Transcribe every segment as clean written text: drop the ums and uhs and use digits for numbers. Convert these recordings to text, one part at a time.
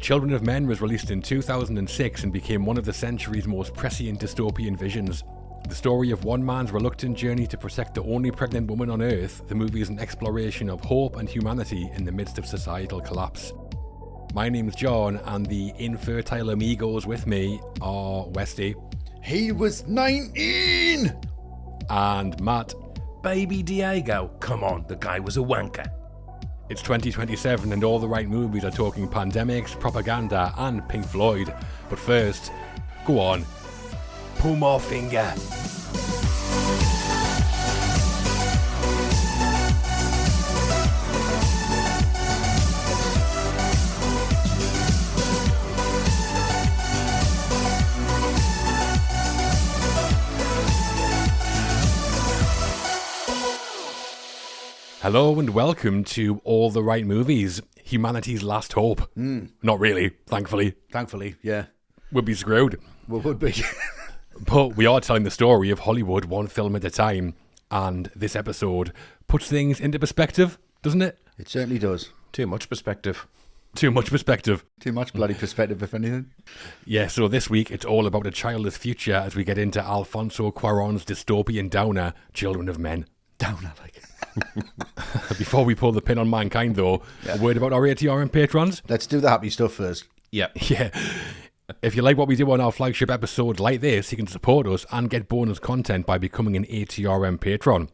Children of Men was released in 2006 and became one of the century's most prescient dystopian visions. The story of one man's reluctant journey to protect the only pregnant woman on Earth, the movie is an exploration of hope and humanity in the midst of societal collapse. My name's John, and the infertile amigos with me are Westy. He was 19! And Matt. Baby Diego. Come on, the guy was a wanker. It's 2027 and all the right movies are talking pandemics, propaganda and Pink Floyd. But first, go on, pull more finger. Hello and welcome to All the Right Movies, humanity's last hope. Not really, thankfully. Thankfully, yeah. We'd be screwed. We would be. But we are telling the story of Hollywood one film at a time, and this episode puts things into perspective, doesn't it? It certainly does. Too much perspective. Too much perspective. Too much bloody perspective, if anything. Yeah, so this week it's all about a childless future as we get into Alfonso Cuarón's dystopian downer, Children of Men. Downer, like. Before we pull the pin on mankind, though, a word about our ATR and patrons. Let's do the happy stuff first. Yeah. If you like what we do on our flagship episodes like this, you can support us and get bonus content by becoming an ATRM patron.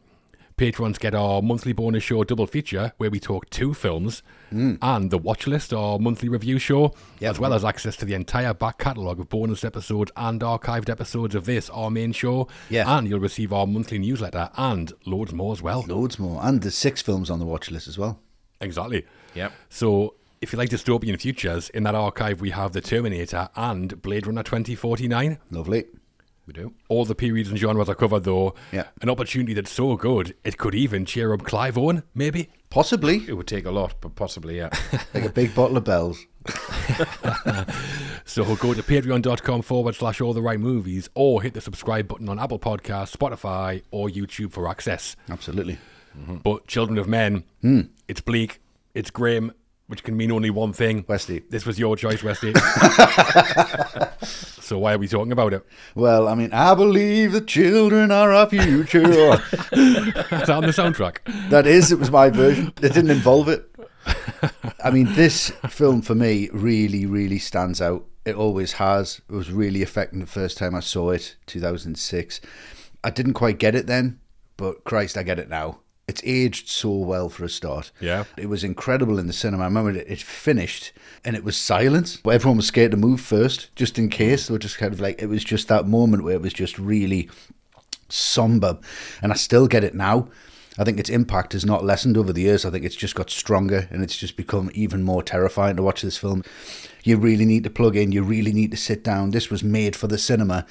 Patrons get our monthly bonus show double feature, where we talk 2 films, and the watch list, our monthly review show, as well as access to the entire back catalogue of bonus episodes and archived episodes of this, our main show. Yeah. And you'll receive our monthly newsletter and loads more as well. Loads more. And there's 6 films on the watch list as well. Exactly. Yep. So if you like dystopian futures, in that archive we have The Terminator and Blade Runner 2049. Lovely. We do. All the periods and genres are covered, though. Yeah. An opportunity that's so good, it could even cheer up Clive Owen, maybe? Possibly. It would take a lot, but possibly, yeah. Like a big bottle of bells. So go to patreon.com/all the right movies or hit the subscribe button on Apple Podcasts, Spotify or YouTube for access. Absolutely. But Children of Men, it's bleak, it's grim, which can mean only one thing. Westy. This was your choice, Westy. So why are we talking about it? Well, I mean, I believe the children are our future. Is that on the soundtrack? That is, it was my version. It didn't involve it. I mean, this film for me really, really stands out. It always has. It was really affecting the first time I saw it, 2006. I didn't quite get it then, but Christ, I get it now. It's aged so well for a start. Yeah. It was incredible in the cinema. I remember it finished and it was silent. But everyone was scared to move first, just in case. So just kind of like, it was just that moment where it was just really somber. And I still get it now. I think its impact has not lessened over the years. I think it's just got stronger and it's just become even more terrifying to watch this film. You really need to plug in. You really need to sit down. This was made for the cinema.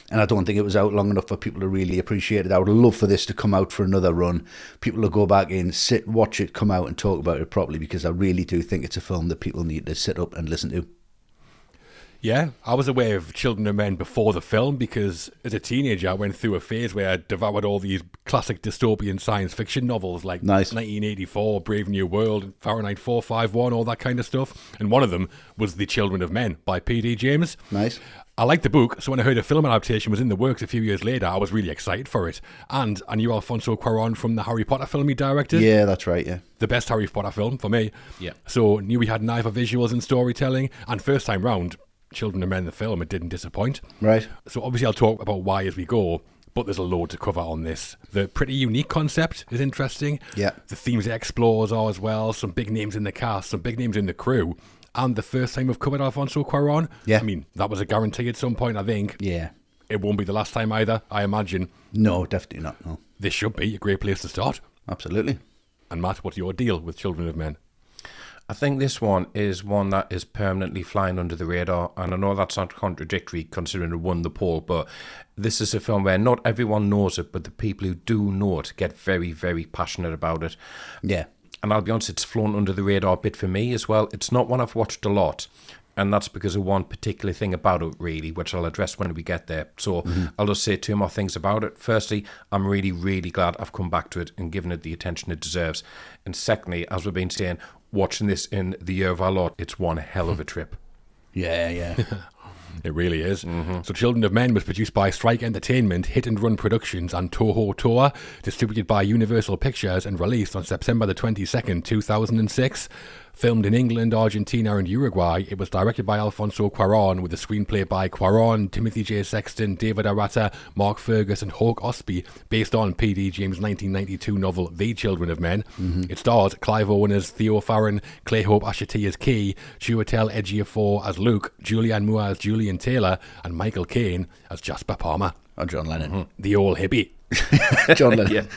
And I don't think it was out long enough for people to really appreciate it. I would love for this to come out for another run. People to go back in, sit, watch it, come out and talk about it properly, because I really do think it's a film that people need to sit up and listen to. Yeah, I was aware of Children of Men before the film because as a teenager I went through a phase where I devoured all these classic dystopian science fiction novels like 1984, Brave New World, Fahrenheit 451, all that kind of stuff. And one of them was The Children of Men by P.D. James. Nice. I liked the book, so when I heard a film adaptation was in the works a few years later, I was really excited for it. And I knew Alfonso Cuarón from the Harry Potter film he directed. Yeah, that's right, yeah. The best Harry Potter film for me. Yeah. So knew we had an eye for visuals and storytelling, and first time round, Children of Men, the film, it didn't disappoint. Right. So obviously I'll talk about why as we go, but there's a load to cover on this. The pretty unique concept is interesting. Yeah. The themes it explores are as well. Some big names in the cast, some big names in the crew. And the first time we've covered Alfonso Cuarón. Yeah. I mean, that was a guarantee at some point, I think. Yeah. It won't be the last time either, I imagine. No, definitely not, no. This should be a great place to start. Absolutely. And Matt, what's your deal with Children of Men? I think this one is one that is permanently flying under the radar, and I know that's not contradictory considering it won the poll, but this is a film where not everyone knows it, but the people who do know it get very, very passionate about it. Yeah. And I'll be honest, it's flown under the radar a bit for me as well. It's not one I've watched a lot, and that's because of one particular thing about it, really, which I'll address when we get there. So I'll just say 2 more things about it. Firstly, I'm really, really glad I've come back to it and given it the attention it deserves. And secondly, as we've been saying, watching this in the year of our Lord, it's one hell of a trip. Yeah. It really is. So Children of Men was produced by Strike Entertainment, Hit and Run Productions and Toho Toa, distributed by Universal Pictures and released on September the 22nd, 2006. Filmed in England, Argentina and Uruguay, it was directed by Alfonso Cuarón with a screenplay by Cuarón, Timothy J. Sexton, David Arata, Mark Fergus and Hawk Ostby, based on P.D. James' 1992 novel The Children of Men. It stars Clive Owen as Theo Farron, Clay Hope Ashiti as Key, Chiwetel Ejiofor as Luke, Julianne Moore as Julian Taylor, and Michael Caine as Jasper Palmer. Or John Lennon. The old hippie. John Lennon.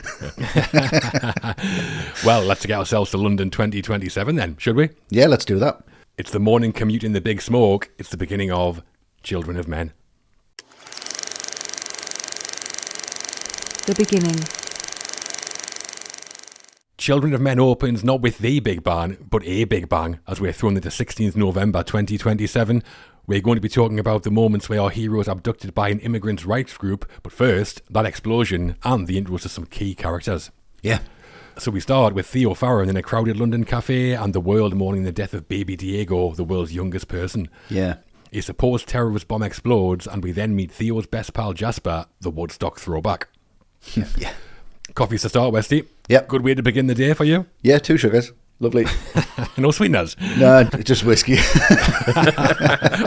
Well, let's get ourselves to London 2027 then, should we? Yeah, let's do that. It's the morning commute in the big smoke. It's the beginning of Children of Men. The beginning. Children of Men opens not with the big bang, but a big bang, as we're thrown into 16th November 2027. We're going to be talking about the moments where our hero is abducted by an immigrants' rights group, but first, that explosion and the intros to some key characters. Yeah. So we start with Theo Farron in a crowded London cafe and the world mourning the death of baby Diego, the world's youngest person. Yeah. A supposed terrorist bomb explodes and we then meet Theo's best pal Jasper, the Woodstock throwback. Yeah. Coffees to start, Westy. Yep. Good way to begin the day for you. Yeah, 2 sugars. Lovely. No sweeteners. No, just whiskey.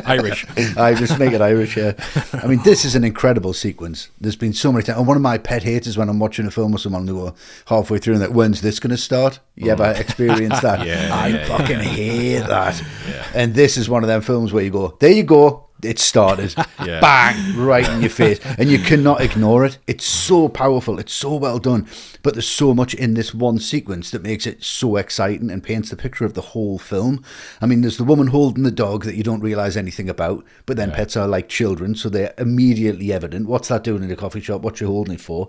Irish. I just make it Irish, yeah. I mean, this is an incredible sequence. There's been so many times. And one of my pet hates is when I'm watching a film with someone who are halfway through and like, when's this going to start? You ever experienced that? I fucking hate that. Yeah. And this is one of them films where you go, there you go. It started. Bang! Right in your face. And you cannot ignore it. It's so powerful. It's so well done. But there's so much in this one sequence that makes it so exciting and paints the picture of the whole film. I mean, there's the woman holding the dog that you don't realise anything about, but then pets are like children, so they're immediately evident. What's that doing in a coffee shop? What you holding it for?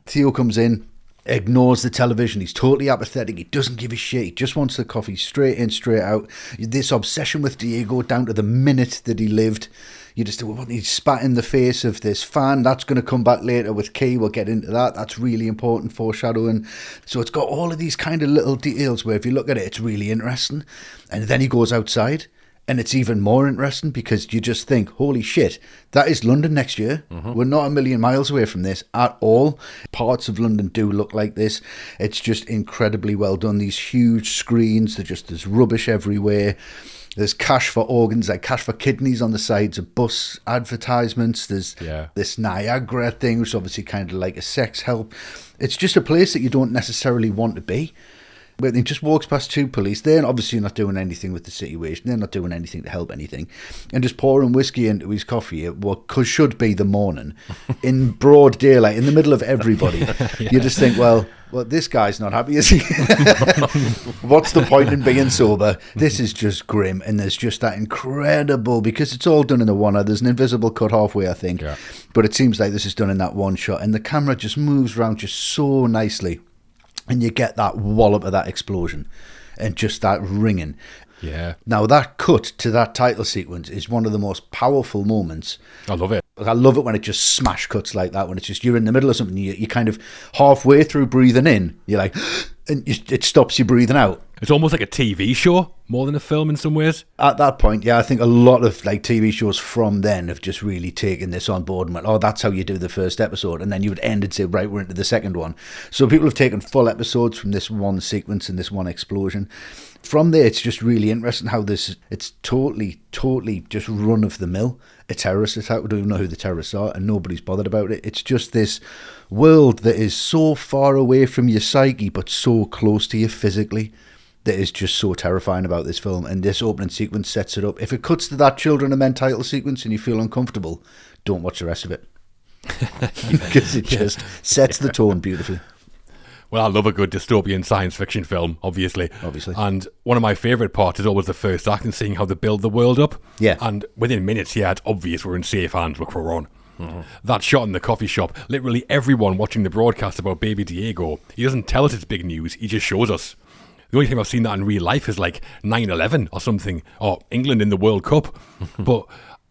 Theo comes in, ignores the television. He's totally apathetic. He doesn't give a shit. He just wants the coffee straight in, straight out. This obsession with Diego down to the minute that he lived. You just do, he spat in the face of this fan. That's going to come back later with Key. We'll get into that. That's really important foreshadowing. So it's got all of these kind of little details where if you look at it, it's really interesting. And then he goes outside. And it's even more interesting because you just think, holy shit, that is London next year. We're not a million miles away from this at all. Parts of London do look like this. It's just incredibly well done. These huge screens, there's rubbish everywhere. There's cash for organs, like cash for kidneys on the sides of bus advertisements. There's this Niagara thing, which is obviously kind of like a sex help. It's just a place that you don't necessarily want to be. But he just walks past 2 police. They're obviously not doing anything with the situation. They're not doing anything to help anything. And just pouring whiskey into his coffee at what should be the morning, in broad daylight, in the middle of everybody. You just think, well, this guy's not happy, is he? What's the point in being sober? This is just grim. And there's just that incredible, because it's all done in the one. There's an invisible cut halfway, I think. Yeah. But it seems like this is done in that one shot. And the camera just moves around just so nicely. And you get that wallop of that explosion and just that ringing. Yeah. Now, that cut to that title sequence is one of the most powerful moments. I love it. I love it when it just smash cuts like that, when it's just you're in the middle of something, you're kind of halfway through breathing in, you're like, and it stops you breathing out. It's almost like a TV show more than a film in some ways. At that point, yeah, I think a lot of like TV shows from then have just really taken this on board and went, oh, that's how you do the first episode. And then you would end and say, right, we're into the second one. So people have taken full episodes from this one sequence and this one explosion. From there, it's just really interesting how it's totally just run of the mill. A terrorist attack. We don't even know who the terrorists are and nobody's bothered about it. It's just this world that is so far away from your psyche but so close to you physically. That is just so terrifying about this film, and this opening sequence sets it up. If it cuts to that Children of Men title sequence and you feel uncomfortable, don't watch the rest of it. Because it just sets the tone beautifully. Well, I love a good dystopian science fiction film, obviously. And one of my favourite parts is always the first act and seeing how they build the world up. Yeah. And within minutes, it's obvious we're in safe hands with Cuarón. That shot in the coffee shop, literally everyone watching the broadcast about baby Diego, he doesn't tell us it's big news, he just shows us. The only time I've seen that in real life is like 9/11 or something, or England in the World Cup. But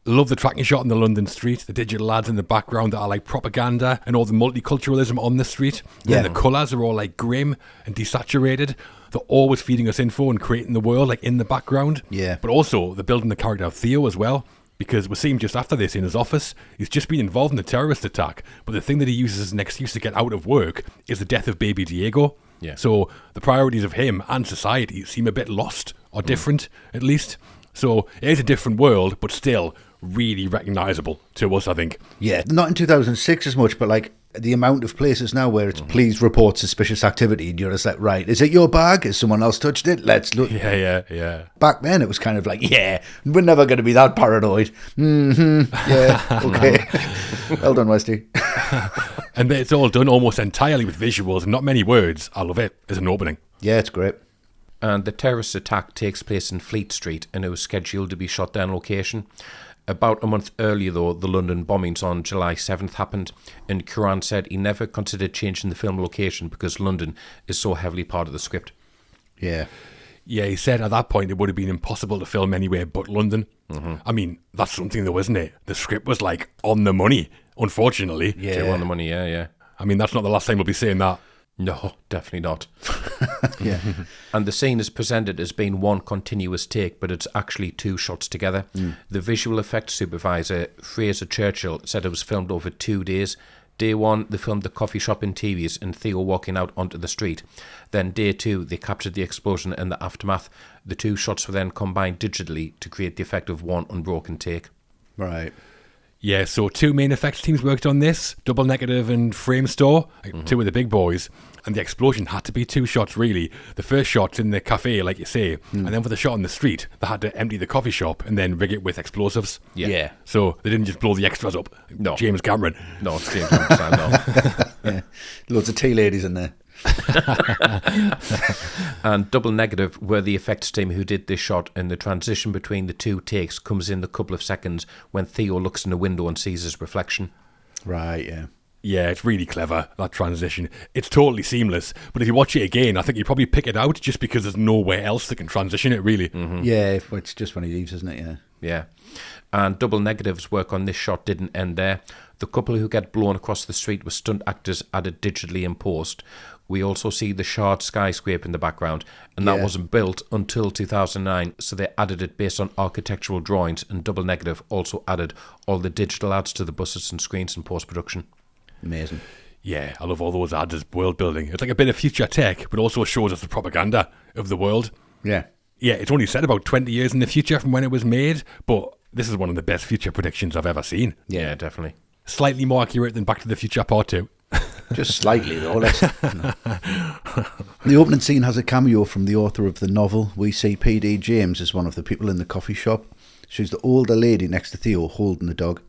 Love the tracking shot on the London street, the digital ads in the background that are like propaganda, and all the multiculturalism on the street. Yeah. And the colours are all like grim and desaturated. They're always feeding us info and creating the world like in the background. Yeah. But also, they're building the character of Theo as well, because we see him just after this in his office. He's just been involved in a terrorist attack, but the thing that he uses as an excuse to get out of work is the death of baby Diego. Yeah. So the priorities of him and society seem a bit lost, or different, at least. So it is a different world, but still really recognisable to us, I think. Yeah, not in 2006 as much, but like the amount of places now where it's please report suspicious activity, and you're just like, right, is it your bag? Has someone else touched it? Let's look. Yeah. Back then it was kind of like, yeah, we're never going to be that paranoid. Yeah, okay. Well done, Westy. And it's all done almost entirely with visuals and not many words. I love it as an opening. Yeah, it's great. And the terrorist attack takes place in Fleet Street, and it was scheduled to be shot down location. About a month earlier, though, the London bombings on July 7th happened, and Cuarón said he never considered changing the film location because London is so heavily part of the script. Yeah. Yeah, he said at that point it would have been impossible to film anywhere but London. I mean, that's something though, isn't it? The script was like on the money, unfortunately. Yeah. They won the money, yeah. I mean, that's not the last time we'll be saying that. No, definitely not. Yeah. And the scene is presented as being one continuous take, but it's actually two shots together. The visual effects supervisor, Fraser Churchill, said it was filmed over 2 days. Day one, they filmed the coffee shop in TVs and Theo walking out onto the street. Then day two, they captured the explosion and the aftermath. The two shots were then combined digitally to create the effect of one unbroken take. Right. Yeah, so 2 main effects teams worked on this, Double Negative and Frame Store, like 2 of the big boys, and the explosion had to be 2 shots really. The first shot's in the cafe, like you say, and then for the shot on the street, they had to empty the coffee shop and then rig it with explosives. Yeah. So they didn't just blow the extras up. No. James Cameron. No, it's James Cameron, no. Yeah. Loads of tea ladies in there. And Double Negative were the effects team who did this shot, and the transition between the 2 takes comes in a couple of seconds when Theo looks in the window and sees his reflection. Right, yeah. Yeah, it's really clever, that transition. It's totally seamless, but if you watch it again, I think you'd probably pick it out just because there's nowhere else that can transition it, really. Yeah, it's just when he leaves, isn't it? Yeah. Yeah. And Double Negative's work on this shot didn't end there. The couple who get blown across the street were stunt actors added digitally in post. We also see the Shard skyscraper in the background, and that Yeah. wasn't built until 2009, so they added it based on architectural drawings, and Double Negative also added all the digital ads to the buses and screens in post-production. Amazing. Yeah, I love all those ads as world building. It's like a bit of future tech, but also shows us the propaganda of the world. Yeah. Yeah, it's only set about 20 years in the future from when it was made, but this is one of the best future predictions I've ever seen. Yeah, definitely. Slightly more accurate than Back to the Future Part 2. Just slightly, though. The opening scene has a cameo from the author of the novel. We see P.D. James as one of the people in the coffee shop. She's the older lady next to Theo holding the dog.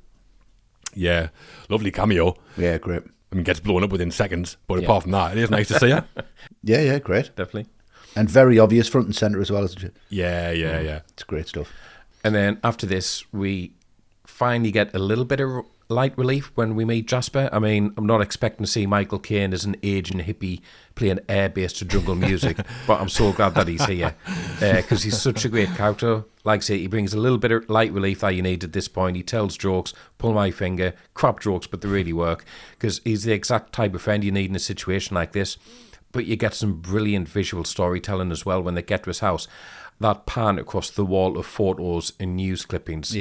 Yeah, lovely cameo. Yeah, great. I mean, gets blown up within seconds, but Yeah. apart from that, it is nice to see her. Yeah, great. Definitely. And very obvious front and centre as well, isn't it? Yeah. It's great stuff. And then after this, we finally get a little bit of light relief when we meet Jasper. I mean, I'm not expecting to see Michael Caine as an aging hippie playing air-based jungle music, but I'm so glad that he's here because he's such a great character. Like I say, he brings a little bit of light relief that you need at this point. He tells jokes, pull my finger, crap jokes, but they really work because he's the exact type of friend you need in a situation like this. But you get some brilliant visual storytelling as well when they get to his house. That pan across the wall of photos and news clippings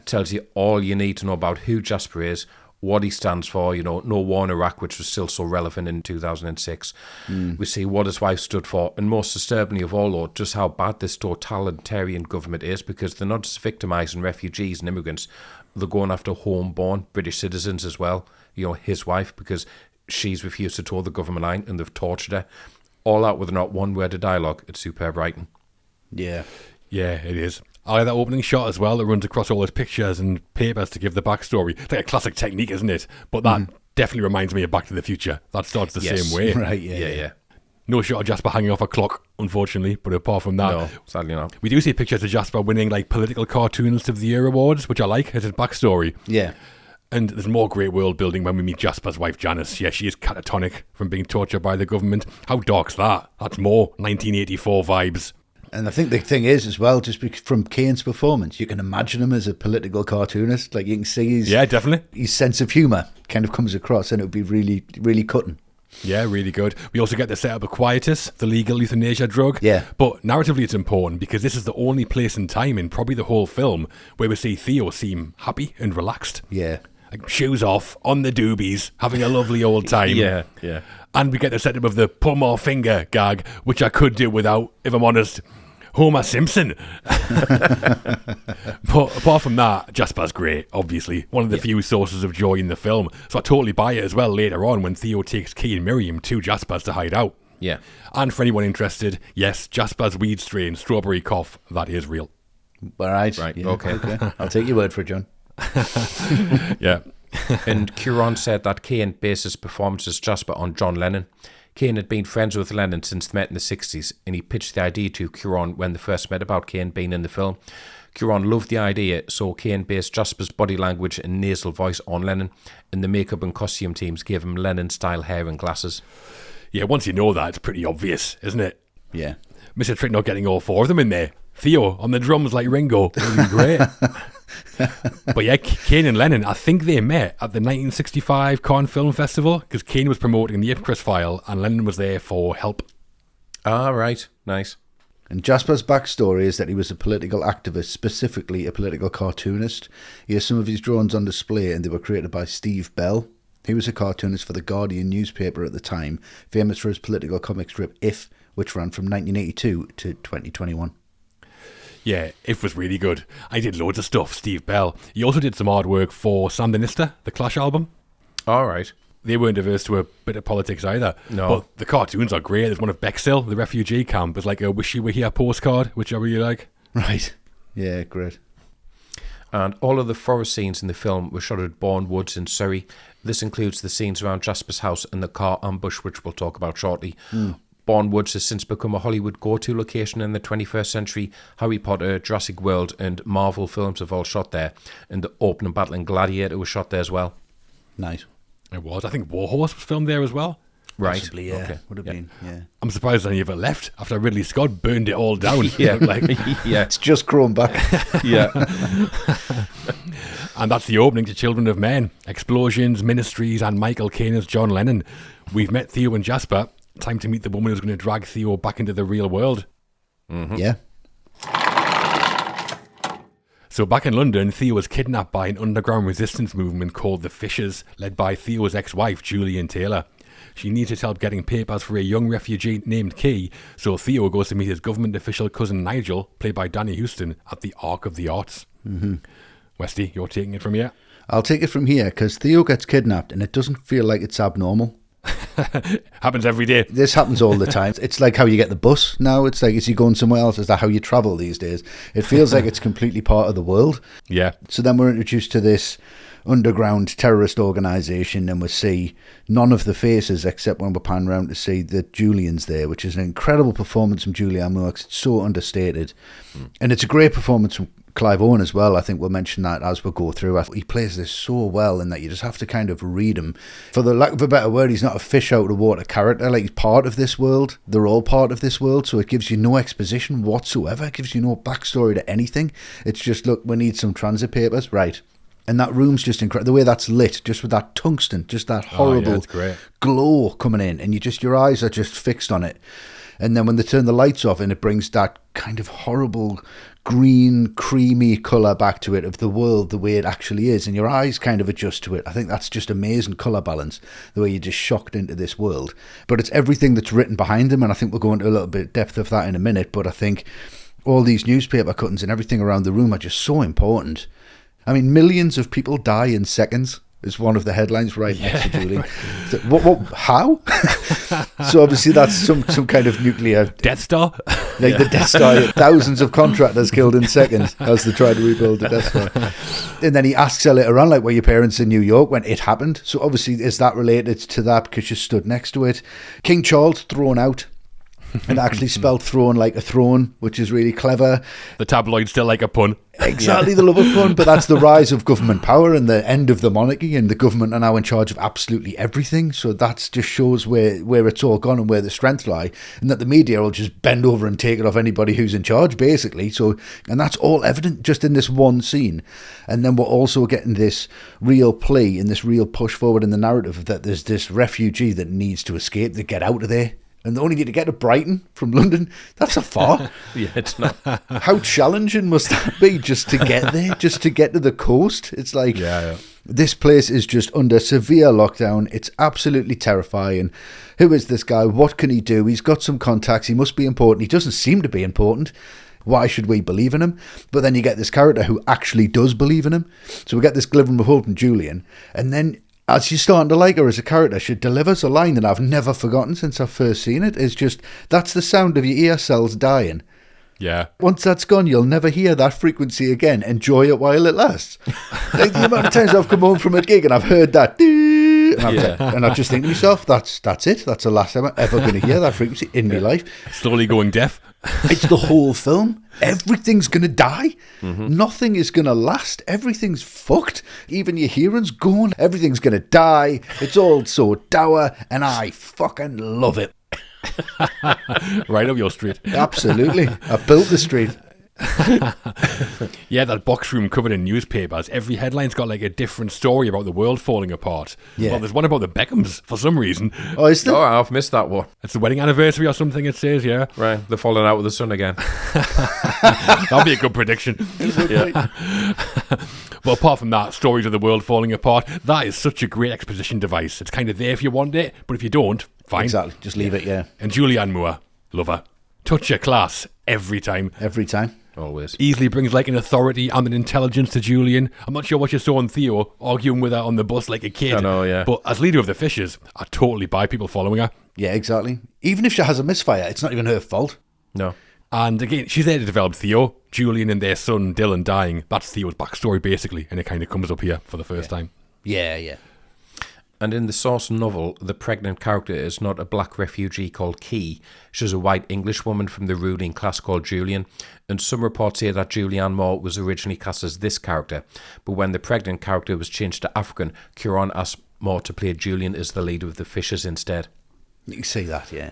tells you all you need to know about who Jasper is, what he stands for, no war in Iraq, which was still so relevant in 2006. We see what his wife stood for, and most disturbingly of all, though, just how bad this totalitarian government is, because they're not just victimising refugees and immigrants, they're going after homeborn British citizens as well. His wife, because she's refused to toe the government line and they've tortured her. All that with not one word of dialogue. It's superb writing. Yeah. Yeah, it is. I like that opening shot as well that runs across all his pictures and papers to give the backstory. It's like a classic technique, isn't it? But that definitely reminds me of Back to the Future. That starts the Yes. same way. Right, Yeah. No shot of Jasper hanging off a clock, unfortunately, but apart from that, No, sadly not. we do see pictures of Jasper winning like political cartoons of the year awards, which I like as his backstory. Yeah. And there's more great world building when we meet Jasper's wife Janice. Yeah, she is catatonic from being tortured by the government. How dark's that? That's more 1984 vibes. And I think the thing is as well, just from Caine's performance, you can imagine him as a political cartoonist. Like you can see definitely. his sense of humour kind of comes across, and it would be really, really cutting. Yeah, really good. We also get the setup of Quietus, the legal euthanasia drug. Yeah. But narratively it's important because this is the only place and time in probably the whole film where we see Theo seem happy and relaxed. Yeah. Like shoes off, on the doobies, having a lovely old time. Yeah. And we get the setup of the pull more finger gag, which I could do without, if I'm honest, Homer Simpson. But apart from that, Jasper's great, obviously. One of the few sources of joy in the film. So I totally buy it as well later on when Theo takes Key and Miriam to Jasper's to hide out. Yeah. And for anyone interested, yes, Jasper's weed strain, strawberry cough, that is real. All right. Right, Yeah, okay. I'll take your word for it, John. Yeah. And Cuarón said that Caine based his performance as Jasper on John Lennon. Caine had been friends with Lennon since they met in the 60s, and he pitched the idea to Cuarón when they first met about Caine being in the film. Cuarón loved the idea, so Caine based Jasper's body language and nasal voice on Lennon, and the makeup and costume teams gave him Lennon-style hair and glasses. Yeah, once you know that, it's pretty obvious, isn't it? Yeah. Mr. Trick not getting all four of them in there. Theo on the drums like Ringo. It would be great. But yeah, Caine and Lennon, I think they met at the 1965 Cannes Film Festival because Caine was promoting the Ipcris file and Lennon was there for help. Ah, right. Nice. And Jasper's backstory is that he was a political activist, specifically a political cartoonist. He has some of his drawings on display, and they were created by Steve Bell. He was a cartoonist for the Guardian newspaper at the time, famous for his political comic strip If, which ran from 1982 to 2021. Yeah, If was really good. I did loads of stuff, Steve Bell. He also did some artwork for Sandinista, the Clash album. All right. They weren't averse to a bit of politics either. No. But the cartoons are great. There's one of Bexhill, the refugee camp. It's like a Wish You Were Here postcard, which I really like. Right. Yeah, great. And all of the forest scenes in the film were shot at Bourne Woods in Surrey. This includes the scenes around Jasper's house and the car ambush, which we'll talk about shortly. Bourne Woods has since become a Hollywood go-to location in the 21st century. Harry Potter, Jurassic World and Marvel films have all shot there. And the opening battle in Gladiator was shot there as well. Nice. It was. I think Warhorse was filmed there as well. Right. Possibly, yeah. Okay. Would have been, yeah. I'm surprised any of it left after Ridley Scott burned it all down. Yeah. Like, Yeah. It's just grown back. Yeah. and that's the opening to Children of Men. Explosions, ministries, and Michael Caine as John Lennon. We've met Theo and Jasper. Time to meet the woman who's going to drag Theo back into the real world. Yeah. So back in London, Theo was kidnapped by an underground resistance movement called the Fishers, led by Theo's ex-wife, Julian Taylor. She needs his help getting papers for a young refugee named Key, so Theo goes to meet his government official cousin Nigel, played by Danny Houston, at the Ark of the Arts. Westy, you're taking it from here? I'll take it from here, because Theo gets kidnapped, and it doesn't feel like it's abnormal. Happens every day. This happens all the time. It's like how you get the bus now. It's like, is he going somewhere else? Is that how you travel these days? It feels like it's completely part of the world. Yeah. So then we're introduced to this underground terrorist organisation, and we see none of the faces except when we're panning around to see that Julian's there, which is an incredible performance from Julianne Moore. It's so understated. And it's a great performance from Clive Owen as well. I think we'll mention that as we go through. He plays this so well in that you just have to kind of read him. For the lack of a better word, he's not a fish out of water character. Like, he's part of this world. They're all part of this world, so it gives you no exposition whatsoever. It gives you no backstory to anything. It's just, look, we need some transit papers. Right. And that room's just incredible. The way that's lit, just with that tungsten, just that horrible glow coming in, and your eyes are just fixed on it. And then when they turn the lights off, and it brings that kind of horrible green, creamy colour back to it of the world the way it actually is, and your eyes kind of adjust to it. I think that's just amazing colour balance, the way you're just shocked into this world. But it's everything that's written behind them, and I think we'll go into a little bit of depth of that in a minute, but I think all these newspaper cuttings and everything around the room are just so important. I mean, millions of people die in seconds is one of the headlines right next to Julian. So, how? So obviously that's some kind of nuclear... Death Star? Like the Death Star, thousands of contractors killed in seconds as they try to rebuild the Death Star. And then he asks her later on, like, were your parents in New York when it happened? So obviously, is that related to that because you stood next to it? King Charles thrown out. And actually spelled thrown like a throne, which is really clever. The tabloids still like a pun. Exactly, the love of fun, but that's the rise of government power and the end of the monarchy, and the government are now in charge of absolutely everything. So that just shows where it's all gone and where the strengths lie, and that the media will just bend over and take it off anybody who's in charge, basically. So, and that's all evident just in this one scene. And then we're also getting this real play and this real push forward in the narrative that there's this refugee that needs to escape, to get out of there. And they only need to get to Brighton from London. That's far. Yeah, it's not. How challenging must that be just to get there, just to get to the coast? It's like, this place is just under severe lockdown. It's absolutely terrifying. Who is this guy? What can he do? He's got some contacts. He must be important. He doesn't seem to be important. Why should we believe in him? But then you get this character who actually does believe in him. So we get this glimmering of hope from Julian. And then, as you're starting to like her as a character, she delivers a line that I've never forgotten since I've first seen it. It's just, that's the sound of your ear cells dying. Yeah. Once that's gone, you'll never hear that frequency again. Enjoy it while it lasts. Like the amount of times I've come home from a gig and I've heard that, and I just think to myself, that's it. That's the last time I'm ever going to hear that frequency in my life. Slowly going deaf. It's the whole film. Everything's going to die. Nothing is going to last. Everything's fucked. Even your hearing's gone. Everything's going to die. It's all so dour, and I fucking love it. Right up your street. Absolutely. I built the street. Yeah, that box room covered in newspapers. Every headline's got like a different story about the world falling apart. Yeah. Well, there's one about the Beckhams for some reason. Oh, is there? Oh, I've missed that one. It's the wedding anniversary or something, it says, yeah. Right, they're falling out with the sun again. That'll be a good prediction. Well, apart from that, stories of the world falling apart, that is such a great exposition device. It's kind of there if you want it, but if you don't, fine. Exactly. Just leave it, yeah. And Julianne Moore, love her. Touch her class every time. Every time. Always. Easily brings like an authority and an intelligence to Julian. I'm not sure what you saw in Theo arguing with her on the bus like a kid. I know, yeah. But as leader of the Fishers, I totally buy people following her. Yeah, exactly. Even if she has a misfire, it's not even her fault. No. And again, she's there to develop Theo. Julian and their son Dylan dying. That's Theo's backstory basically, and it kind of comes up here for the first time. Yeah, yeah. And in the source novel, the pregnant character is not a black refugee called Key. She's a white English woman from the ruling class called Julian. And some reports say that Julianne Moore was originally cast as this character. But when the pregnant character was changed to African, Cuarón asked Moore to play Julian as the leader of the Fishers instead. You can see that, yeah.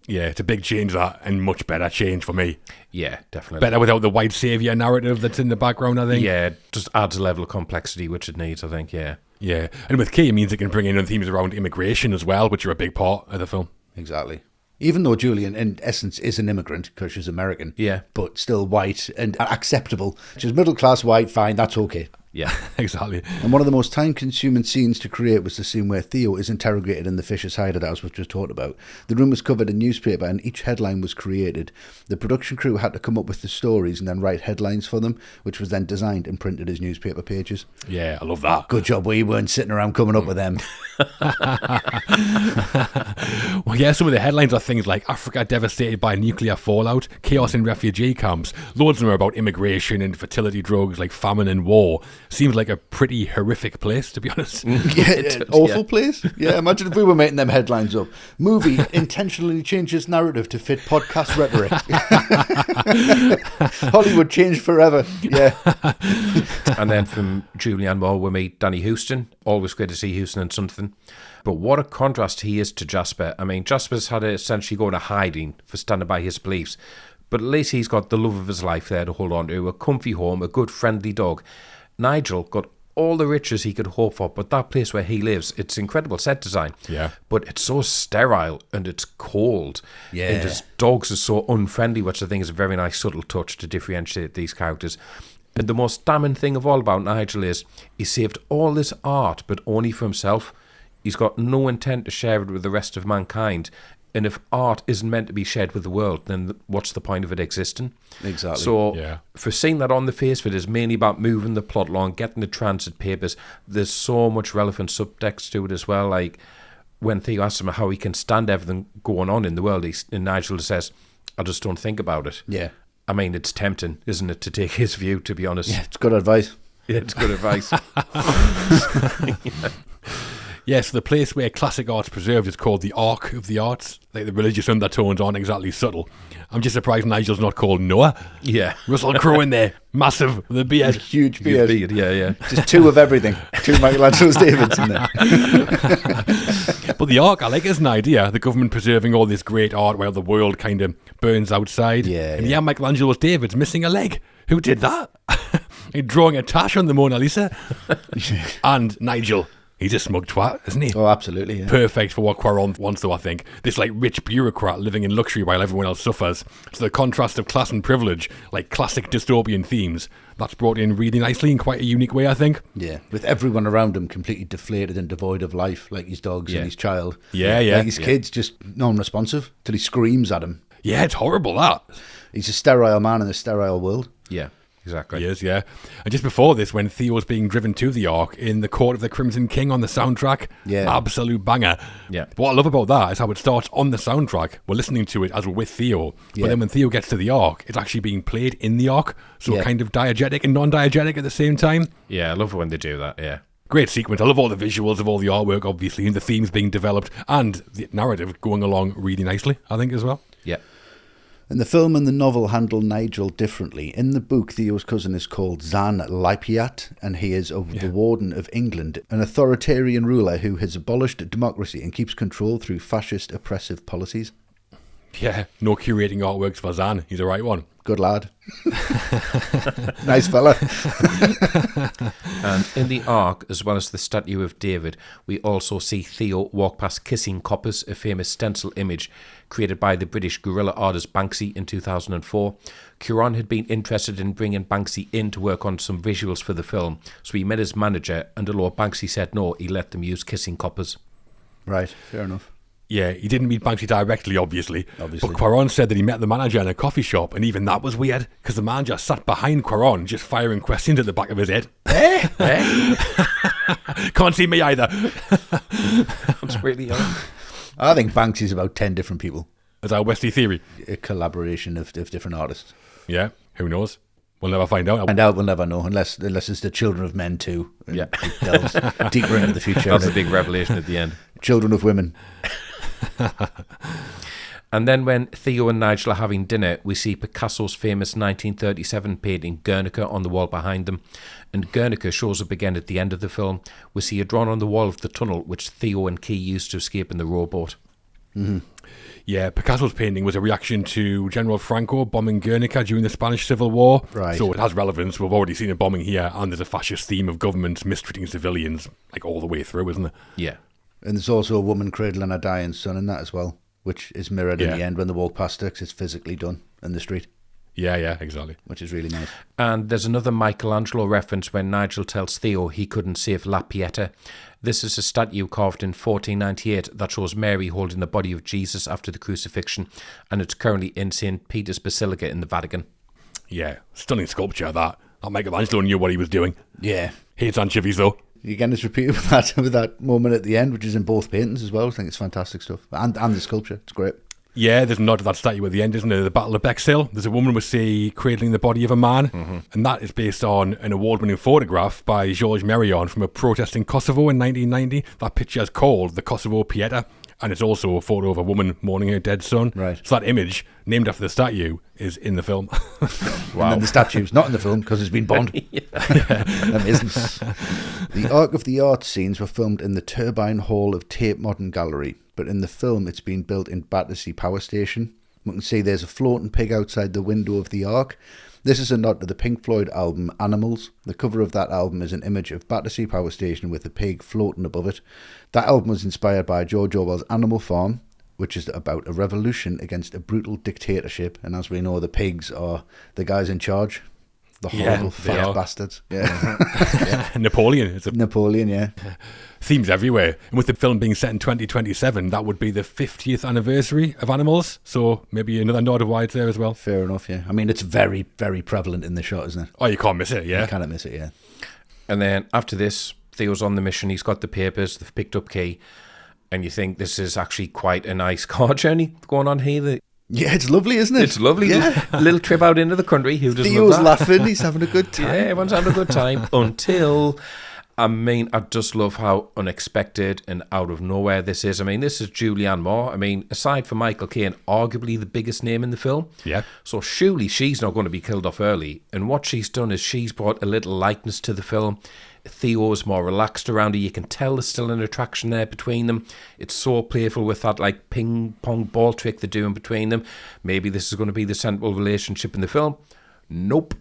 Yeah, it's a big change, that, and much better change for me. Yeah, definitely. Better without the white saviour narrative that's in the background, I think. Yeah, just adds a level of complexity which it needs, I think, yeah. Yeah, and with Key, it means it can bring in themes around immigration as well, which are a big part of the film. Exactly. Even though Julian, in essence, is an immigrant because she's American. Yeah. But still white and acceptable. She's middle class white, fine, that's okay. Yeah, exactly. And one of the most time-consuming scenes to create was the scene where Theo is interrogated in the Fishers' hideout, as we've just talked about. The room was covered in newspaper and each headline was created. The production crew had to come up with the stories and then write headlines for them, which was then designed and printed as newspaper pages. Yeah, I love that. Good job, we weren't sitting around coming up with them. Well, yeah, some of the headlines are things like Africa devastated by nuclear fallout, chaos in refugee camps. Loads of them are about immigration and fertility drugs like famine and war. Seems like a pretty horrific place, to be honest. Yeah, awful place. Yeah, imagine if we were making them headlines up. Movie intentionally changes narrative to fit podcast rhetoric. Hollywood changed forever. Yeah. And then from Julianne Moore, we meet Danny Houston. Always great to see Houston in something. But what a contrast he is to Jasper. I mean, Jasper's had to essentially go into hiding for standing by his beliefs. But at least he's got the love of his life there to hold on to, a comfy home, a good friendly dog. Nigel got all the riches he could hope for, but that place where he lives, it's incredible set design. Yeah. But it's so sterile and it's cold. Yeah. And his dogs are so unfriendly, which I think is a very nice subtle touch to differentiate these characters. And the most damning thing of all about Nigel is he saved all this art, but only for himself. He's got no intent to share it with the rest of mankind. And if art isn't meant to be shared with the world, then what's the point of it existing? Exactly. So, Yeah. for seeing that on the face of it is mainly about moving the plot along, getting the transit papers. There's so much relevant subtext to it as well. Like when Theo asks him how he can stand everything going on in the world, and Nigel says, I just don't think about it. Yeah. I mean, it's tempting, isn't it, to take his view, to be honest? Yeah, it's good advice. Yeah, it's good advice. Yes, the place where classic art's preserved is called the Ark of the Arts. Like, the religious undertones aren't exactly subtle. I'm just surprised Nigel's not called Noah. Yeah. Russell Crowe in there, massive, with a beard. Huge beard. Yeah. Just two of everything. Two Michelangelo's Davids in there. But the Ark, I like as an idea. The government preserving all this great art while the world kind of burns outside. And yeah, Michelangelo's David's missing a leg. Who did that? He's drawing a tash on the Mona Lisa. And Nigel, he's a smug twat, isn't he? Oh, absolutely, yeah. Perfect for what Cuarón wants, though, I think. This, like, rich bureaucrat living in luxury while everyone else suffers. So the contrast of class and privilege, like classic dystopian themes, that's brought in really nicely in quite a unique way, I think. Yeah, with everyone around him completely deflated and devoid of life, like his dogs and his child. Yeah. Like his kid's just non-responsive till he screams at him. Yeah, it's horrible, that. He's a sterile man in a sterile world. Yeah. Exactly. He is, yeah. And just before this, when Theo's being driven to the Ark in the Court of the Crimson King on the soundtrack, absolute banger. Yeah. But what I love about that is how it starts on the soundtrack. We're listening to it as we're with Theo. But then when Theo gets to the Ark, it's actually being played in the Ark. So kind of diegetic and non-diegetic at the same time. Yeah, I love it when they do that, yeah. Great sequence. I love all the visuals of all the artwork, obviously, and the themes being developed, and the narrative going along really nicely, I think, as well. Yeah. And the film and the novel handle Nigel differently. In the book, Theo's cousin is called Zan Laipiat, and he is the Warden of England, an authoritarian ruler who has abolished democracy and keeps control through fascist, oppressive policies. Yeah, no curating artworks for Zan. He's the right one. Good lad. Nice fella. And in the Ark, as well as the statue of David, we also see Theo walk past kissing coppers, a famous stencil image created by the British guerrilla artist Banksy in 2004. Cuarón had been interested in bringing Banksy in to work on some visuals for the film, so he met his manager, and although Banksy said no, he let them use kissing coppers. Right, fair enough. Yeah, he didn't meet Banksy directly, obviously. But Cuarón said that he met the manager in a coffee shop, and even that was weird, because the manager sat behind Cuarón, just firing questions at the back of his head. Can't see me either. That's really young. I think Banksy's about 10 different people. Is our Westy theory? A collaboration of different artists. Yeah, who knows? We'll never find out. We'll never know, unless it's the Children of Men too. Yeah. It delves deeper into the future. That's a big revelation at the end. Children of Women. And then when Theo and Nigel are having dinner, we see Picasso's famous 1937 painting Guernica on the wall behind them. And Guernica shows up again at the end of the film. We see it drawn on the wall of the tunnel which Theo and Key used to escape in the rowboat. Mm-hmm. Yeah, Picasso's painting was a reaction to General Franco bombing Guernica during the Spanish Civil War. Right. So it has relevance. We've already seen a bombing here, and there's a fascist theme of governments mistreating civilians, like all the way through, isn't there? Yeah. And there's also a woman cradling a dying son in that as well, which is mirrored in the end when they walk past her, 'cause it's physically done in the street. Yeah, exactly. Which is really nice. And there's another Michelangelo reference when Nigel tells Theo he couldn't save La Pieta. This is a statue carved in 1498 that shows Mary holding the body of Jesus after the crucifixion, and it's currently in St. Peter's Basilica in the Vatican. Yeah, stunning sculpture, that. That Michelangelo knew what he was doing. Yeah. Hates anchovies, though. Again, it's repeated with that moment at the end, which is in both paintings as well. I think it's fantastic stuff. And the sculpture, it's great. Yeah, there's a nod to that statue at the end, isn't there? The Battle of Bexhill. There's a woman we see cradling the body of a man, and that is based on an award-winning photograph by Georges Merion from a protest in Kosovo in 1990. That picture is called the Kosovo Pieta, and it's also a photo of a woman mourning her dead son. Right. So that image, named after the statue, is in the film. Wow. And then the statue's not in the film because it's been bombed. Amazing. The Ark of the Arts scenes were filmed in the Turbine Hall of Tate Modern Gallery, but in the film it's been built in Battersea Power Station. We can see there's a floating pig outside the window of the Ark. This is a nod to the Pink Floyd album Animals. The cover of that album is an image of Battersea Power Station with a pig floating above it. That album was inspired by George Orwell's Animal Farm, which is about a revolution against a brutal dictatorship. And as we know, the pigs are the guys in charge. The horrible fat bastards. Yeah. Napoleon. Napoleon, yeah. Themes everywhere. And with the film being set in 2027, that would be the 50th anniversary of Animals. So maybe another nod of why it's there as well. Fair enough, yeah. I mean, it's very, very prevalent in the shot, isn't it? Oh, you can't miss it, yeah. You cannot miss it, yeah. And then after this, Theo's on the mission. He's got the papers. They've picked up Key. And you think this is actually quite a nice car journey going on here. Yeah, it's lovely, isn't it? It's lovely. Yeah. Little trip out into the country. Who doesn't Theo's love that? laughing. He's having a good time. Yeah, everyone's having a good time until I mean, I just love how unexpected and out of nowhere this is. I mean, this is Julianne Moore. I mean, aside from Michael Caine, arguably the biggest name in the film. Yeah. So surely she's not going to be killed off early. And what she's done is she's brought a little likeness to the film. Theo is more relaxed around her. You can tell there's still an attraction there between them. It's so playful with that like ping pong ball trick they're doing between them. Maybe this is going to be the central relationship in the film. Nope.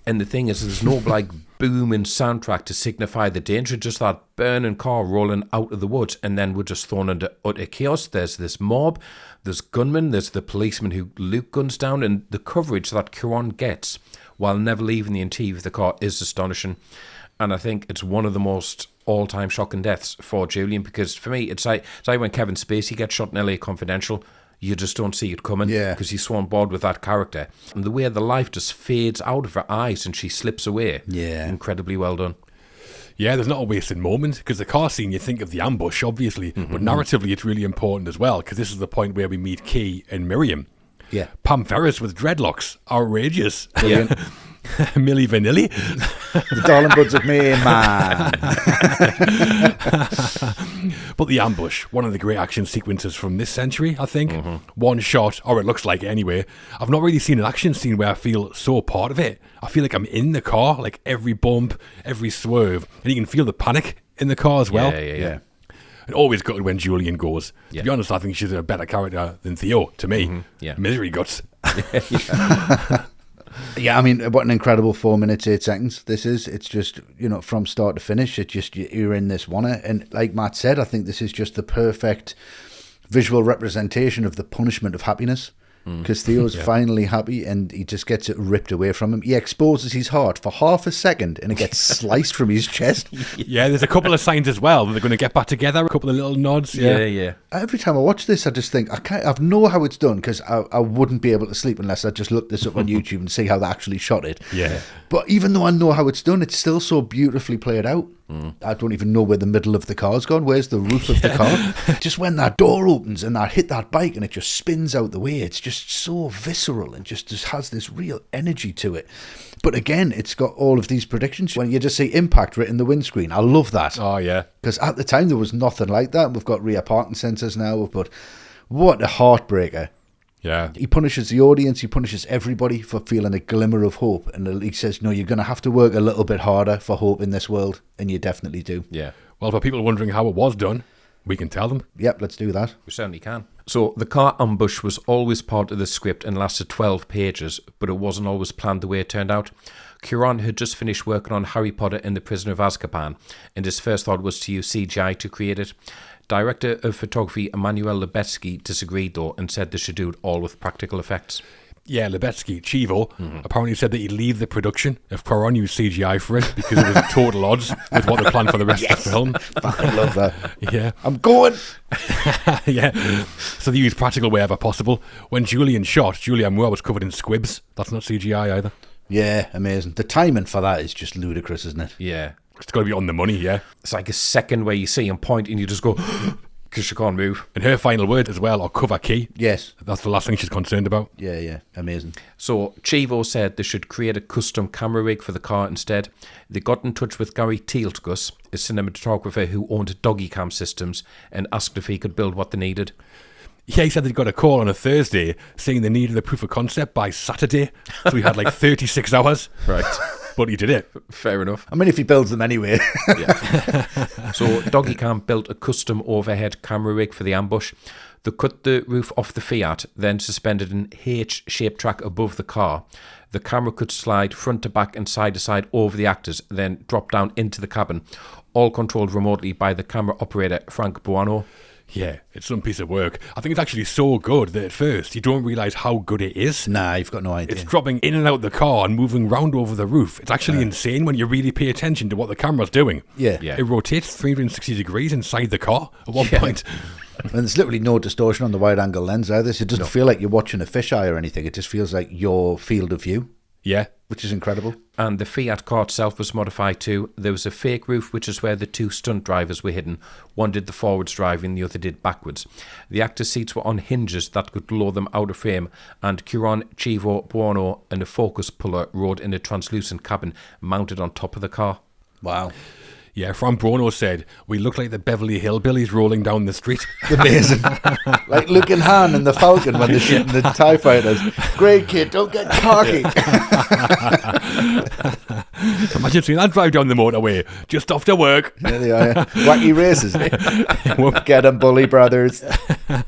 And the thing is, there's no like booming soundtrack to signify the danger, just that burning car rolling out of the woods, and then we're just thrown into utter chaos. There's this mob, there's gunmen, there's the policeman who Luke guns down, and the coverage that Cuarón gets while never leaving the interior of the car is astonishing. And I think it's one of the most all-time shocking deaths for Julian, because for me, it's like when Kevin Spacey gets shot in LA Confidential. You just don't see it coming because he's so on board with that character. And the way the life just fades out of her eyes and she slips away. Yeah. Incredibly well done. Yeah, there's not a wasted moment, because the car scene, you think of the ambush, obviously, but narratively it's really important as well, because this is the point where we meet Key and Miriam. Yeah. Pam Ferris with dreadlocks. Outrageous. Brilliant. Milli Vanilli. The darling buds of me, man. But the ambush, one of the great action sequences from this century, I think. One shot, or it looks like it anyway. I've not really seen an action scene where I feel so part of it. I feel like I'm in the car, like every bump, every swerve. And you can feel the panic in the car as well. Yeah. And always gutted when Julian goes. Yeah. To be honest, I think she's a better character than Theo, to me. Yeah. Misery guts. Yeah, I mean, what an incredible 4 minutes, 8 seconds this is. It's just, from start to finish, it's just, you're in this one. And like Matt said, I think this is just the perfect visual representation of the punishment of happiness. Because Theo's finally happy and he just gets it ripped away from him. He exposes his heart for half a second and it gets sliced from his chest. Yeah, there's a couple of signs as well that they're going to get back together, a couple of little nods. Yeah. Every time I watch this, I just think, I know how it's done, because I wouldn't be able to sleep unless I just looked this up on YouTube and see how they actually shot it. Yeah. But even though I know how it's done, it's still so beautifully played out. I don't even know where the middle of the car's gone. Where's the roof of the car? Just when that door opens and I hit that bike and it just spins out the way, it's just so visceral and just has this real energy to it. But again, it's got all of these predictions. When you just see impact written in the windscreen, I love that. Oh, yeah. Because at the time, there was nothing like that. We've got rear parking sensors now, but what a heartbreaker. Yeah. He punishes the audience, he punishes everybody for feeling a glimmer of hope. And he says, no, you're going to have to work a little bit harder for hope in this world. And you definitely do. Yeah. Well, for people wondering how it was done, we can tell them. Yep, let's do that. We certainly can. So the car ambush was always part of the script and lasted 12 pages, but it wasn't always planned the way it turned out. Cuarón had just finished working on Harry Potter and the Prisoner of Azkaban, and his first thought was to use CGI to create it. Director of photography Emmanuel Lubezki disagreed though and said they should do it all with practical effects. Yeah, Lubezki, Chivo, apparently said that he'd leave the production if Cuarón used CGI for it because it was at total odds with what they planned for the rest of the film. I love that. Yeah. I'm going. Yeah. So they used practical wherever possible. When Julian shot, Julianne Moore was covered in squibs. That's not CGI either. Yeah, amazing. The timing for that is just ludicrous, isn't it? Yeah. It's got to be on the money, yeah. It's like a second where you see him point and you just go, because she can't move. And her final word as well, or cover key. Yes. That's the last thing she's concerned about. Yeah, amazing. So Chivo said they should create a custom camera rig for the car instead. They got in touch with Gary Tealtgus, a cinematographer who owned Doggy Cam Systems, and asked if he could build what they needed. Yeah, he said they'd got a call on a Thursday saying they needed a proof of concept by Saturday. So he had like 36 hours. Right. But he did it. Fair enough. I mean, if he builds them anyway. So Doggy Cam built a custom overhead camera rig for the ambush. They cut the roof off the Fiat, then suspended an H-shaped track above the car. The camera could slide front to back and side to side over the actors, then drop down into the cabin, all controlled remotely by the camera operator Frank Buono. Yeah, it's some piece of work. I think it's actually so good that at first you don't realise how good it is. Nah, you've got no idea. It's dropping in and out of the car and moving round over the roof. It's actually insane when you really pay attention to what the camera's doing. Yeah. It rotates 360 degrees inside the car at one point. And there's literally no distortion on the wide angle lens either. So it doesn't feel like you're watching a fisheye or anything. It just feels like your field of view. Yeah. Which is incredible. And the Fiat car itself was modified too. There was a fake roof, which is where the two stunt drivers were hidden. One did the forwards driving, the other did backwards. The actors' seats were on hinges that could lower them out of frame, and Cuarón, Chivo, Buono and a focus puller rode in a translucent cabin mounted on top of the car. Wow. Yeah, Fran Bruno said, we look like the Beverly Hillbillies rolling down the street. Amazing. Like Luke and Han and the Falcon when they're shooting the TIE fighters. Great kid, don't get cocky. Imagine seeing that drive down the motorway just after work. There they are, yeah. Wacky races. Get 'em, bully brothers. A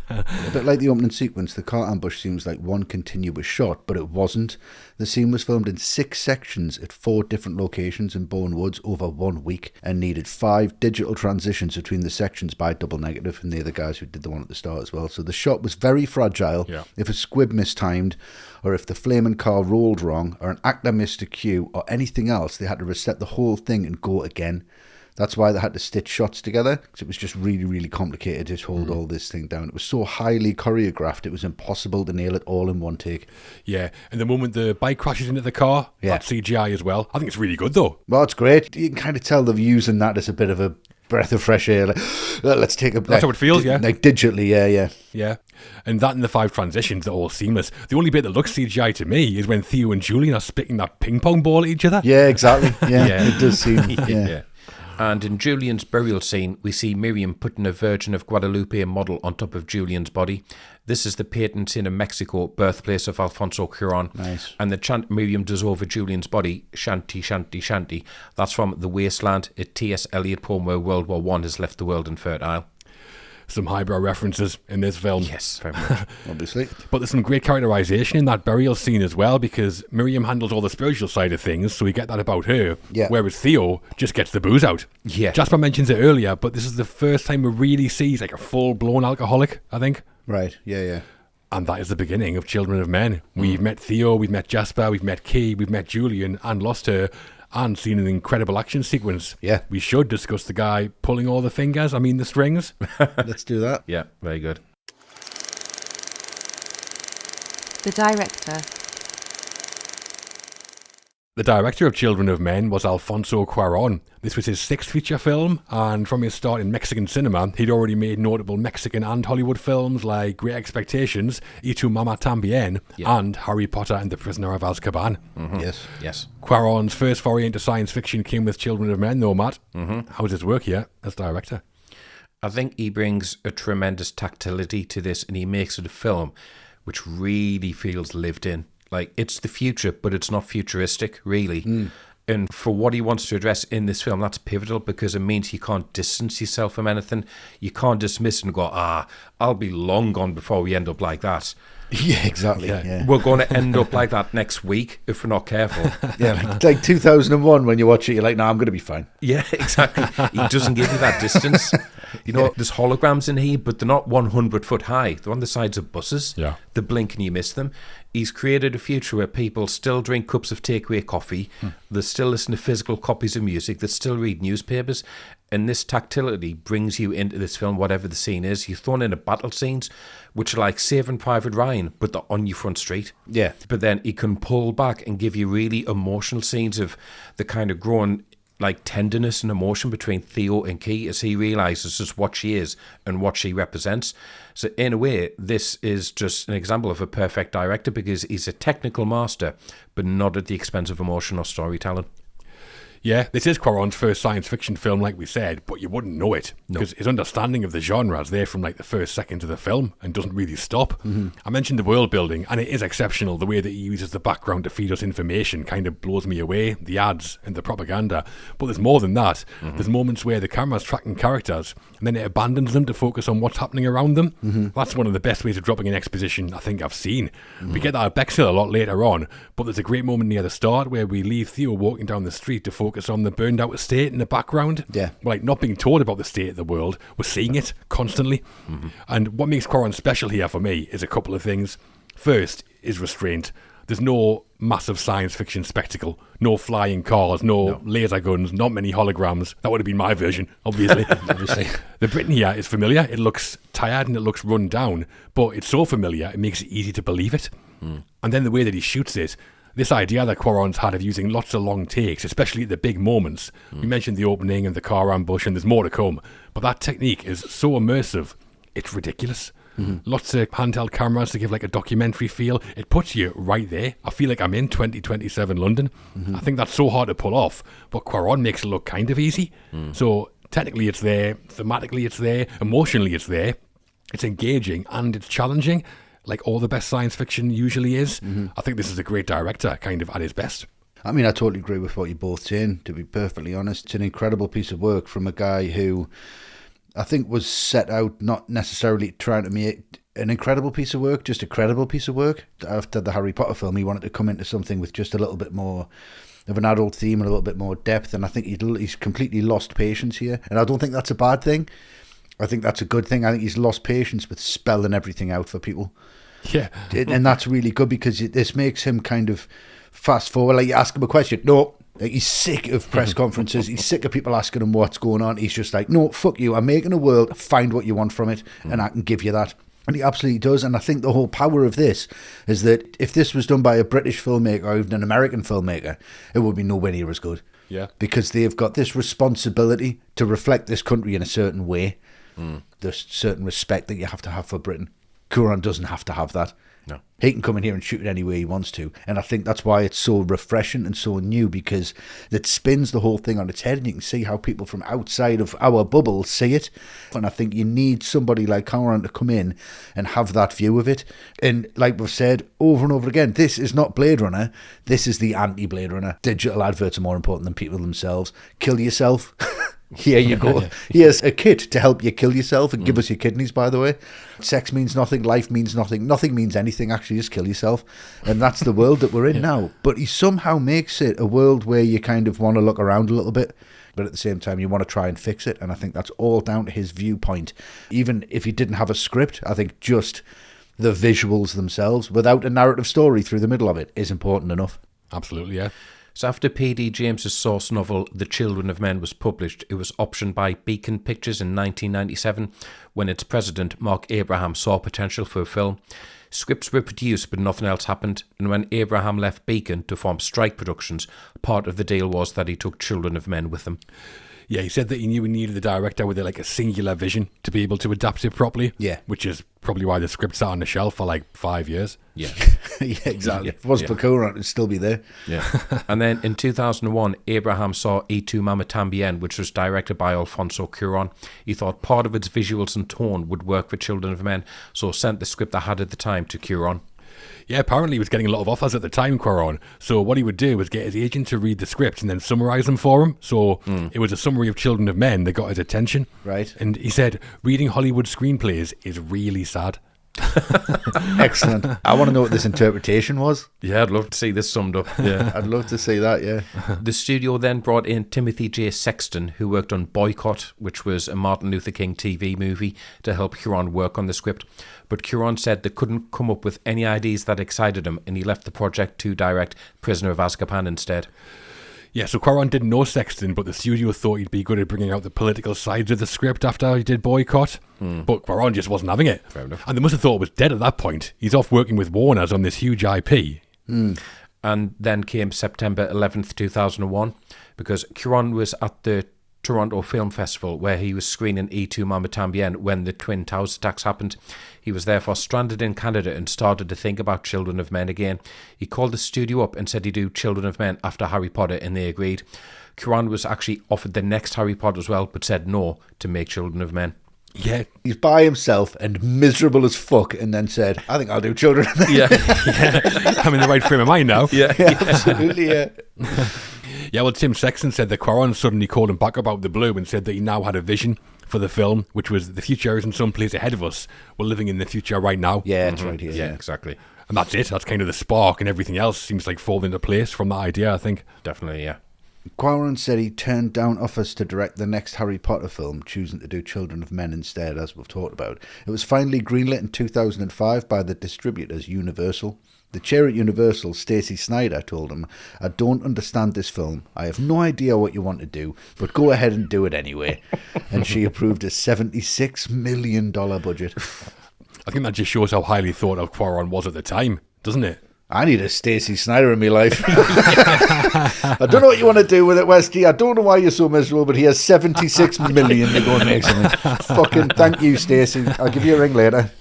bit like the opening sequence, the car ambush seems like one continuous shot, but it wasn't. The scene was filmed in 6 sections at 4 different locations in Bourne Woods over 1 week and needed 5 digital transitions between the sections by double negative, and they're the guys who did the one at the start as well. So the shot was very fragile. Yeah. If a squib mistimed, or if the flaming car rolled wrong, or an actor missed a cue, or anything else, they had to reset the whole thing and go again. That's why they had to stitch shots together, because it was just really, really complicated to hold all this thing down. It was so highly choreographed, it was impossible to nail it all in one take. Yeah, and the moment the bike crashes into the car, that's CGI as well. I think it's really good, though. Well, it's great. You can kind of tell they're using that as a bit of a breath of fresh air. Like, let's take a... That's how it feels, yeah. Like digitally, yeah. Yeah, and that and the 5 transitions are all seamless. The only bit that looks CGI to me is when Theo and Julian are spitting that ping pong ball at each other. Yeah, exactly. Yeah, it does seem... Yeah. And in Julian's burial scene, we see Miriam putting a Virgin of Guadalupe model on top of Julian's body. This is the patron saint of Mexico, birthplace of Alfonso Cuarón. Nice. And the chant Miriam does over Julian's body, shanty, shanty, shanty, that's from The Wasteland, a T.S. Eliot poem where World War I has left the world infertile. Some highbrow references in this film. Yes, very much. Obviously. But there's some great characterization in that burial scene as well, because Miriam handles all the spiritual side of things, so we get that about her, whereas Theo just gets the booze out. Yeah. Jasper mentions it earlier, but this is the first time we really see he's like a full-blown alcoholic, I think. Right, yeah. And that is the beginning of Children of Men. We've met Theo, we've met Jasper, we've met Kay, we've met Julian, and lost her, and seen an incredible action sequence. Yeah. We should discuss the guy pulling all the fingers, the strings. Let's do that. Yeah, very good. The director. The director of Children of Men was Alfonso Cuarón. This was his 6th feature film, and from his start in Mexican cinema, he'd already made notable Mexican and Hollywood films like Great Expectations, Y Tu Mama Tambien, and Harry Potter and the Prisoner of Azkaban. Mm-hmm. Yes. Cuarón's first foray into science fiction came with Children of Men, though, Matt. Mm-hmm. How's his work here as director? I think he brings a tremendous tactility to this, and he makes it a film which really feels lived in. Like, it's the future, but it's not futuristic, really. And for what he wants to address in this film, that's pivotal, because it means you can't distance yourself from anything. You can't dismiss and go, I'll be long gone before we end up like that. Yeah, exactly. Yeah. We're going to end up like that next week if we're not careful. Yeah, like 2001 when you watch it, you're like, no, I'm going to be fine. Yeah, exactly. He doesn't give you that distance. There's holograms in here, but they're not 100 foot high. They're on the sides of buses. Yeah. They blink and you miss them. He's created a future where people still drink cups of takeaway coffee. They still listen to physical copies of music. They still read newspapers. And this tactility brings you into this film, whatever the scene is. You're thrown into battle scenes, which are like Saving Private Ryan, but they're on your front street. Yeah. But then he can pull back and give you really emotional scenes of the kind of growing like tenderness and emotion between Theo and Kay as he realizes just what she is and what she represents. So in a way, this is just an example of a perfect director, because he's a technical master, but not at the expense of emotion or storytelling. Yeah, this is Cuarón's first science fiction film, like we said, but you wouldn't know it, because his understanding of the genre is there from like the first second of the film and doesn't really stop. Mm-hmm. I mentioned the world building, and it is exceptional. The way that he uses the background to feed us information kind of blows me away, the ads and the propaganda. But there's more than that. Mm-hmm. There's moments where the camera's tracking characters, and then it abandons them to focus on what's happening around them. Mm-hmm. That's one of the best ways of dropping in exposition I think I've seen. Mm-hmm. We get that at Bexhill a lot later on, but there's a great moment near the start where we leave Theo walking down the street to focus on the burned out estate in the background. Yeah. We're like not being told about the state of the world. We're seeing it constantly. Mm-hmm. And what makes Cuarón special here for me is a couple of things. First is restraint. There's no massive science fiction spectacle, no flying cars, no laser guns, not many holograms. That would have been my version, obviously. The Britain here is familiar. It looks tired and it looks run down, but it's so familiar it makes it easy to believe it. And then the way that he shoots it, this idea that Cuarón's had of using lots of long takes, especially at the big moments. We mentioned the opening and the car ambush, and there's more to come. But that technique is so immersive, it's ridiculous. Lots of handheld cameras to give like a documentary feel. It puts you right there. I feel like I'm in 2027 London. I think that's so hard to pull off, but Cuarón makes it look kind of easy. So technically it's there, thematically it's there, emotionally it's there. It's engaging and it's challenging, like all the best science fiction usually is. I think this is a great director, kind of at his best. I mean, I totally agree with what you're both saying, to be perfectly honest. It's an incredible piece of work from a guy who I think was set out not necessarily trying to make an incredible piece of work, just a credible piece of work. After the Harry Potter film, he wanted to come into something with just a little bit more of an adult theme and a little bit more depth, and I think he's completely lost patience here. And I don't think that's a bad thing. I think that's a good thing. I think he's lost patience with spelling everything out for people. Yeah. And that's really good because this makes him kind of fast forward. Like, you ask him a question, no. Like, he's sick of press conferences. He's sick of people asking him what's going on. He's just like, no, fuck you. I'm making a world. Find what you want from it, and I can give you that. And he absolutely does. And I think the whole power of this is that if this was done by a British filmmaker or even an American filmmaker, it would be nowhere near as good. Yeah. Because they've got this responsibility to reflect this country in a certain way. There's certain respect that you have to have for Britain. Cuarón doesn't have to have that. No. He can come in here and shoot it any way he wants to. And I think that's why it's so refreshing and so new, because it spins the whole thing on its head and you can see how people from outside of our bubble see it. And I think you need somebody like Cuarón to come in and have that view of it. And like we've said over and over again, this is not Blade Runner. This is the anti-Blade Runner. Digital adverts are more important than people themselves. Kill yourself. Here you go. Here's a kit to help you kill yourself and give us your kidneys, by the way. Sex means nothing. Life means nothing. Nothing means anything. Actually, just kill yourself. And that's the world that we're in now. But he somehow makes it a world where you kind of want to look around a little bit, but at the same time, you want to try and fix it. And I think that's all down to his viewpoint. Even if he didn't have a script, I think just the visuals themselves, without a narrative story through the middle of it, is important enough. Absolutely, yeah. So after P.D. James's source novel The Children of Men was published, it was optioned by Beacon Pictures in 1997 when its president, Mark Abraham, saw potential for a film. Scripts were produced but nothing else happened, and when Abraham left Beacon to form Strike Productions, part of the deal was that he took Children of Men with him. Yeah, he said that he knew he needed the director with like a singular vision to be able to adapt it properly. Yeah. Which is probably why the script sat on the shelf for like 5 years. Yeah. Yeah, exactly. If it wasn't for Cuarón, it'd still be there. Yeah. And then in 2001, Abraham saw Y Tu Mama Tambien, which was directed by Alfonso Cuarón. He thought part of its visuals and tone would work for Children of Men, so sent the script they had at the time to Cuarón. Yeah, apparently he was getting a lot of offers at the time, Cuarón. So what he would do was get his agent to read the script and then summarise them for him. So it was a summary of Children of Men that got his attention. Right. And he said, reading Hollywood screenplays is really sad. Excellent. I want to know what this interpretation was. Yeah, I'd love to see this summed up. Yeah. I'd love to see that, yeah. The studio then brought in Timothy J. Sexton, who worked on Boycott, which was a Martin Luther King TV movie, to help Cuarón work on the script. But Cuarón said they couldn't come up with any ideas that excited him, and he left the project to direct Prisoner of Azkaban instead. Yeah, so Cuarón didn't know Sexton, but the studio thought he'd be good at bringing out the political sides of the script after he did Boycott. But Cuarón just wasn't having it. Fair enough. And they must have thought it was dead at that point. He's off working with Warner's on this huge IP. And then came September 11th, 2001, because Cuarón was at the Toronto Film Festival where he was screening Y Tu Mama Tambien when the Twin Towers attacks happened. He was therefore stranded in Canada and started to think about Children of Men again. He called the studio up and said he'd do Children of Men after Harry Potter, and they agreed. Cuarón was actually offered the next Harry Potter as well, but said no to make Children of Men. Yeah. He's by himself and miserable as fuck, and then said, I think I'll do Children of Men. Yeah. I'm in the right frame of mind now. Yeah. Yeah, absolutely, yeah. Yeah, well, Tim Sexton said that Cuarón suddenly called him back about the blue and said that he now had a vision for the film, which was the future isn't someplace ahead of us. We're living in the future right now. Yeah, it's right here. Yeah, exactly. And that's it. That's kind of the spark, and everything else seems like falling into place from that idea, I think. Definitely, yeah. Cuarón said he turned down offers to direct the next Harry Potter film, choosing to do Children of Men instead, as we've talked about. It was finally greenlit in 2005 by the distributors Universal. The chair at Universal, Stacey Snider, told him, I don't understand this film. I have no idea what you want to do, but go ahead and do it anyway. And she approved a $76 million budget. I think that just shows how highly thought of Cuarón was at the time, doesn't it? I need a Stacey Snider in my life. I don't know what you want to do with it, Westy. I don't know why you're so miserable, but he has $76 million to go and make something. Fucking thank you, Stacey. I'll give you a ring later.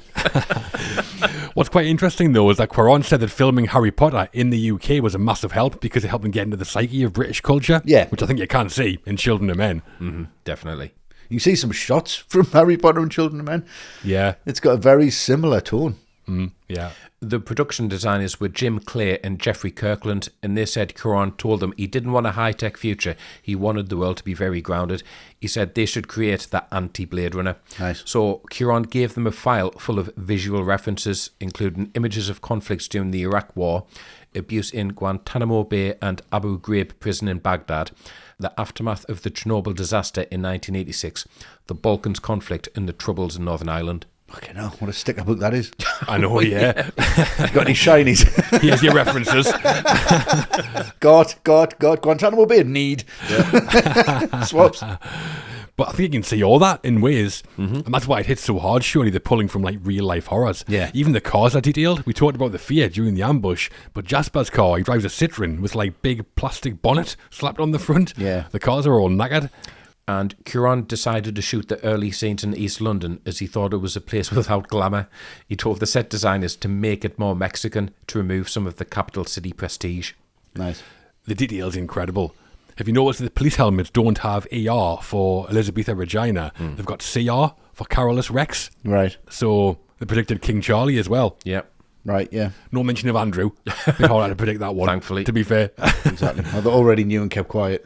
What's quite interesting, though, is that Cuarón said that filming Harry Potter in the UK was a massive help because it helped him get into the psyche of British culture. Yeah. Which I think you can see in Children of Men. Mm-hmm, definitely. You see some shots from Harry Potter and Children of Men. Yeah. It's got a very similar tone. Yeah. The production designers were Jim Clay and Jeffrey Kirkland, and they said Cuarón told them he didn't want a high-tech future. He wanted the world to be very grounded. He said they should create that anti-Blade Runner. Nice. So Cuarón gave them a file full of visual references, including images of conflicts during the Iraq War, abuse in Guantanamo Bay and Abu Ghraib prison in Baghdad, the aftermath of the Chernobyl disaster in 1986, the Balkans conflict, and the Troubles in Northern Ireland. Fucking hell, what a sticker book that is. I know, yeah. You got any shinies? Here's your references. God, Guantanamo Bay, need. Swaps. But I think you can see all that in ways. And that's why it hits so hard, surely, they're pulling from like real life horrors. Yeah. Even the cars are detailed. We talked about the fear during the ambush, but Jasper's car, he drives a Citroen with like big plastic bonnet slapped on the front. Yeah. The cars are all knackered. And Cuarón decided to shoot the early scenes in East London as he thought it was a place without glamour. He told the set designers to make it more Mexican to remove some of the capital city prestige. Nice. The detail's incredible. Have you noticed that the police helmets don't have ER for Elizabetha Regina? They've got CR for Carolus Rex. Right. So they predicted King Charlie as well. Yep. Right, yeah. No mention of Andrew. It's hard to predict that one. Thankfully. To be fair. Exactly. Well, they already knew and kept quiet.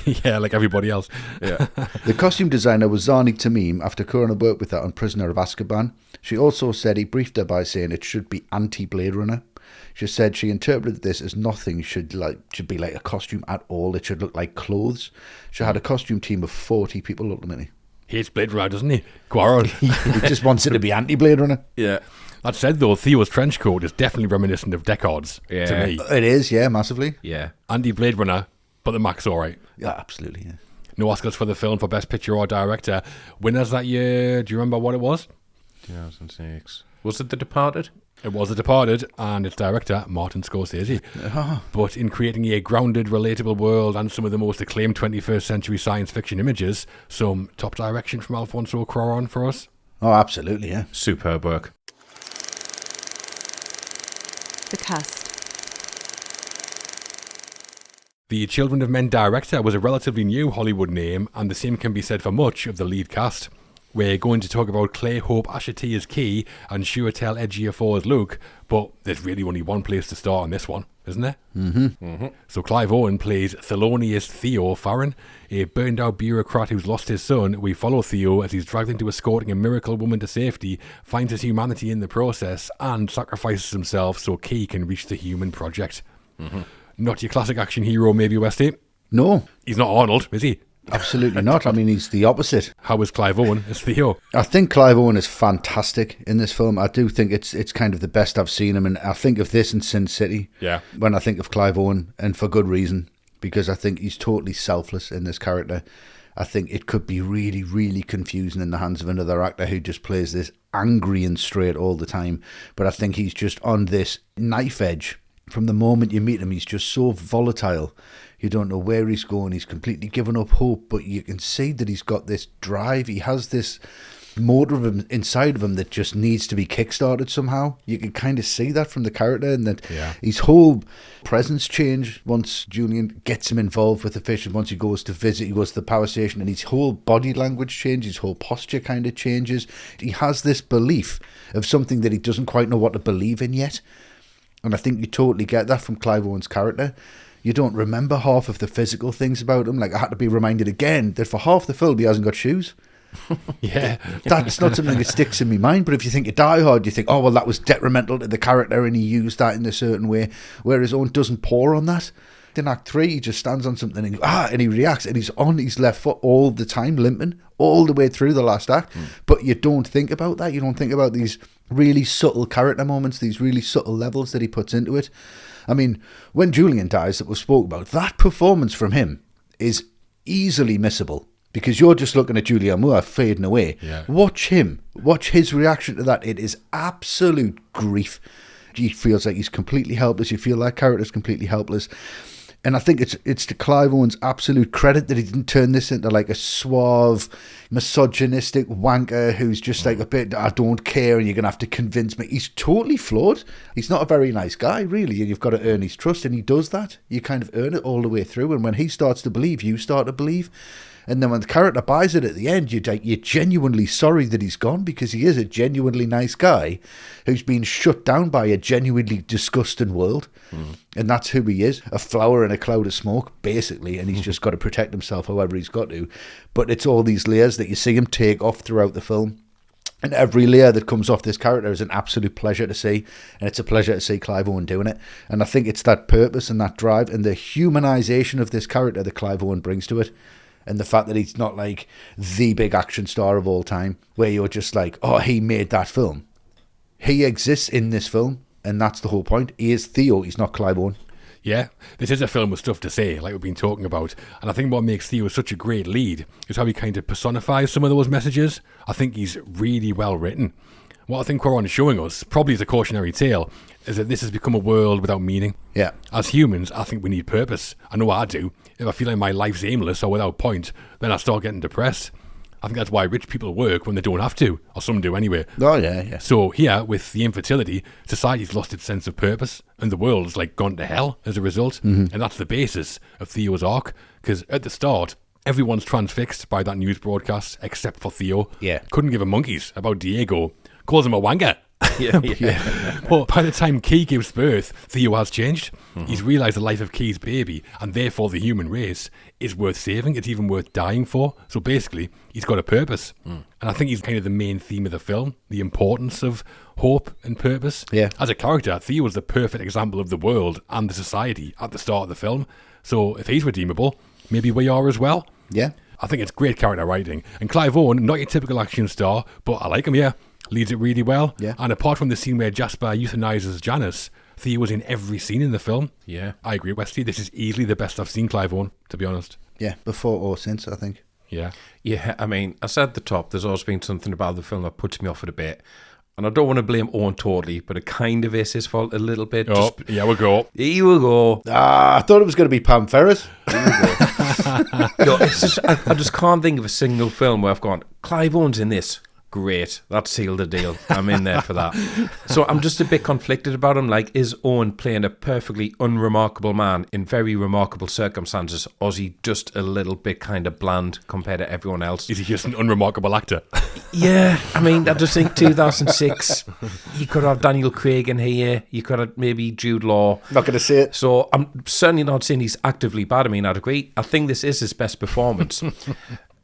Yeah, like everybody else. Yeah. The costume designer was Zani Tamim after Cuarón had worked with her on Prisoner of Azkaban. She also said he briefed her by saying it should be anti-Blade Runner. She said she interpreted this as nothing should be like a costume at all. It should look like clothes. She had a costume team of 40 people ultimately. Hates Blade Runner, doesn't he? Cuarón. He just wants it to be anti-Blade Runner. Yeah. That said, though, Theo's trench coat is definitely reminiscent of Deckard's to Yeah. me. It is, yeah, massively. Yeah. Andy Blade Runner, but the Mac's all right. Yeah, absolutely, yeah. No Oscars for the film for Best Picture or Director. Winners that year, do you remember what it was? 2006. Was it The Departed? It was The Departed, and its director, Martin Scorsese. But in creating a grounded, relatable world and some of the most acclaimed 21st century science fiction images, some top direction from Alfonso Cuarón for us. Oh, absolutely, yeah. Superb work. The cast. The Children of Men director was a relatively new Hollywood name, and the same can be said for much of the lead cast. We're going to talk about Clay Hope Ashity as Key and Chiwetel Ejiofor as Luke, but there's really only one place to start on this one, isn't there? So Clive Owen plays Thelonious Theo Farron, a burned-out bureaucrat who's lost his son. We follow Theo as he's dragged into escorting a miracle woman to safety, finds his humanity in the process, and sacrifices himself so Key can reach the human project. Not your classic action hero, maybe, Westy? No, He's not Arnold, is he? absolutely not. I mean, he's the opposite. How is Clive Owen as Theo? I think Clive Owen is fantastic in this film. I do think it's kind of the best I've seen him, and I think of this in Sin City. Yeah. When I think of Clive Owen, and for good reason, because I think he's totally selfless in this character. I think it could be really, really confusing in the hands of another actor who just plays this angry and straight all the time. But I think he's just on this knife edge. From the moment you meet him, he's just so volatile. You don't know where he's going. He's completely given up hope, but you can see that he's got this drive. He has this motor of him inside of him that just needs to be kickstarted somehow. You can kind of see that from the character, and that his whole presence change once Julian gets him involved with the fish, and once he goes to visit, he goes to the power station, and his whole body language changes, his whole posture kind of changes. He has this belief of something that he doesn't quite know what to believe in yet. And I think you totally get that from Clive Owen's character. You don't remember half of the physical things about him. Like, I had to be reminded again that for half the film he hasn't got shoes. Yeah. That's not something that sticks in my mind. But if you think of Die Hard, you think, oh, well, that was detrimental to the character and he used that in a certain way. Whereas Owen doesn't pour on that. In Act 3, he just stands on something and he reacts, and he's on his left foot all the time, limping all the way through the last act. But you don't think about that. You don't think about these really subtle character moments, these really subtle levels that he puts into it. I mean, when Julian dies, that we spoke about, that performance from him is easily missable, because you're just looking at Julianne Moore fading away. Yeah. Watch him. Watch his reaction to that. It is absolute grief. He feels like he's completely helpless. You feel that character's completely helpless. And I think it's to Clive Owen's absolute credit that he didn't turn this into like a suave, misogynistic wanker who's just like a bit, I don't care and you're going to have to convince me. He's totally flawed. He's not a very nice guy, really, and you've got to earn his trust, and he does that. You kind of earn it all the way through, and when he starts to believe, you start to believe. And then when the character buys it at the end, you're genuinely sorry that he's gone, because he is a genuinely nice guy who's been shut down by a genuinely disgusting world. And that's who he is, a flower in a cloud of smoke, basically, and he's just got to protect himself however he's got to. But it's all these layers that you see him take off throughout the film. And every layer that comes off this character is an absolute pleasure to see. And it's a pleasure to see Clive Owen doing it. And I think it's that purpose and that drive and the humanisation of this character that Clive Owen brings to it. And the fact that he's not like the big action star of all time, where you're just like, oh, he made that film. He exists in this film, and that's the whole point. He is Theo, he's not Clive Owen. Yeah, this is a film with stuff to say, like we've been talking about. And I think what makes Theo such a great lead is how he kind of personifies some of those messages. I think he's really well written. What I think Cuarón is showing us, probably as a cautionary tale, is that this has become a world without meaning. Yeah. As humans, I think we need purpose. I know I do. If I feel like my life's aimless or without point, then I start getting depressed. I think that's why rich people work when they don't have to, or some do anyway. Oh, yeah. So here, with the infertility, society's lost its sense of purpose, and the world's like gone to hell as a result. And that's the basis of Theo's arc, because at the start, everyone's transfixed by that news broadcast, except for Theo. Yeah. Couldn't give a monkeys about Diego. Calls him a wanker. Yeah. But by the time Key gives birth, Theo has changed. He's realised the life of Key's baby, and therefore the human race, is worth saving. It's even worth dying for. So basically, he's got a purpose. And I think he's kind of the main theme of the film, the importance of hope and purpose. Yeah. As a character, Theo is the perfect example of the world and the society at the start of the film. So if he's redeemable, maybe we are as well. Yeah. I think it's great character writing. And Clive Owen, not your typical action star, but I like him here. Leads it really well. Yeah. And apart from the scene where Jasper euthanizes Janice, Theo was in every scene in the film. Yeah. I agree, Westy. This is easily the best I've seen Clive Owen, to be honest. Yeah, before or since, I think. Yeah. Yeah, I mean, I said at the top, there's always been something about the film that puts me off it a bit. And I don't want to blame Owen totally, but it kind of is his fault a little bit. Oh, here we go. Here we go. I thought it was going to be Pam Ferris. No, it's just, I just can't think of a single film where I've gone, Clive Owen's in this. Great, that sealed the deal. I'm in there for that. So I'm just a bit conflicted about him. Like, is Owen playing a perfectly unremarkable man in very remarkable circumstances, or is he just a little bit kind of bland compared to everyone else? Is he just an unremarkable actor? Yeah, I mean, I just think 2006, you could have Daniel Craig in here, you could have maybe Jude Law. Not going to say it. So I'm certainly not saying he's actively bad. I mean, I'd agree. I think this is his best performance.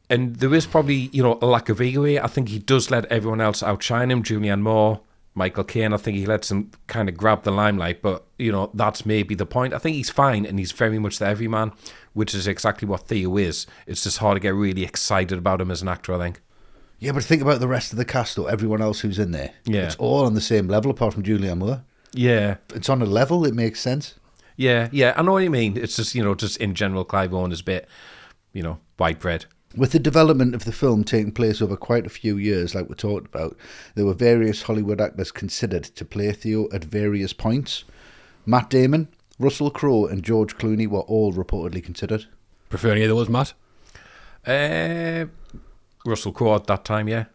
And there is probably, a lack of ego here. I think he does let everyone else outshine him. Julianne Moore, Michael Caine, I think he lets him kind of grab the limelight. But, that's maybe the point. I think he's fine, and he's very much the everyman, which is exactly what Theo is. It's just hard to get really excited about him as an actor, I think. Yeah, but think about the rest of the cast, or everyone else who's in there. Yeah. It's all on the same level, apart from Julianne Moore. Yeah. It's on a level, it makes sense. Yeah, I know what you mean. It's just, just in general, Clive Owen is a bit, white bread. With the development of the film taking place over quite a few years, like we talked about, there were various Hollywood actors considered to play Theo at various points. Matt Damon, Russell Crowe and George Clooney were all reportedly considered. Prefer any of those, Matt? Russell Crowe at that time, yeah.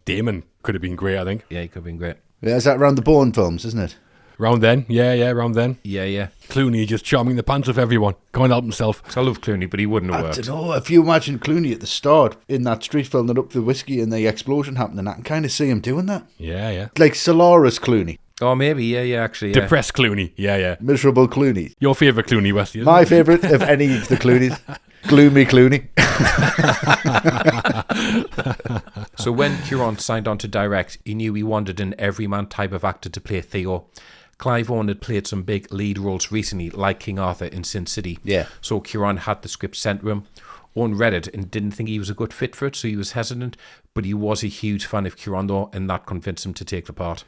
Damon could have been great, I think. Yeah, he could have been great. Yeah, is that around the Bourne films, isn't it? Round then, yeah, round then. Yeah. Clooney just charming the pants off everyone. Can't help himself. I love Clooney, but he wouldn't have I worked. don't know, if you imagine Clooney at the start in that street filming up the whiskey and the explosion happening, I can kind of see him doing that. Yeah. Like Solaris Clooney. Oh, maybe, yeah, actually, yeah. Depressed Clooney, yeah. Miserable Clooney. Your favourite Clooney, Westy, isn't My it? favourite of any of the Clooneys. Gloomy Clooney. So when Cuarón signed on to direct, he knew he wanted an everyman type of actor to play Theo. Clive Owen had played some big lead roles recently, like King Arthur in Sin City. Yeah. So Cuarón had the script sent to him. Owen read it and didn't think he was a good fit for it, so he was hesitant. But he was a huge fan of Cuarón, though, and that convinced him to take the part.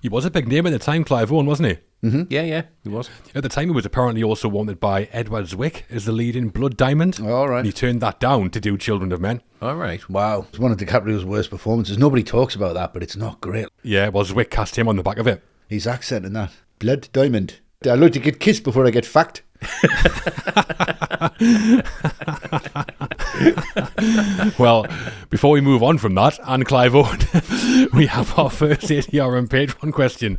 He was a big name at the time, Clive Owen, wasn't he? Mm-hmm. Yeah, he was. At the time, he was apparently also wanted by Edward Zwick as the lead in Blood Diamond. All right. And he turned that down to do Children of Men. All right. Wow. It's one of DiCaprio's worst performances. Nobody talks about that, but it's not great. Yeah, well, Zwick cast him on the back of it. His accent in that. Blood Diamond. I like to get kissed before I get fucked. Well, before we move on from that, and Clive Owen, we have our first ATRM Patreon question.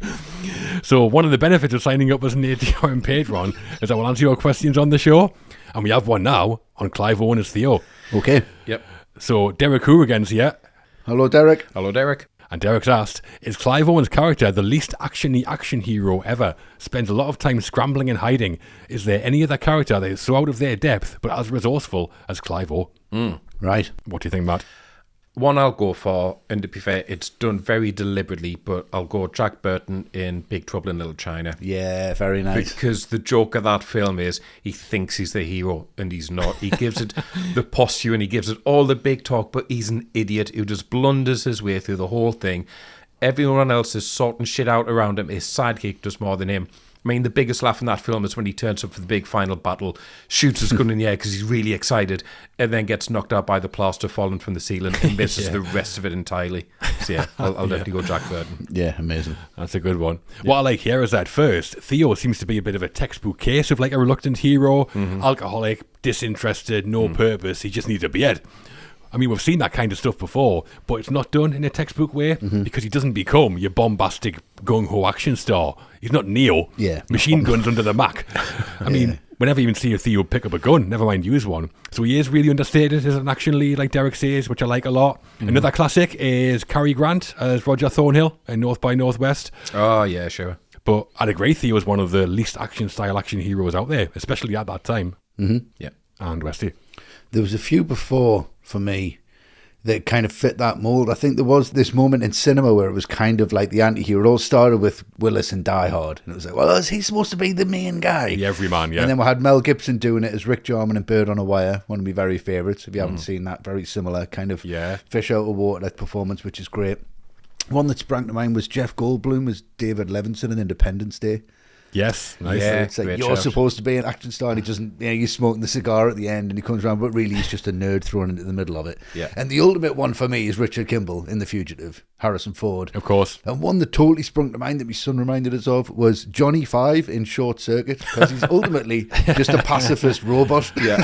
So one of the benefits of signing up as an ATRM Patreon is I will answer your questions on the show, and we have one now on Clive Owen as Theo. Okay. Yep. So Derek Hourigan's here, Hello, Derek. Hello, Derek. and Derek's asked, is Clive Owen's character the least actiony action hero ever? Spends a lot of time scrambling and hiding. Is there any other character that is so out of their depth but as resourceful as Clive Owen? Right. What do you think, Matt? One I'll go for, and to be fair, it's done very deliberately, but I'll go Jack Burton in Big Trouble in Little China. Yeah, very nice. Because the joke of that film is he thinks he's the hero and he's not. He gives it the posture and he gives it all the big talk, but he's an idiot who just blunders his way through the whole thing. Everyone else is sorting shit out around him. His sidekick does more than him. I mean, the biggest laugh in that film is when he turns up for the big final battle, shoots his gun in the air because he's really excited, and then gets knocked out by the plaster falling from the ceiling and misses the rest of it entirely. So yeah, I'll definitely go Jack Burton. Yeah, amazing. That's a good one. What I like here is that first, Theo seems to be a bit of a textbook case of like a reluctant hero, alcoholic, disinterested, no purpose. He just needs a beard. I mean, we've seen that kind of stuff before, but it's not done in a textbook way because he doesn't become your bombastic gung-ho action star. He's not Neo. Yeah. Machine guns under the Mac. I mean, whenever you even see a Theo pick up a gun, never mind use one. So he is really understated as an action lead, like Derek says, which I like a lot. Another classic is Cary Grant as Roger Thornhill in North by Northwest. Oh, yeah, sure. But I'd agree Theo is one of the least action-style action heroes out there, especially at that time. Yeah. And Westy. There was a few before, for me, that kind of fit that mould. I think there was this moment in cinema where it was kind of like the anti-hero. It all started with Willis in Die Hard. And it was like, well, is he supposed to be the main guy? The everyman, yeah. And then we had Mel Gibson doing it as Rick Jarman in Bird on a Wire, one of my very favourites. If you haven't seen that, very similar kind of fish out of water performance, which is great. One that sprang to mind was Jeff Goldblum as David Levinson in Independence Day. Yes, nice. Yeah. It's like, Great you're shout. supposed to be an action star, and he doesn't, he's smoking the cigar at the end, and he comes around, but really he's just a nerd thrown into the middle of it. Yeah. And the ultimate one for me is Richard Kimball in The Fugitive, Harrison Ford. Of course. And one that totally sprung to mind that my son reminded us of was Johnny Five in Short Circuit, because he's ultimately just a pacifist robot. Yeah.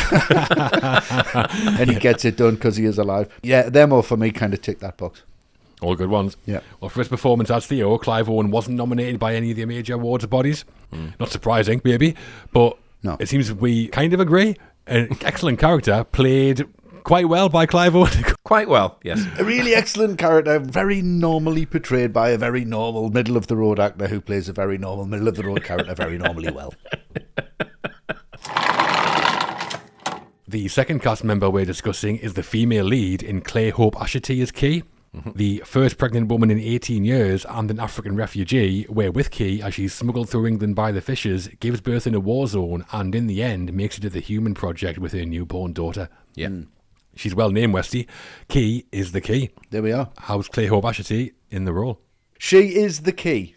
And he gets it done because he is alive. Yeah, them all for me kind of tick that box. All good ones. Yeah. Well, for his performance as Theo, Clive Owen wasn't nominated by any of the major awards bodies. Not surprising, maybe, but No. it seems we kind of agree. An excellent character played quite well by Clive Owen. Quite well, yes. A really excellent character, very normally portrayed by a very normal middle-of-the-road actor who plays a very normal middle-of-the-road character very normally well. The second cast member we're discussing is the female lead in Clay Hope Ashity as Key. The first pregnant woman in 18 years and an African refugee, where with Key, as she's smuggled through England by the fishers, gives birth in a war zone and in the end makes it to the Human Project with her newborn daughter. Yeah. She's well named, Westy. Key is the key. There we are. How's Clay Hope Ashity in the role? She is the key.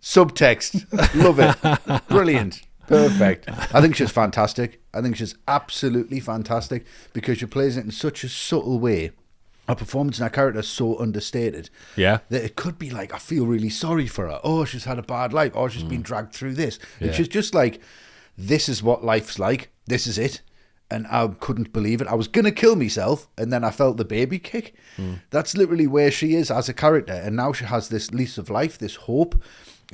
Subtext. Love it. Brilliant. Perfect. I think she's fantastic. I think she's absolutely fantastic because she plays it in such a subtle way. Her performance and her character is so understated. Yeah. That it could be like, I feel really sorry for her. Oh, she's had a bad life. Oh, she's been dragged through this. And she's just like, this is what life's like. This is it. And I couldn't believe it. I was going to kill myself, and then I felt the baby kick. That's literally where she is as a character. And now she has this lease of life, this hope,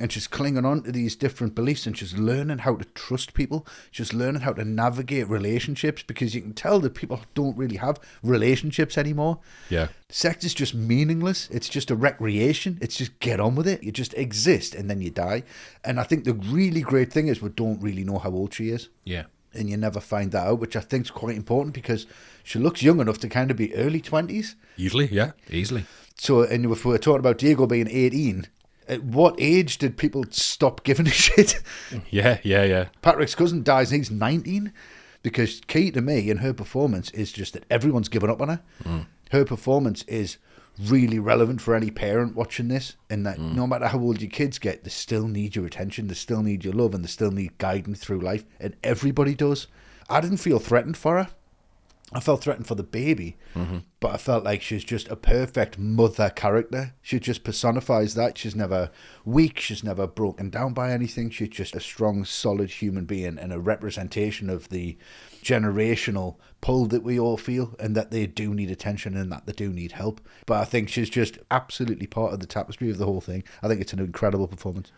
and she's clinging on to these different beliefs, and she's learning how to trust people. She's learning how to navigate relationships, because you can tell that people don't really have relationships anymore. Yeah. Sex is just meaningless. It's just a recreation. It's just get on with it. You just exist, and then you die. And I think the really great thing is we don't really know how old she is. Yeah. And you never find that out, which I think is quite important because she looks young enough to kind of be early 20s. Easily, yeah. Easily. So, and if we're talking about Diego being 18, at what age did people stop giving a shit? Yeah. Patrick's cousin dies and he's 19 because key to me in her performance is just that everyone's given up on her. Her performance is really relevant for any parent watching this, and that no matter how old your kids get, they still need your attention, they still need your love, and they still need guidance through life, and everybody does. I didn't feel threatened for her. I felt threatened for the baby, but I felt like she's just a perfect mother character. She just personifies that. She's never weak. She's never broken down by anything. She's just a strong, solid human being and a representation of the generational pull that we all feel, and that they do need attention and that they do need help. But I think she's just absolutely part of the tapestry of the whole thing. I think it's an incredible performance.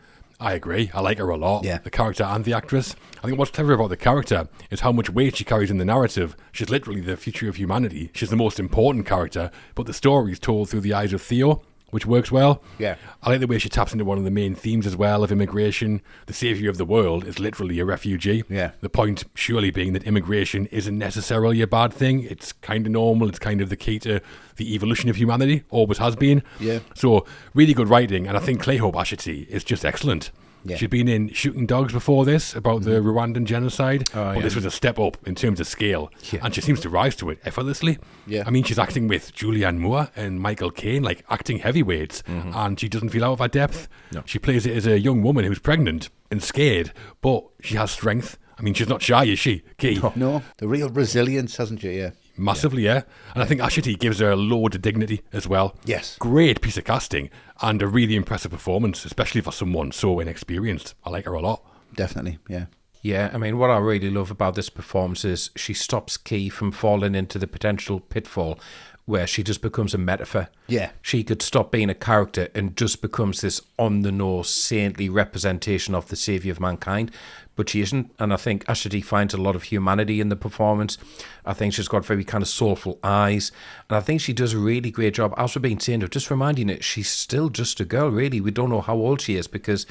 I agree. I like her a lot. Yeah. The character and the actress. I think what's clever about the character is how much weight she carries in the narrative. She's literally the future of humanity. She's the most important character, but the story is told through the eyes of Theo, which works well. Yeah. I like the way she taps into one of the main themes as well of immigration. The saviour of the world is literally a refugee. Yeah. The point surely being that immigration isn't necessarily a bad thing. It's kind of normal. It's kind of the key to the evolution of humanity, always has been. Yeah. So really good writing, and I think Clive Owen is just excellent. Yeah. She'd been in Shooting Dogs before this, about the Rwandan genocide. But this was a step up in terms of scale. Yeah. And she seems to rise to it effortlessly. Yeah. I mean, she's acting with Julianne Moore and Michael Caine, like acting heavyweights. And she doesn't feel out of her depth. No. She plays it as a young woman who's pregnant and scared, but she has strength. I mean, she's not shy, is she, Key? No, the real resilience, hasn't she? Yeah. Massively, yeah. And I think Ashity gives her a load of dignity as well. Yes. Great piece of casting and a really impressive performance, especially for someone so inexperienced. I like her a lot. Definitely, yeah. Yeah, I mean, what I really love about this performance is she stops Key from falling into the potential pitfall where she just becomes a metaphor. Yeah. She could stop being a character and just becomes this on-the-nose, saintly representation of the saviour of mankind. But she isn't, and I think Ashity finds a lot of humanity in the performance. I think she's got very kind of soulful eyes, and I think she does a really great job, as we've been saying, of just reminding it she's still just a girl, really. We don't know how old she is, because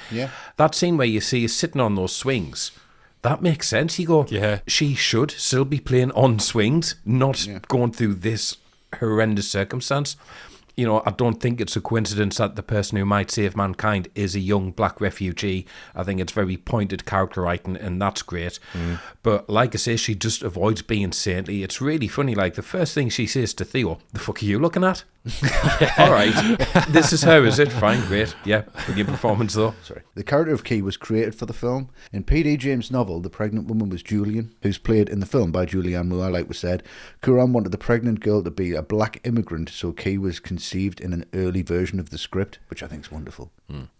that scene where you see her sitting on those swings, that makes sense. You go, Yeah. she should still be playing on swings, not going through this horrendous circumstance. You know, I don't think it's a coincidence that the person who might save mankind is a young black refugee. I think it's very pointed character writing, and that's great. But like I say, she just avoids being saintly. It's really funny. Like, the first thing she says to Theo, "The fuck are you looking at?" All right, this is her, is it? Fine, great. Yeah, brilliant performance though. Sorry. The character of Key was created for the film. In P.D. James' novel, the pregnant woman was Julian, who's played in the film by Julianne Moore, like we said. Cuarón wanted the pregnant girl to be a black immigrant, so Key was conceived in an early version of the script, which I think is wonderful.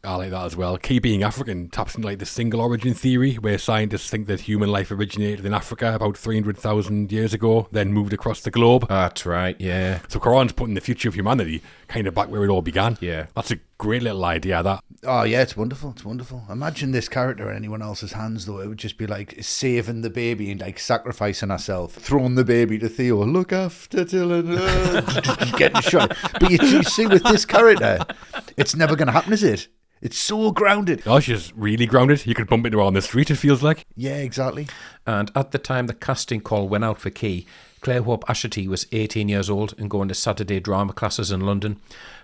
I like that as well. Key being African taps into like the single origin theory, where scientists think that human life originated in Africa about 300,000 years ago, then moved across the globe. That's right, yeah. So Cuarón's putting the future of humanity kind of back where it all began. Yeah. That's a great little idea, that. Oh, yeah, it's wonderful. It's wonderful. Imagine this character in anyone else's hands, though. It would just be like saving the baby and like sacrificing herself, throwing the baby to Theo. Look after Dylan. Getting shot. But you see with this character, it's never going to happen, is it? It's so grounded. Oh, she's really grounded. You could bump into her on the street, it feels like. Yeah, exactly. And at the time the casting call went out for Key, Claire Hope Ashity was 18 years old and going to Saturday drama classes in London.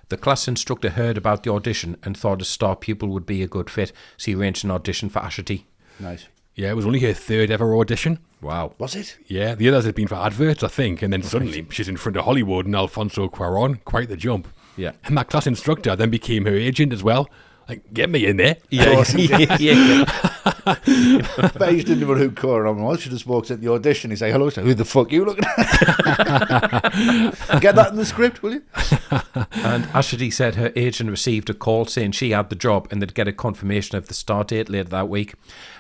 The class instructor heard about the audition and thought a star pupil would be a good fit, so he arranged an audition for Ashity. Nice. Yeah, it was only her third ever audition. Wow. Was it? Yeah, the others had been for adverts, I think, and then suddenly she's in front of Hollywood and Alfonso Cuarón. Quite the jump. Yeah. And that class instructor then became her agent as well. Like, get me in there. Yeah, yeah. But he didn't know who Cuarón was. She just walks at the audition. He's like, hello, sir. Who the fuck you looking at? Get that in the script, will you? And Ashity said her agent received a call saying she had the job and they'd get a confirmation of the start date later that week.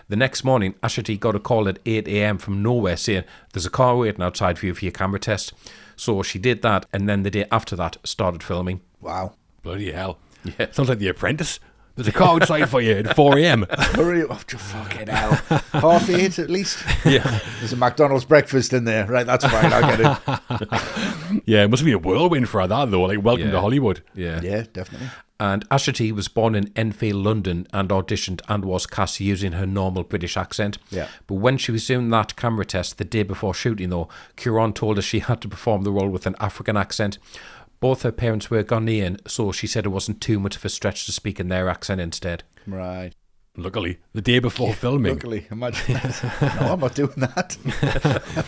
The next morning, Ashity got a call at 8 a.m. from nowhere saying, there's a car waiting outside for you for your camera test. So she did that, and then the day after that started filming. Wow. Bloody hell. Yeah. Sounds like The Apprentice. There's a car outside for you at 4 a.m. Hurry up. Oh, fucking hell. 7:30 at least. Yeah. There's a McDonald's breakfast in there. Right, that's fine. I'll get it. Yeah, it must be a whirlwind for her, that, though. Like, welcome to Hollywood. Yeah. Yeah, definitely. And Ashity was born in Enfield, London, and auditioned and was cast using her normal British accent. Yeah. But when she was doing that camera test the day before shooting, though, Cuarón told her she had to perform the role with an African accent. Both her parents were Ghanaian, so she said it wasn't too much of a stretch to speak in their accent instead. Right. Luckily, the day before filming. Luckily, imagine that. No, I'm not doing that.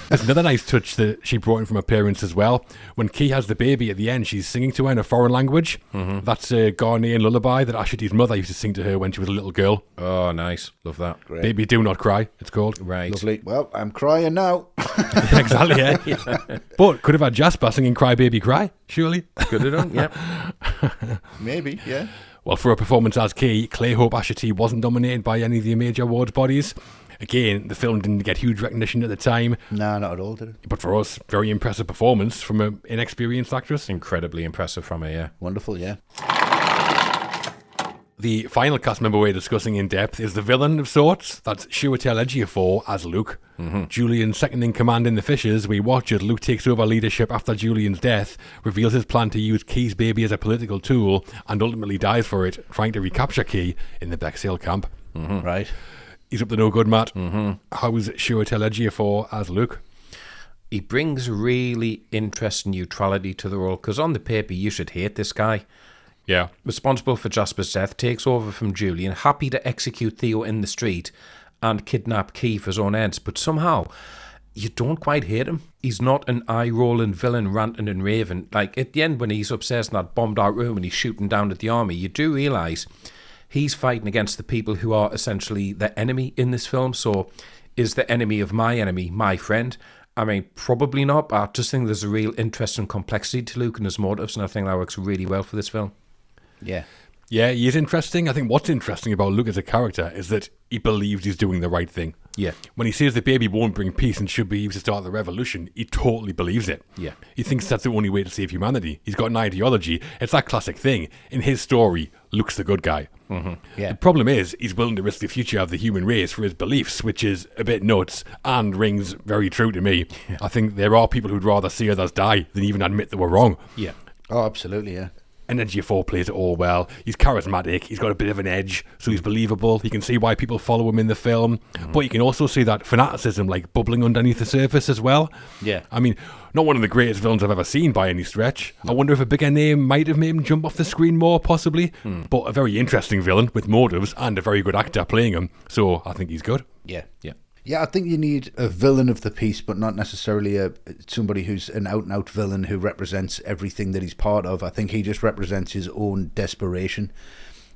There's another nice touch that she brought in from her parents as well. When Key has the baby at the end, she's singing to her in a foreign language. That's a Ghanaian lullaby that Ashley's mother used to sing to her when she was a little girl. Oh, nice. Love that. Great. Baby Do Not Cry, it's called. Right. Lovely. Well, I'm crying now. Exactly, yeah. But could have had Jasper singing Cry Baby Cry, surely. Could have done, yep. Maybe, yeah. Well, for a performance as Key, Clay Hope Asherty wasn't nominated by any of the major awards bodies. Again, the film didn't get huge recognition at the time. No, not at all, did it? But for us, very impressive performance from an inexperienced actress. Incredibly impressive from her, yeah. Wonderful, yeah. The final cast member we're discussing in depth is the villain of sorts. That's Chiwetel Ejiofor as Luke. Julian's second in command in The Fishes. We watch as Luke takes over leadership after Julian's death, reveals his plan to use Key's baby as a political tool, and ultimately dies for it, trying to recapture Key in the Bexhill camp. Right. He's up to no good, Matt. How's Chiwetel Ejiofor as Luke? He brings really interesting neutrality to the role, because on the paper you should hate this guy. Yeah. Responsible for Jasper's death, takes over from Julian, happy to execute Theo in the street and kidnap Key for his own ends, but somehow you don't quite hate him. He's not an eye-rolling villain ranting and raving. Like, at the end when he's upstairs in that bombed-out room and he's shooting down at the army, you do realise he's fighting against the people who are essentially the enemy in this film. So is the enemy of my enemy my friend? I mean, probably not, but I just think there's a real interest and complexity to Luke and his motives, and I think that works really well for this film. Yeah. Yeah, he is interesting. I think what's interesting about Luke as a character is that he believes he's doing the right thing. Yeah. When he says the baby won't bring peace and should be used to start the revolution, he totally believes it. Yeah. He thinks that's the only way to save humanity. He's got an ideology. It's that classic thing. In his story, Luke's the good guy. Yeah. The problem is, he's willing to risk the future of the human race for his beliefs, which is a bit nuts and rings very true to me. Yeah. I think there are people who'd rather see others die than even admit they were wrong. Yeah. Oh, absolutely, yeah. And Ejiofor plays it all well. He's charismatic. He's got a bit of an edge, so he's believable. You can see why people follow him in the film. But you can also see that fanaticism, like, bubbling underneath the surface as well. Yeah. I mean, not one of the greatest villains I've ever seen by any stretch. I wonder if a bigger name might have made him jump off the screen more, possibly. But a very interesting villain with motives and a very good actor playing him. So I think he's good. Yeah. Yeah. Yeah, I think you need a villain of the piece, but not necessarily somebody who's an out-and-out villain who represents everything that he's part of. I think he just represents his own desperation.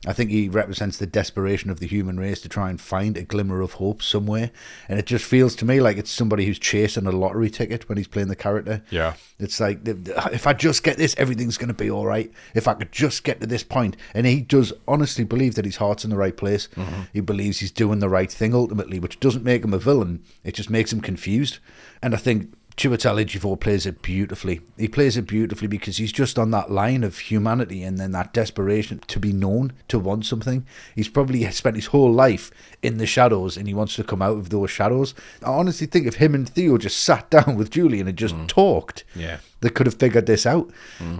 I think he represents the desperation of the human race to try and find a glimmer of hope somewhere. And it just feels to me like it's somebody who's chasing a lottery ticket when he's playing the character. Yeah. It's like, if I just get this, everything's going to be all right. If I could just get to this point. And he does honestly believe that his heart's in the right place. He believes he's doing the right thing ultimately, which doesn't make him a villain. It just makes him confused. And I think Chiwetel Ejiofor plays it beautifully. He plays it beautifully because he's just on that line of humanity and then that desperation to be known, to want something. He's probably spent his whole life in the shadows and he wants to come out of those shadows. I honestly think if him and Theo just sat down with Julian and just talked, they could have figured this out.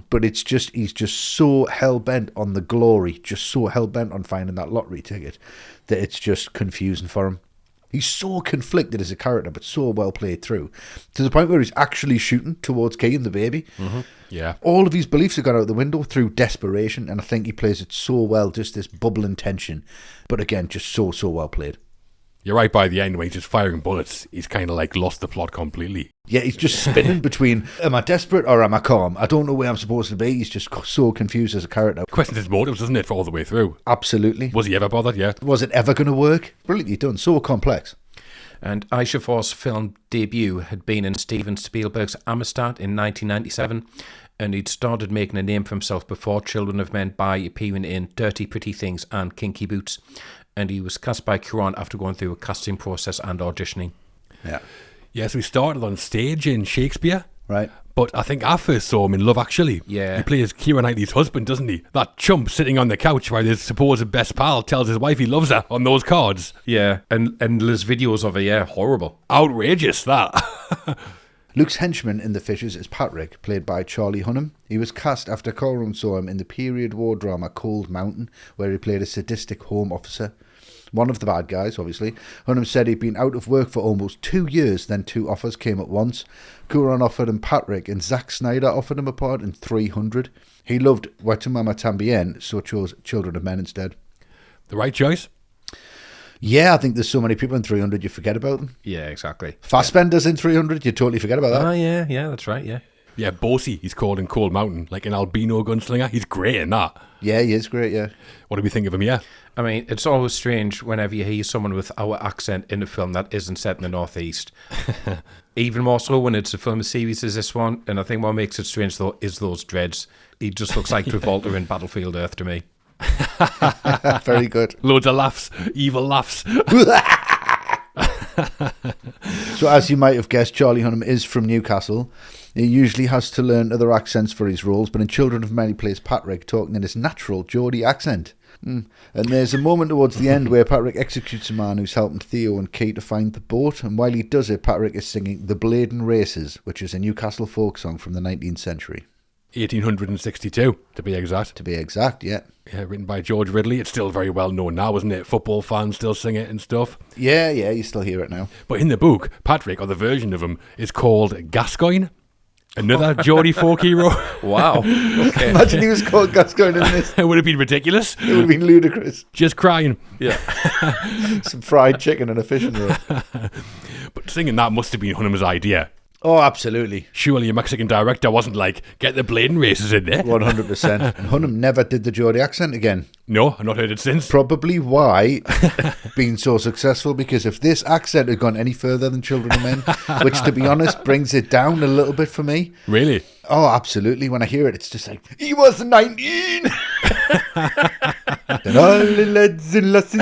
But it's just, he's just so hell-bent on the glory, just so hell-bent on finding that lottery ticket that it's just confusing for him. He's so conflicted as a character, but so well played through, to the point where he's actually shooting towards Key and the baby. Yeah. All of his beliefs have gone out the window through desperation, and I think he plays it so well, just this bubbling tension. But again, just so well played. You're right, by the end, when he's just firing bullets, he's kind of like lost the plot completely. Yeah, he's just spinning between, am I desperate or am I calm? I don't know where I'm supposed to be. He's just so confused as a character. Questions his motives, doesn't it, for all the way through? Absolutely. Was he ever bothered? Yeah. Was it ever going to work? Brilliantly done. So complex. And Ejiofor's film debut had been in Steven Spielberg's Amistad in 1997, and he'd started making a name for himself before Children of Men by appearing in Dirty Pretty Things and Kinky Boots, and he was cast by Cuarón after going through a casting process and auditioning. Yeah. Yeah, so he started on stage in Shakespeare. Right. But I think I first saw him in Love Actually. Yeah. He plays Keira Knightley's husband, doesn't he? That chump sitting on the couch while his supposed best pal tells his wife he loves her on those cards. Yeah, and endless videos of it, yeah, horrible. Outrageous, that. Luke's henchman in The Fishes is Patrick, played by Charlie Hunnam. He was cast after Cuarón saw him in the period war drama Cold Mountain, where he played a sadistic home officer. One of the bad guys, obviously. Hunnam said he'd been out of work for almost 2 years, then 2 offers came at once. Cuarón offered him Patrick, and Zack Snyder offered him a part in 300. He loved Wetumama Tambien, so chose Children of Men instead. The right choice? Yeah, I think there's so many people in 300 you forget about them. Yeah, exactly. Fassbender's in 300, you totally forget about that. Oh, yeah, that's right, yeah. Yeah, Bosie, he's called in Cold Mountain, like an albino gunslinger. He's great in that. Yeah, he is great, yeah. What do we think of him, yeah? I mean, it's always strange whenever you hear someone with our accent in a film that isn't set in the Northeast. Even more so when it's a film as serious as this one. And I think what makes it strange, though, is those dreads. He just looks like Travolta in Battlefield Earth to me. Very good. Loads of laughs, evil laughs. So as you might have guessed, Charlie Hunnam is from Newcastle. He usually has to learn other accents for his roles, but in Children of Men he plays Patrick, talking in his natural Geordie accent. And there's a moment towards the end where Patrick executes a man who's helping Theo and Key to find the boat, and while he does it, Patrick is singing The Bladen Races, which is a Newcastle folk song from the 19th century. 1862, to be exact. To be exact, yeah. Yeah, written by George Ridley. It's still very well known now, isn't it? Football fans still sing it and stuff. Yeah, you still hear it now. But in the book, Patrick, or the version of him, is called Gascoigne. Another Geordie folk hero. Wow. Okay. Imagine he was called Gascoigne in this. It would have been ridiculous. It would have been ludicrous. Just crying. Yeah. Some fried chicken and a fishing rod. But singing that must have been Hunnam's idea. Oh, absolutely. Surely a Mexican director wasn't like, get the Bladen Races in there. 100%. And Hunnam never did the Geordie accent again. No, I've not heard it since. Probably why being so successful, because if this accent had gone any further than Children of Men, which to be honest brings it down a little bit for me. Really? Oh, absolutely. When I hear it, it's just like, he was 19! And all the lads and lasses.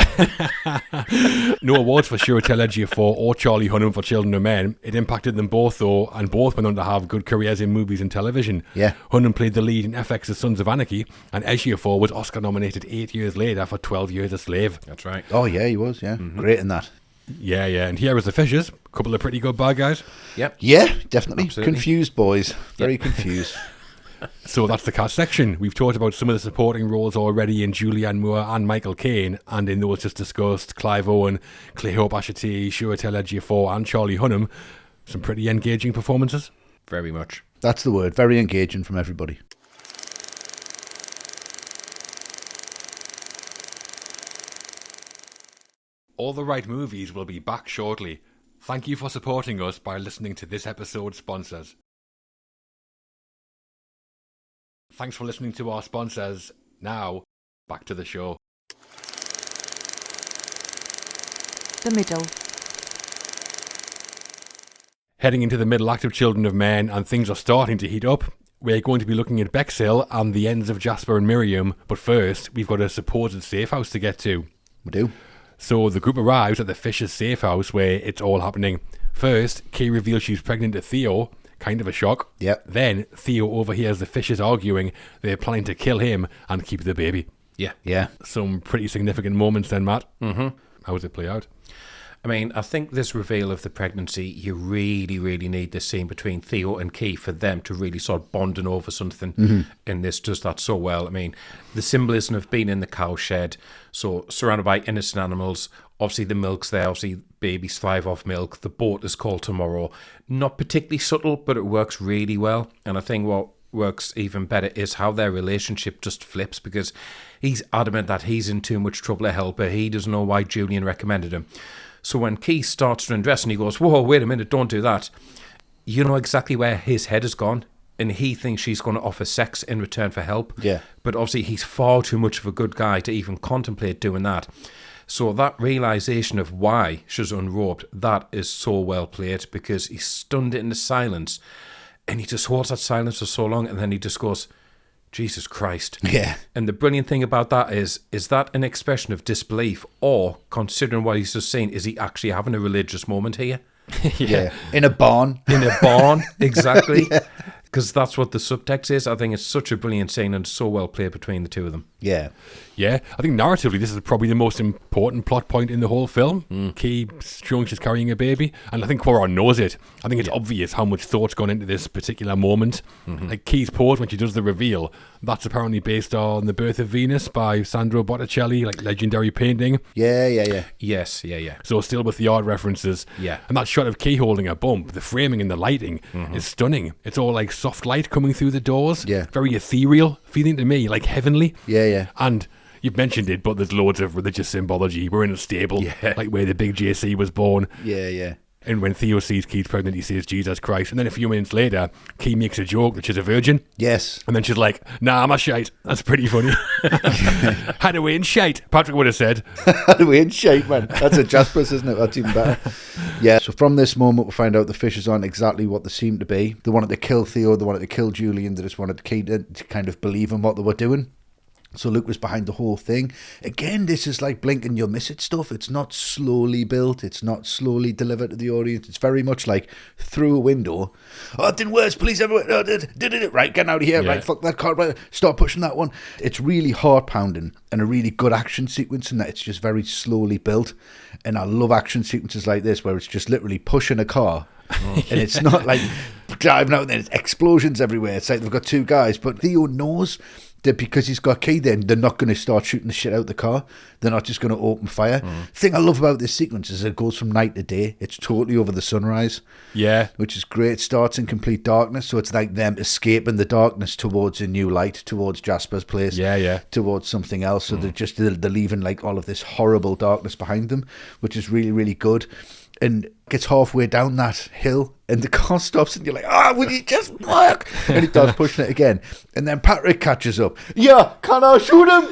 No awards for Chiwetel Ejiofor or Charlie Hunnam for Children of Men. It impacted them both, though, and both went on to have good careers in movies and television. Yeah. Hunnam played the lead in FX's Sons of Anarchy, and Ejiofor was Oscar-nominated 8 years later for 12 Years a Slave. That's right. Oh, yeah, he was, yeah. Mm-hmm. Great in that. Yeah. And here is the Fishers. A couple of pretty good bad guys. Yep. Yeah, definitely. Absolutely. Confused boys. Very confused. So that's the cast section. We've talked about some of the supporting roles already in Julianne Moore and Michael Caine, and in those just discussed, Clive Owen, Cléo Bachetier, Chiwetel Ejiofor and Charlie Hunnam. Some pretty engaging performances. Very much. That's the word. Very engaging from everybody. All the Right Movies will be back shortly. Thank you for supporting us by listening to this episode's sponsors. Thanks for listening to our sponsors. Now, back to the show. The middle. Heading into the middle act of Children of Men, and things are starting to heat up. We're going to be looking at Bexhill and the ends of Jasper and Miriam, but first, we've got a supposed safe house to get to. We do. So the group arrives at the Fishers' safe house where it's all happening. First, Kay reveals she's pregnant to Theo. Kind of a shock. Yep. Then Theo overhears the Fishers arguing they're planning to kill him and keep the baby. Yeah. Some pretty significant moments then, Matt. Mm-hmm. How does it play out? I mean, I think this reveal of the pregnancy, you really, really need this scene between Theo and Key for them to really start bonding over something. Mm-hmm. And this does that so well. I mean, the symbolism of being in the cow shed, so surrounded by innocent animals. Obviously, the milk's there. Obviously, babies thrive off milk. The boat is called Tomorrow. Not particularly subtle, but it works really well. And I think what works even better is how their relationship just flips, because he's adamant that he's in too much trouble to help her. He doesn't know why Julian recommended him. So when Keith starts to undress and he goes, whoa, wait a minute, don't do that. You know exactly where his head has gone. And he thinks she's going to offer sex in return for help. Yeah. But obviously he's far too much of a good guy to even contemplate doing that. So that realisation of why she's unrobed, that is so well played, because he's stunned into silence. And he just holds that silence for so long, and then he just goes, Jesus Christ. Yeah. And the brilliant thing about that is that an expression of disbelief, or considering what he's just saying, is he actually having a religious moment here? Yeah. In a barn. In a barn, exactly. Because that's what the subtext is. I think it's such a brilliant scene and so well played between the two of them. Yeah. Yeah, I think narratively this is probably the most important plot point in the whole film. Key showing she's carrying a baby, and I think Cuarón knows it. I think it's obvious how much thought's gone into this particular moment. Like Key's pose when she does the reveal, that's apparently based on The Birth of Venus by Sandro Botticelli, like legendary painting. Yeah. Yes, yeah. So still with the art references. Yeah. And that shot of Key holding a bump, the framing and the lighting is stunning. It's all like soft light coming through the doors. Yeah. Very ethereal feeling to me, like heavenly. Yeah. And You've mentioned it, but there's loads of religious symbology. We're in a stable, Yeah. like where the big JC was born. Yeah. And when Theo sees Keith pregnant, he says, Jesus Christ. And then a few minutes later, Key makes a joke that she's a virgin. Yes. And then she's like, nah, I'm a shite. That's pretty funny. Had away in shite, Patrick would have said. We in shape, man. That's a Jasper's, isn't it? That's even better. Yeah, so from this moment, we find out the fishes aren't exactly what they seem to be. They wanted to kill Theo, they wanted to kill Julian, they just wanted Key to kind of believe in what they were doing. So Luke was behind the whole thing. Again, this is like blink and you'll miss it stuff. It's not slowly built. It's not slowly delivered to the audience. It's very much like through a window. Oh, it didn't work. Police everywhere. Oh, did it. Right, get out of here. Yeah. Right, fuck that car. Right, stop pushing that one. It's really heart-pounding and a really good action sequence in that it's just very slowly built. And I love action sequences like this where it's just literally pushing a car. And it's not like driving out and there's explosions everywhere. It's like they've got two guys. But Theo knows that because he's got Key, then they're not going to start shooting the shit out the car. They're not just going to open fire. The thing I love about this sequence is it goes from night to day. It's totally over the sunrise. Yeah. Which is great. It starts in complete darkness, so it's like them escaping the darkness towards a new light, towards Jasper's place, Yeah. towards something else. So they're leaving like all of this horrible darkness behind them, which is really, really good. And gets halfway down that hill and the car stops and you're like, will you just work? And it starts pushing it again. And then Patrick catches up. Yeah, can I shoot him?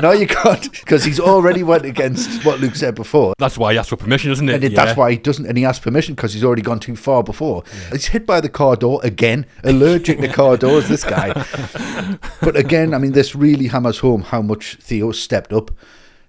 No, you can't, because he's already went against what Luke said before. That's why he asked for permission, isn't it? And that's why he doesn't, and he asked permission because he's already gone too far before. He's hit by the car door again, allergic to car doors, this guy. But again, I mean, this really hammers home how much Theo stepped up.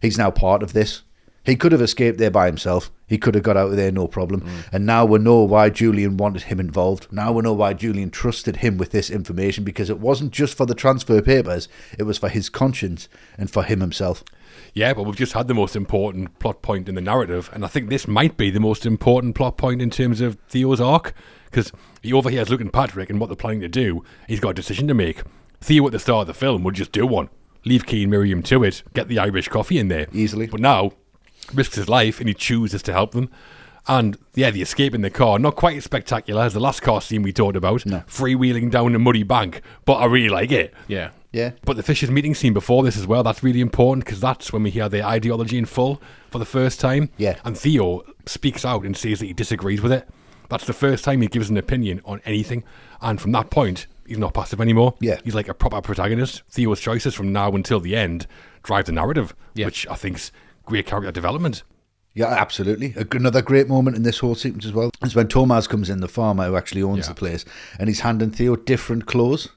He's now part of this. He could have escaped there by himself. He could have got out of there, no problem. And now we know why Julian wanted him involved. Now we know why Julian trusted him with this information, because it wasn't just for the transfer papers. It was for his conscience and for him himself. Yeah, but we've just had the most important plot point in the narrative, and I think this might be the most important plot point in terms of Theo's arc, because he overhears Luke and Patrick and what they're planning to do. He's got a decision to make. Theo at the start of the film would just do one. Leave Key and Miriam to it, get the Irish coffee in there. Easily. But now, risks his life and he chooses to help them. And yeah, the escape in the car, not quite as spectacular as the last car scene we talked about. No. Freewheeling down a muddy bank, but I really like it. Yeah. Yeah. But the Fishers meeting scene before this as well, that's really important, because that's when we hear their ideology in full for the first time. Yeah. And Theo speaks out and says that he disagrees with it. That's the first time he gives an opinion on anything. And from that point, he's not passive anymore. Yeah. He's like a proper protagonist. Theo's choices from now until the end drive the narrative, which I think's great character development. Yeah, absolutely. Another great moment in this whole sequence as well is when Tomas comes in, the farmer who actually owns the place, and he's handing Theo different clothes.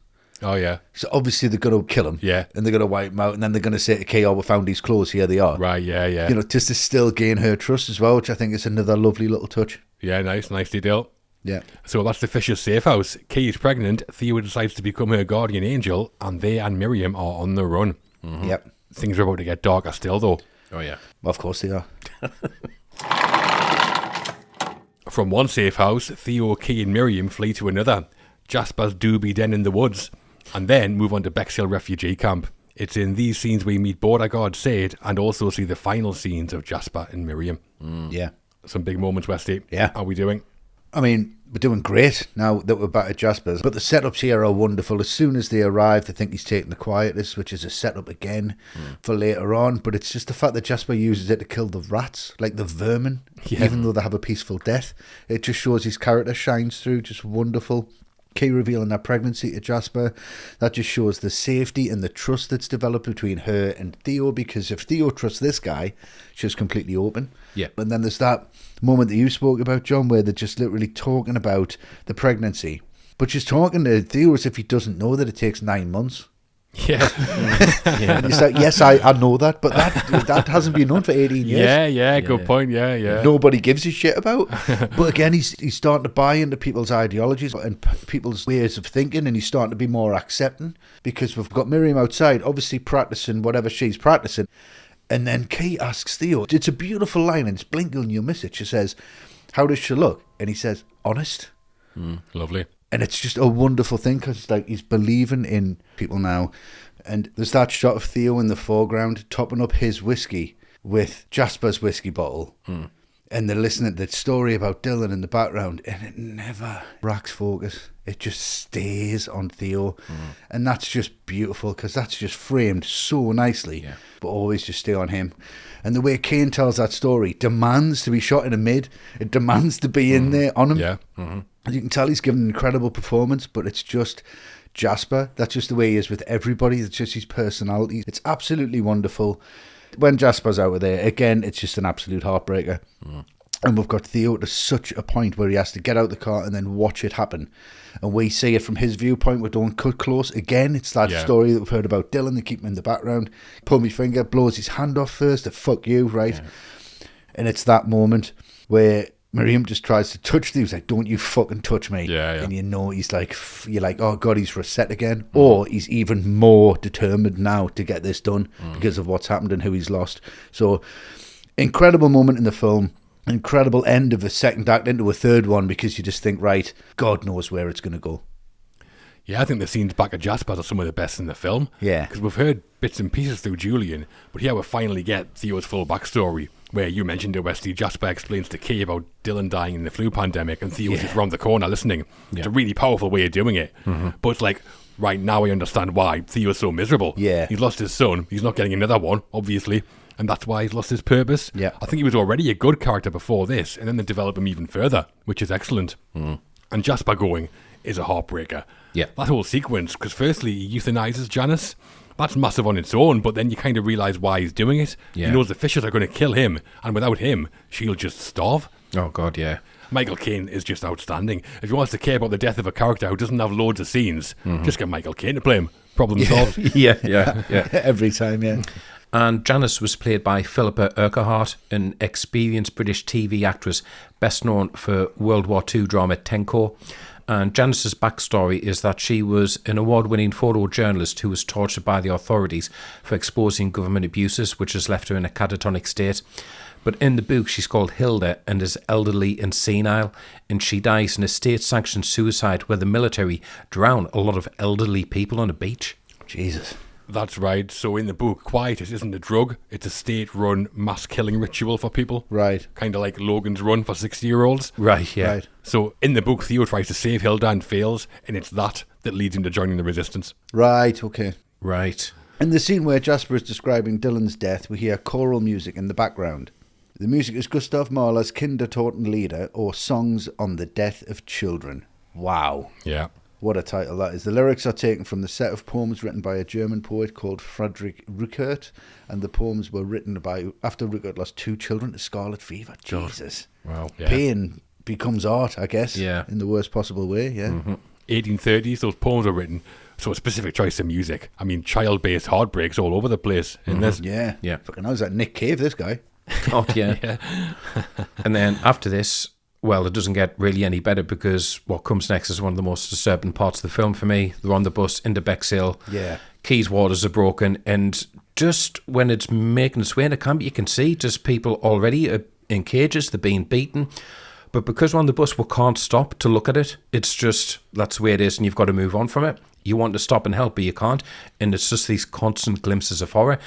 Oh, yeah. So obviously they're going to kill him. Yeah. And they're going to wipe him out, and then they're going to say to Kay, we found these clothes, here they are. Right, yeah. You know, just to still gain her trust as well, which I think is another lovely little touch. Yeah, nice detail. Yeah. So that's the Fisher's safe house. Kay is pregnant. Theo decides to become her guardian angel, and they and Miriam are on the run. Yep. Things are about to get darker still, though. Oh, yeah. Well, of course they are. From one safe house, Theo, Kay and Miriam flee to another, Jasper's doobie den in the woods, and then move on to Bexhill refugee camp. It's in these scenes we meet border guard Sade and also see the final scenes of Jasper and Miriam. Yeah. Some big moments, Westy. Yeah. How are we doing? I mean, we're doing great now that we're back at Jasper's. But the setups here are wonderful. As soon as they arrive, they think he's taking the quietest, which is a setup again for later on. But it's just the fact that Jasper uses it to kill the rats, like the vermin, even though they have a peaceful death. It just shows his character shines through, just wonderful. Kay revealing her pregnancy to Jasper, that just shows the safety and the trust that's developed between her and Theo, because if Theo trusts this guy, she's completely open. Yeah. And then there's that moment that you spoke about, John, where they're just literally talking about the pregnancy, but she's talking to Theo as if he doesn't know that it takes 9 months. Yeah. And he's like, yes, I know that, but that hasn't been known for 18 years. Yeah, good point. Yeah. Nobody gives a shit about. But again, he's starting to buy into people's ideologies and people's ways of thinking, and he's starting to be more accepting, because we've got Miriam outside, obviously practicing whatever she's practicing. And then Kay asks Theo, it's a beautiful line, and it's blink and you'll miss it. She says, how does she look? And he says, honest. Lovely. And it's just a wonderful thing, because it's like he's believing in people now. And there's that shot of Theo in the foreground topping up his whiskey with Jasper's whiskey bottle. and they're listening to the story about Dylan in the background, and it never racks focus. It just stays on Theo, and that's just beautiful because that's just framed so nicely, but always just stay on him. And the way Caine tells that story demands to be shot in a mid. It demands to be in there on him. Yeah. As you can tell, he's given an incredible performance, but it's just Jasper. That's just the way he is with everybody. It's just his personality. It's absolutely wonderful. When Jasper's out of there, again, it's just an absolute heartbreaker. And we've got Theo to such a point where he has to get out the car and then watch it happen. And we see it from his viewpoint. We don't cut close. Again, it's that story that we've heard about Dylan. They keep him in the background. Pull my finger, blows his hand off first. To fuck you, right? Yeah. And it's that moment where Miriam just tries to touch Theo. He's like, don't you fucking touch me. Yeah. And you know, you're like, oh God, he's reset again. Or he's even more determined now to get this done because of what's happened and who he's lost. So, incredible moment in the film. Incredible end of a second act into a third one, because you just think, right, God knows where it's going to go. Yeah, I think the scenes back at Jasper's are some of the best in the film. Yeah. Because we've heard bits and pieces through Julian, but here we finally get Theo's full backstory, where you mentioned it, Westy. Jasper explains to Kay about Dylan dying in the flu pandemic, and Theo's just round the corner listening. It's a really powerful way of doing it. But it's like, right now I understand why Theo's so miserable. Yeah. He's lost his son. He's not getting another one, obviously. And that's why he's lost his purpose. Yeah. I think he was already a good character before this, and then they develop him even further, which is excellent. And Jasper going is a heartbreaker. Yeah. That whole sequence, because firstly he euthanizes Janice. That's massive on its own, but then you kind of realise why he's doing it. Yeah. He knows the Fishers are going to kill him, and without him, she'll just starve. Oh, God, yeah. Michael Caine is just outstanding. If you want to care about the death of a character who doesn't have loads of scenes, just get Michael Caine to play him. Problem solved. Yeah. Every time, yeah. And Janice was played by Philippa Urquhart, an experienced British TV actress best known for World War II drama Tenko. And Janice's backstory is that she was an award-winning photojournalist who was tortured by the authorities for exposing government abuses, which has left her in a catatonic state. But in the book, she's called Hilda and is elderly and senile, and she dies in a state-sanctioned suicide where the military drown a lot of elderly people on a beach. Jesus. That's right. So in the book, Quietus isn't a drug. It's a state-run mass-killing ritual for people. Right. Kind of like Logan's Run for 60-year-olds. Right, yeah. Right. So in the book, Theo tries to save Hilda and fails, and it's that leads him to joining the resistance. Right, okay. Right. In the scene where Jasper is describing Dylan's death, we hear choral music in the background. The music is Gustav Mahler's Kindertotenlieder, or Songs on the Death of Children. Wow. Yeah. What a title that is. The lyrics are taken from the set of poems written by a German poet called Friedrich Rückert, and the poems were written after Rückert lost 2 children to scarlet fever. Jesus. Wow. Yeah. Pain becomes art, I guess, Yeah. in the worst possible way, yeah. 1830s, those poems were written. So a specific choice of music. I mean, child-based heartbreaks all over the place in this. Yeah. Yeah. Fucking how's that Nick Cave, this guy? Oh, yeah. And then after this, well, it doesn't get really any better, because what comes next is one of the most disturbing parts of the film for me. They're on the bus into Bexhill. Yeah. Keys waters are broken, and just when it's making its way into camp, you can see just people already in cages, they're being beaten. But because we're on the bus, we can't stop to look at it. It's just, that's the way it is, and you've got to move on from it. You want to stop and help, but you can't. And it's just these constant glimpses of horror.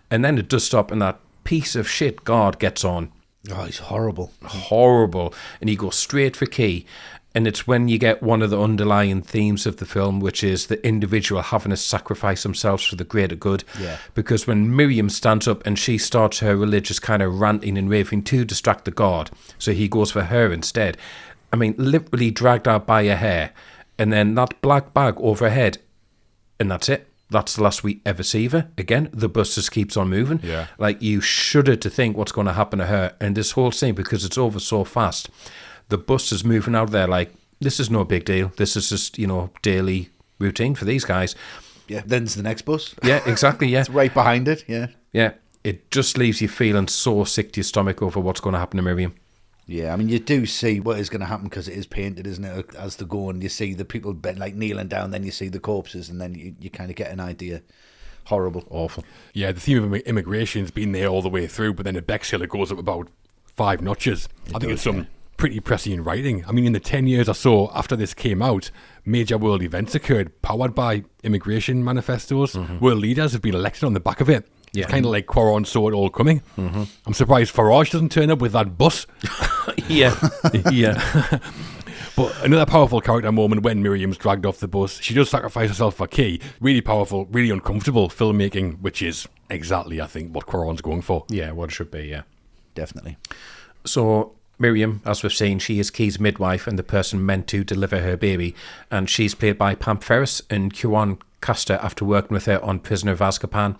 And then it does stop, and that piece of shit guard gets on. Oh, he's horrible. Horrible. And he goes straight for Key. And it's when you get one of the underlying themes of the film, which is the individual having to sacrifice themselves for the greater good. Yeah. Because when Miriam stands up and she starts her religious kind of ranting and raving to distract the guard, so he goes for her instead. I mean, literally dragged out by her hair, and then that black bag over her head, and that's it. That's the last we ever see of her. Again, the bus just keeps on moving. Yeah. Like, you shudder to think what's going to happen to her. And this whole scene, because it's over so fast, the bus is moving out there like, this is no big deal. This is just, daily routine for these guys. Yeah, then's the next bus. Yeah, exactly, yeah. It's right behind it, yeah. Yeah, it just leaves you feeling so sick to your stomach over what's going to happen to Miriam. Yeah, I mean, you do see what is going to happen because it is painted, isn't it? As they go and you see the people like kneeling down, then you see the corpses, and then you kind of get an idea. Horrible. Awful. Yeah, the theme of immigration's been there all the way through, but then at Bexhill it goes up about 5 notches. I think it's some pretty prescient writing. I mean, in the 10 years or so after this came out, major world events occurred powered by immigration manifestos. World leaders have been elected on the back of it. Yeah. It's kind of like Cuarón saw it all coming. I'm surprised Farage doesn't turn up with that bus. Yeah. Yeah. But another powerful character moment when Miriam's dragged off the bus. She does sacrifice herself for Key. Really powerful, really uncomfortable filmmaking, which is exactly, I think, what Cuarón's going for. Yeah, what it should be, yeah. Definitely. So Miriam, as we've seen, she is Key's midwife and the person meant to deliver her baby. And she's played by Pam Ferris, and Cuarón cast her after working with her on Prisoner of Azkaban,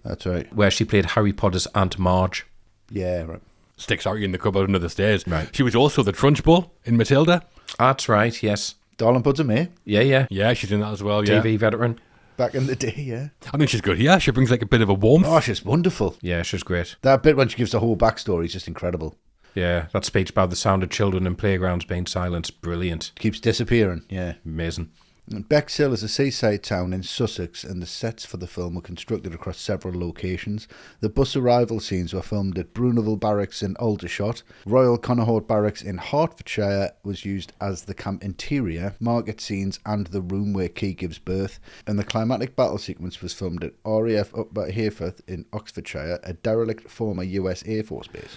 That's right. where she played Harry Potter's Aunt Marge. Yeah, right. Sticks Harry in the cupboard under the stairs. Right. She was also the Trunchbull in Matilda. That's right, yes. Darling Puds and Me, Yeah, yeah. Yeah, she's in that as well, yeah. TV veteran. back in the day, yeah. I mean, she's good here. She brings like a bit of a warmth. Oh, she's wonderful. Yeah, she's great. That bit when she gives the whole backstory is just incredible. Yeah, that speech about the sound of children in playgrounds being silenced, brilliant. Keeps disappearing, yeah. Amazing. Bexhill is a seaside town in Sussex, and the sets for the film were constructed across several locations. The bus arrival scenes were filmed at Bruneville Barracks in Aldershot. Royal Connaught Barracks in Hertfordshire was used as the camp interior, market scenes, and the room where Key gives birth. And the climatic battle sequence was filmed at RAF Upper Hayforth in Oxfordshire, a derelict former US Air Force base.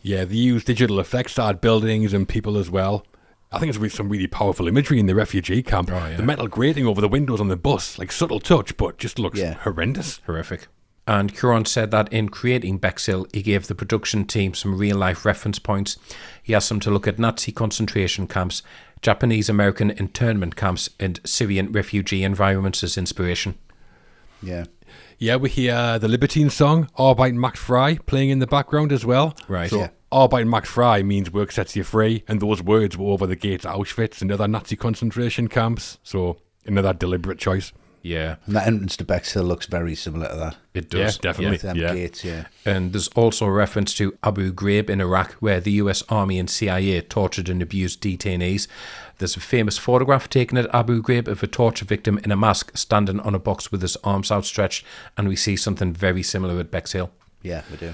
Yeah, they use digital effects to add buildings and people as well. I think it's some really powerful imagery in the refugee camp. Oh, yeah. The metal grating over the windows on the bus, like subtle touch, but just looks horrendous. Horrific. And Cuarón said that in creating Bexhill, he gave the production team some real-life reference points. He asked them to look at Nazi concentration camps, Japanese-American internment camps, and Syrian refugee environments as inspiration. Yeah. Yeah, we hear the Libertine song, Arbeit macht frei, playing in the background as well. Right. So, Yeah. Arbeit macht frei means work sets you free, and those words were over the gates at Auschwitz and other Nazi concentration camps. So, another deliberate choice. Yeah, And that entrance to Bexhill looks very similar to that. it does. Yeah, definitely. Them Yeah. gates, yeah. And there's also a reference to Abu Ghraib in Iraq, where the US Army and CIA tortured and abused detainees. There's a famous photograph taken at Abu Ghraib of a torture victim in a mask standing on a box with his arms outstretched, and we see something very similar at Bexhill. Yeah, we do.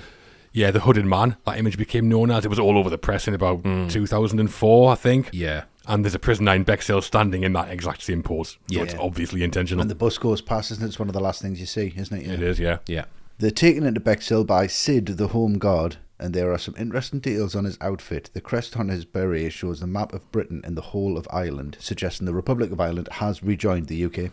Yeah, the hooded man, that image became known as. It was all over the press in about 2004, I think. Yeah. And there's a prisoner in Bexhill standing in that exact same pose. So Yeah. it's obviously intentional. And the bus goes past, isn't it? It's one of the last things you see, isn't it? Yeah. It is, yeah. Yeah. They're taken into Bexhill by Sid, the home guard, and there are some interesting details on his outfit. The crest on his beret shows the map of Britain and the whole of Ireland, suggesting the Republic of Ireland has rejoined the UK.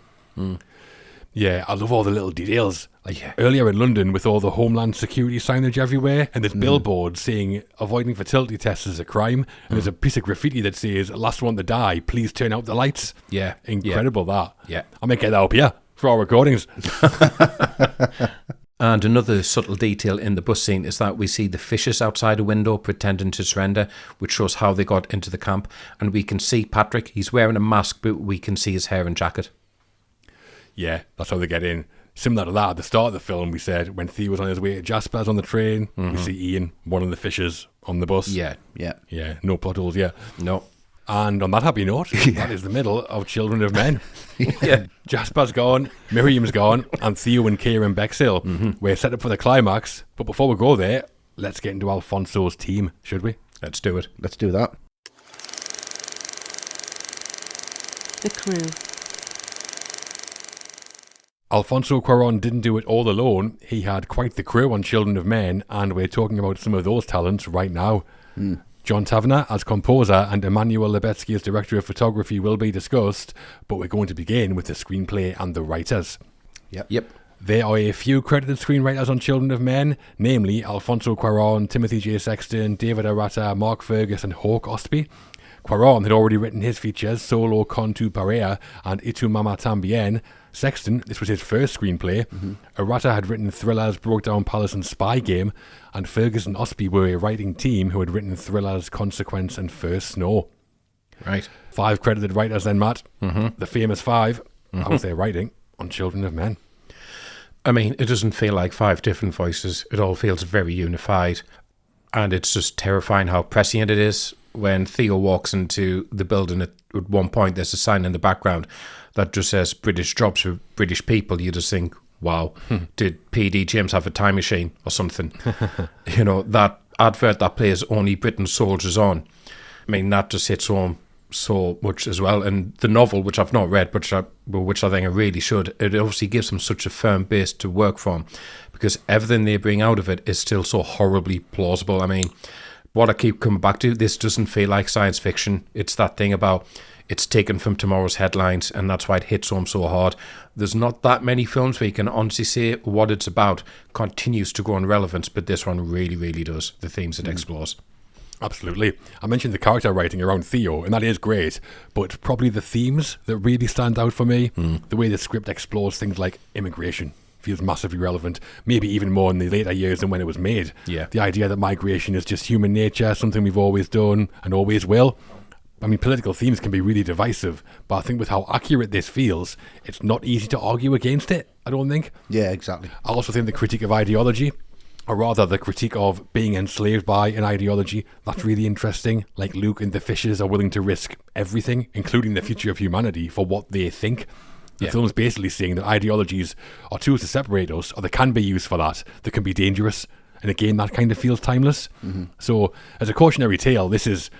Yeah, I love all the little details. Like earlier in London with all the Homeland Security signage everywhere, and there's billboards saying avoiding fertility tests is a crime, and there's a piece of graffiti that says last one to die, please turn out the lights. Yeah. Incredible that. Yeah. I might get that up here for our recordings. And another subtle detail in the bus scene is that we see the fishes outside a window pretending to surrender, which shows how they got into the camp. And we can see Patrick, he's wearing a mask, but we can see his hair and jacket. Yeah, that's how they get in. Similar to that, at the start of the film, we said when Theo was on his way to Jasper's on the train, we see Ian, one of the fishers, on the bus. Yeah. Yeah. Yeah, no plot holes, yeah. No. And on that happy note, that is the middle of Children of Men. Yeah. Jasper's gone, Miriam's gone, and Theo and Kieran Bexhill. We're set up for the climax, but before we go there, let's get into Alfonso's team, should we? Let's do it. Let's do that. The crew. Alfonso Cuarón didn't do it all alone. He had quite the crew on Children of Men, and we're talking about some of those talents right now. John Taverner as composer and Emmanuel Lubezki as director of photography will be discussed, but we're going to begin with the screenplay and the writers. Yep. There are a few credited screenwriters on Children of Men, namely Alfonso Cuarón, Timothy J. Sexton, David Arata, Mark Fergus and Hawk Ostby. Cuarón had already written his features Solo con tu pareja and Y tu mamá también. Sexton, this was his first screenplay. Arata had written thrillers Broke Down Palace and Spy Game, and Fergus and Ostby were a writing team who had written thrillers Consequence and First Snow. Right. 5 credited writers then, Matt. The famous 5. How's their writing on Children of Men? I mean, it doesn't feel like 5 different voices. It all feels very unified. And it's just terrifying how prescient it is. When Theo walks into the building at one point, there's a sign in the background that just says British jobs for British people. You just think, wow, did PD James have a time machine or something? You know, that advert that plays Only Britain Soldiers On. I mean, that just hits home so much as well. And the novel, which I've not read, which I think I really should, it obviously gives them such a firm base to work from, because everything they bring out of it is still so horribly plausible. I mean, what I keep coming back to, this doesn't feel like science fiction. It's that thing about it's taken from tomorrow's headlines, and that's why it hits home so hard. There's not that many films where you can honestly say what it's about continues to grow in relevance, but this one really, really does, the themes it explores. Absolutely. I mentioned the character writing around Theo, and that is great, but probably the themes that really stand out for me, the way the script explores things like immigration feels massively relevant, maybe even more in the later years than when it was made. Yeah. The idea that migration is just human nature, something we've always done and always will. I mean, political themes can be really divisive, but I think with how accurate this feels, it's not easy to argue against it, I don't think. Yeah, exactly. I also think the critique of ideology, or rather the critique of being enslaved by an ideology, that's really interesting. Like Luke and the Fishers are willing to risk everything, including the future of humanity, for what they think. The film's basically saying that ideologies are tools to separate us, or they can be used for that. They can be dangerous. And again, that kind of feels timeless. So, as a cautionary tale, this is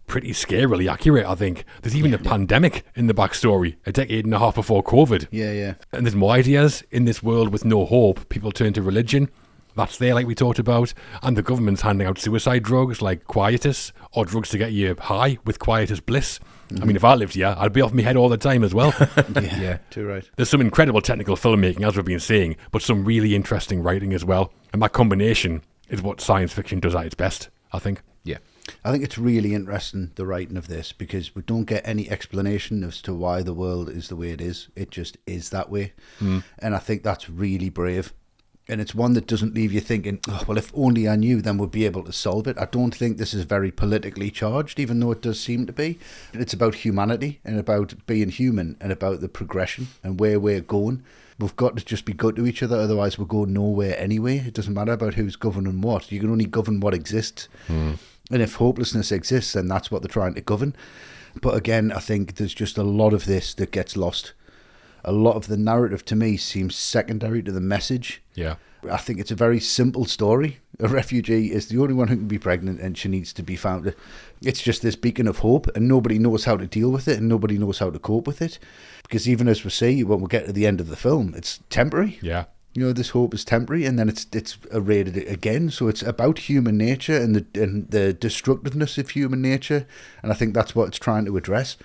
pretty scarily accurate, I think. There's even a pandemic in the backstory, a decade and a half before COVID. Yeah. And there's more ideas. In this world with no hope, people turn to religion. That's there, like we talked about. And the government's handing out suicide drugs like quietus, or drugs to get you high with quietus bliss. I mean, if I lived here, I'd be off my head all the time as well. Yeah, too right. There's some incredible technical filmmaking, as we've been saying, but some really interesting writing as well. And that combination is what science fiction does at its best, I think. Yeah. I think it's really interesting, the writing of this, because we don't get any explanation as to why the world is the way it is. It just is that way. And I think that's really brave. And it's one that doesn't leave you thinking, oh, well, if only I knew, then we'd be able to solve it. I don't think this is very politically charged, even though it does seem to be. It's about humanity and about being human and about the progression and where we're going. We've got to just be good to each other, otherwise we'll go nowhere anyway. It doesn't matter about who's governing what. You can only govern what exists. And if hopelessness exists, then that's what they're trying to govern. But again, I think there's just a lot of this that gets lost. A lot of the narrative to me seems secondary to the message. Yeah. I think it's a very simple story. A refugee is the only one who can be pregnant and she needs to be found. It's just this beacon of hope and nobody knows how to deal with it and nobody knows how to cope with it. Because even as we see, when we get to the end of the film, it's temporary. Yeah. You know, this hope is temporary and then it's erased again. So it's about human nature and the destructiveness of human nature. And I think that's what it's trying to address.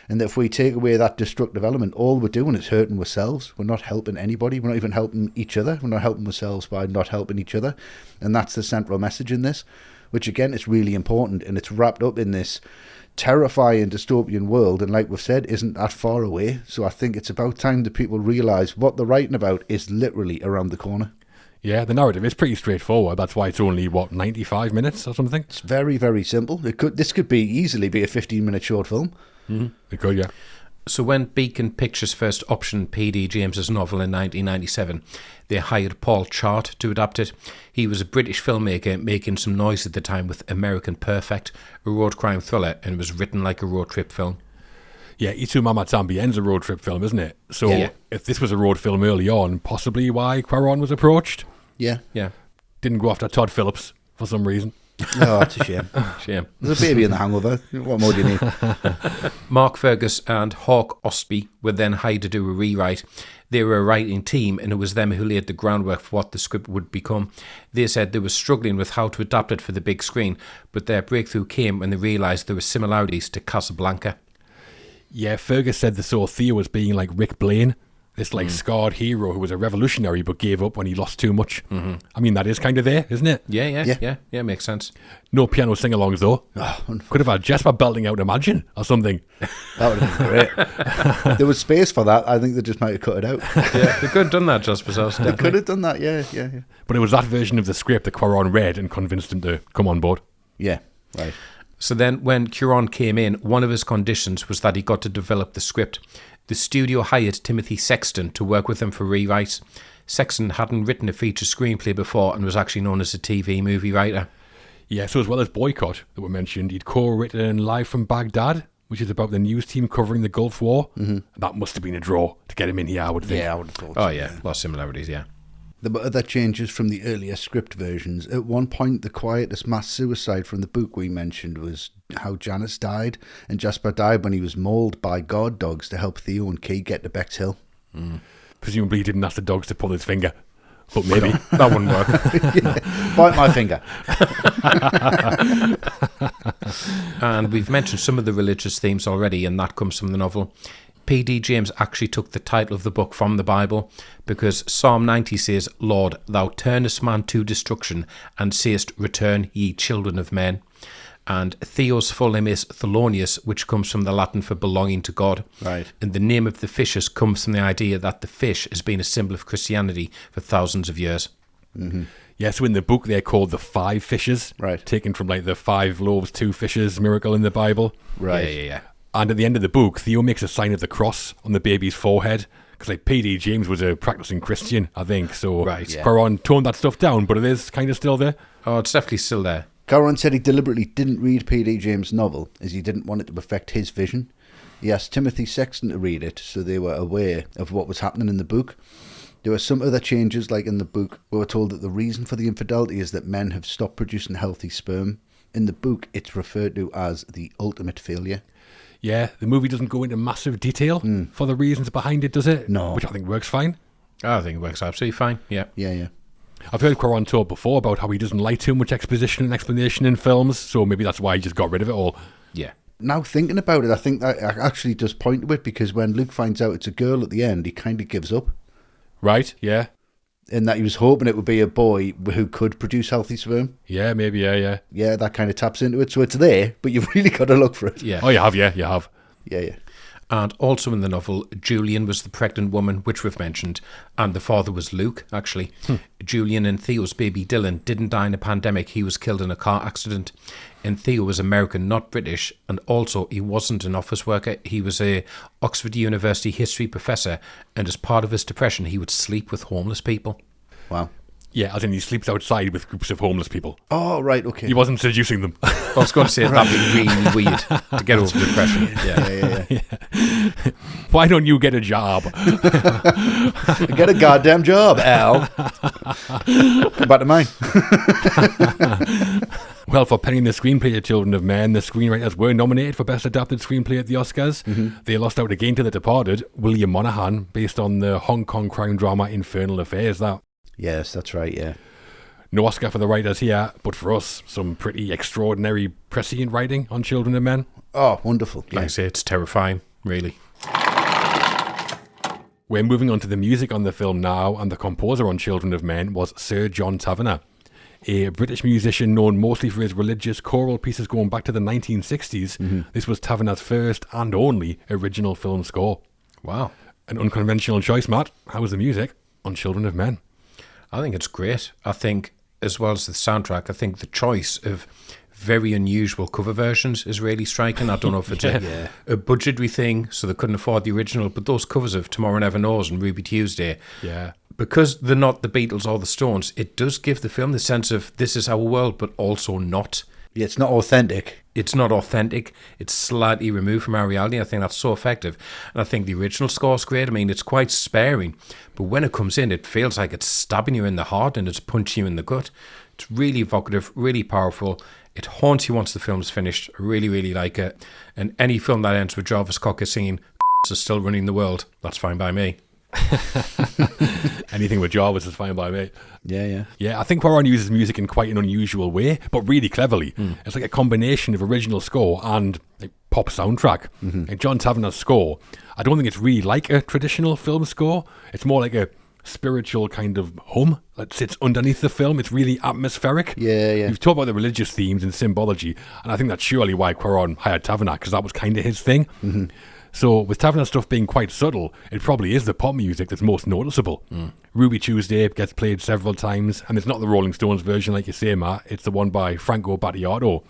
And if we take away that destructive element, all we're doing is hurting ourselves. We're not helping anybody. We're not even helping each other. We're not helping ourselves by not helping each other. And that's the central message in this, which again is really important. And it's wrapped up in this terrifying dystopian world. And like we've said, isn't that far away. So I think it's about time that people realise what they're writing about is literally around the corner. Yeah, the narrative is pretty straightforward. That's why it's only, 95 minutes or something? It's very, very simple. This could easily be a 15-minute short film. It could, yeah. So when Beacon Pictures first optioned P.D. James's novel in 1997, they hired Paul Chart to adapt it. He was a British filmmaker making some noise at the time with American Perfect, a road crime thriller, and it was written like a road trip film. Yeah, Itu Mama Tambien's a road trip film, isn't it? So if this was a road film early on, possibly why Cuarón was approached. Yeah. Didn't go after Todd Phillips for some reason. No, that's a shame. Shame. There's a baby in the hangover. What more do you need? Mark Fergus and Hawk Ostby were then hired to do a rewrite. They were a writing team, and it was them who laid the groundwork for what the script would become. They said they were struggling with how to adapt it for the big screen, but their breakthrough came when they realised there were similarities to Casablanca. Yeah, Fergus said they saw Theo as being like Rick Blaine, this scarred hero who was a revolutionary but gave up when he lost too much. I mean, that is kind of there, isn't it? Yeah, makes sense. No piano sing-alongs though. Oh, Could have had Jesper belting out Imagine or something. that would have been great. There was space for that. I think they just might have cut it out. Yeah, they could have done that just themselves. They could have done that, yeah. But it was that version of the script that Cuarón read and convinced him to come on board. Yeah, right. So then when Cuarón came in, one of his conditions was that he got to develop the script. The studio hired Timothy Sexton to work with them for rewrites. Sexton hadn't written a feature screenplay before and was actually known as a TV movie writer. Yeah, so as well as Boycott that we mentioned, he'd co-written Live from Baghdad, which is about the news team covering the Gulf War. That must have been a draw to get him in here, I would think. Yeah, I would have thought Oh yeah, a lot of similarities, yeah. There were other changes from the earlier script versions. At one point, the quietest mass suicide from the book we mentioned was how Janice died, and Jasper died when he was mauled by guard dogs to help Theo and Kay get to Beck's Hill. Presumably he didn't ask the dogs to pull his finger. but maybe. That wouldn't work. Bite my finger. And we've mentioned some of the religious themes already, and that comes from the novel. P.D. James actually took the title of the book from the Bible, because Psalm 90 says, Lord, thou turnest man to destruction, and sayest, return, ye children of men. And Theo's full name is Thelonious, which comes from the Latin for belonging to God. Right. And the name of the fishes comes from the idea that the fish has been a symbol of Christianity for thousands of years. Mm-hmm. Yeah, so in the book they're called the 5 fishes, Right. taken from like the 5 loaves, 2 fishes miracle in the Bible. Right. Yeah. And at the end of the book, Theo makes a sign of the cross on the baby's forehead. Because like P.D. James was a practicing Christian, I think. So Right, yeah. Cuarón toned that stuff down, but it is kind of still there. Oh, it's definitely still there. Cuarón said he deliberately didn't read P.D. James' novel as he didn't want it to affect his vision. He asked Timothy Sexton to read it so they were aware of what was happening in the book. There were some other changes, like in the book, we were told that the reason for the infidelity is that men have stopped producing healthy sperm. In the book, it's referred to as the ultimate failure. Yeah, the movie doesn't go into massive detail for the reasons behind it, does it? No. Which I think works fine. I think it works absolutely fine. Yeah. Yeah. I've heard Cuarón talk before about how he doesn't like too much exposition and explanation in films, so maybe that's why he just got rid of it all. Yeah. Now thinking about it, I think that actually does point to it, because when Luke finds out it's a girl at the end, he kind of gives up. Right, yeah. In that he was hoping it would be a boy who could produce healthy sperm. Yeah, maybe, yeah. Yeah, that kind of taps into it. So it's there, but you've really got to look for it. Yeah. Oh, you have, yeah, you have. Yeah. And also in the novel, Julian was the pregnant woman, which we've mentioned, and the father was Luke, actually. Julian and Theo's baby Dylan didn't die in a pandemic. He was killed in a car accident. And Theo was American, not British, and also he wasn't an office worker. He was a Oxford University history professor, and as part of his depression, he would sleep with homeless people. Wow. Yeah, as in he sleeps outside with groups of homeless people. Oh, right, okay. He wasn't seducing them. I was going to say that'd be really weird to get over depression. Yeah. Why don't you get a job? Get a goddamn job, Al. Come back to mine. Well, for penning the screenplay of Children of Men, the screenwriters were nominated for Best Adapted Screenplay at the Oscars. They lost out again to The Departed, William Monahan, based on the Hong Kong crime drama Infernal Affairs. That. Yes, that's right, yeah. No Oscar for the writers here, but for us, some pretty extraordinary prescient writing on Children of Men. Oh, wonderful. Like I say, it's terrifying, really. We're moving on to the music on the film now, and the composer on Children of Men was Sir John Tavener, a British musician known mostly for his religious choral pieces going back to the 1960s. This was Tavener's first and only original film score. Wow. An unconventional choice, Matt. How was the music on Children of Men? I think it's great. I think, as well as the soundtrack, I think the choice of very unusual cover versions is really striking. I don't know if it's a budgetary thing, so they couldn't afford the original, but those covers of Tomorrow Never Knows and Ruby Tuesday, because they're not the Beatles or the Stones, it does give the film the sense of this is our world, but also not. Yeah, it's not authentic. It's not authentic. It's slightly removed from our reality. I think that's so effective. And I think the original score's great. I mean, it's quite sparing. But when it comes in, it feels like it's stabbing you in the heart and it's punching you in the gut. It's really evocative, really powerful. It haunts you once the film's finished. I really, really like it. And any film that ends with Jarvis Cocker singing is still running the world, that's fine by me. Anything with Jarvis is fine by me. Yeah. Yeah, I think Cuarón uses music in quite an unusual way, but really cleverly. It's like a combination of original score and like, pop soundtrack. Like John Tavener's score, I don't think it's really like a traditional film score. It's more like a spiritual kind of hum that sits underneath the film. It's really atmospheric. Yeah. You've talked about the religious themes and symbology, and I think that's surely why Cuarón hired Tavener, because that was kind of his thing. So with Tavener's stuff being quite subtle, it probably is the pop music that's most noticeable. Ruby Tuesday gets played several times, and it's not the Rolling Stones version like you say, Matt. It's the one by Franco Battiato.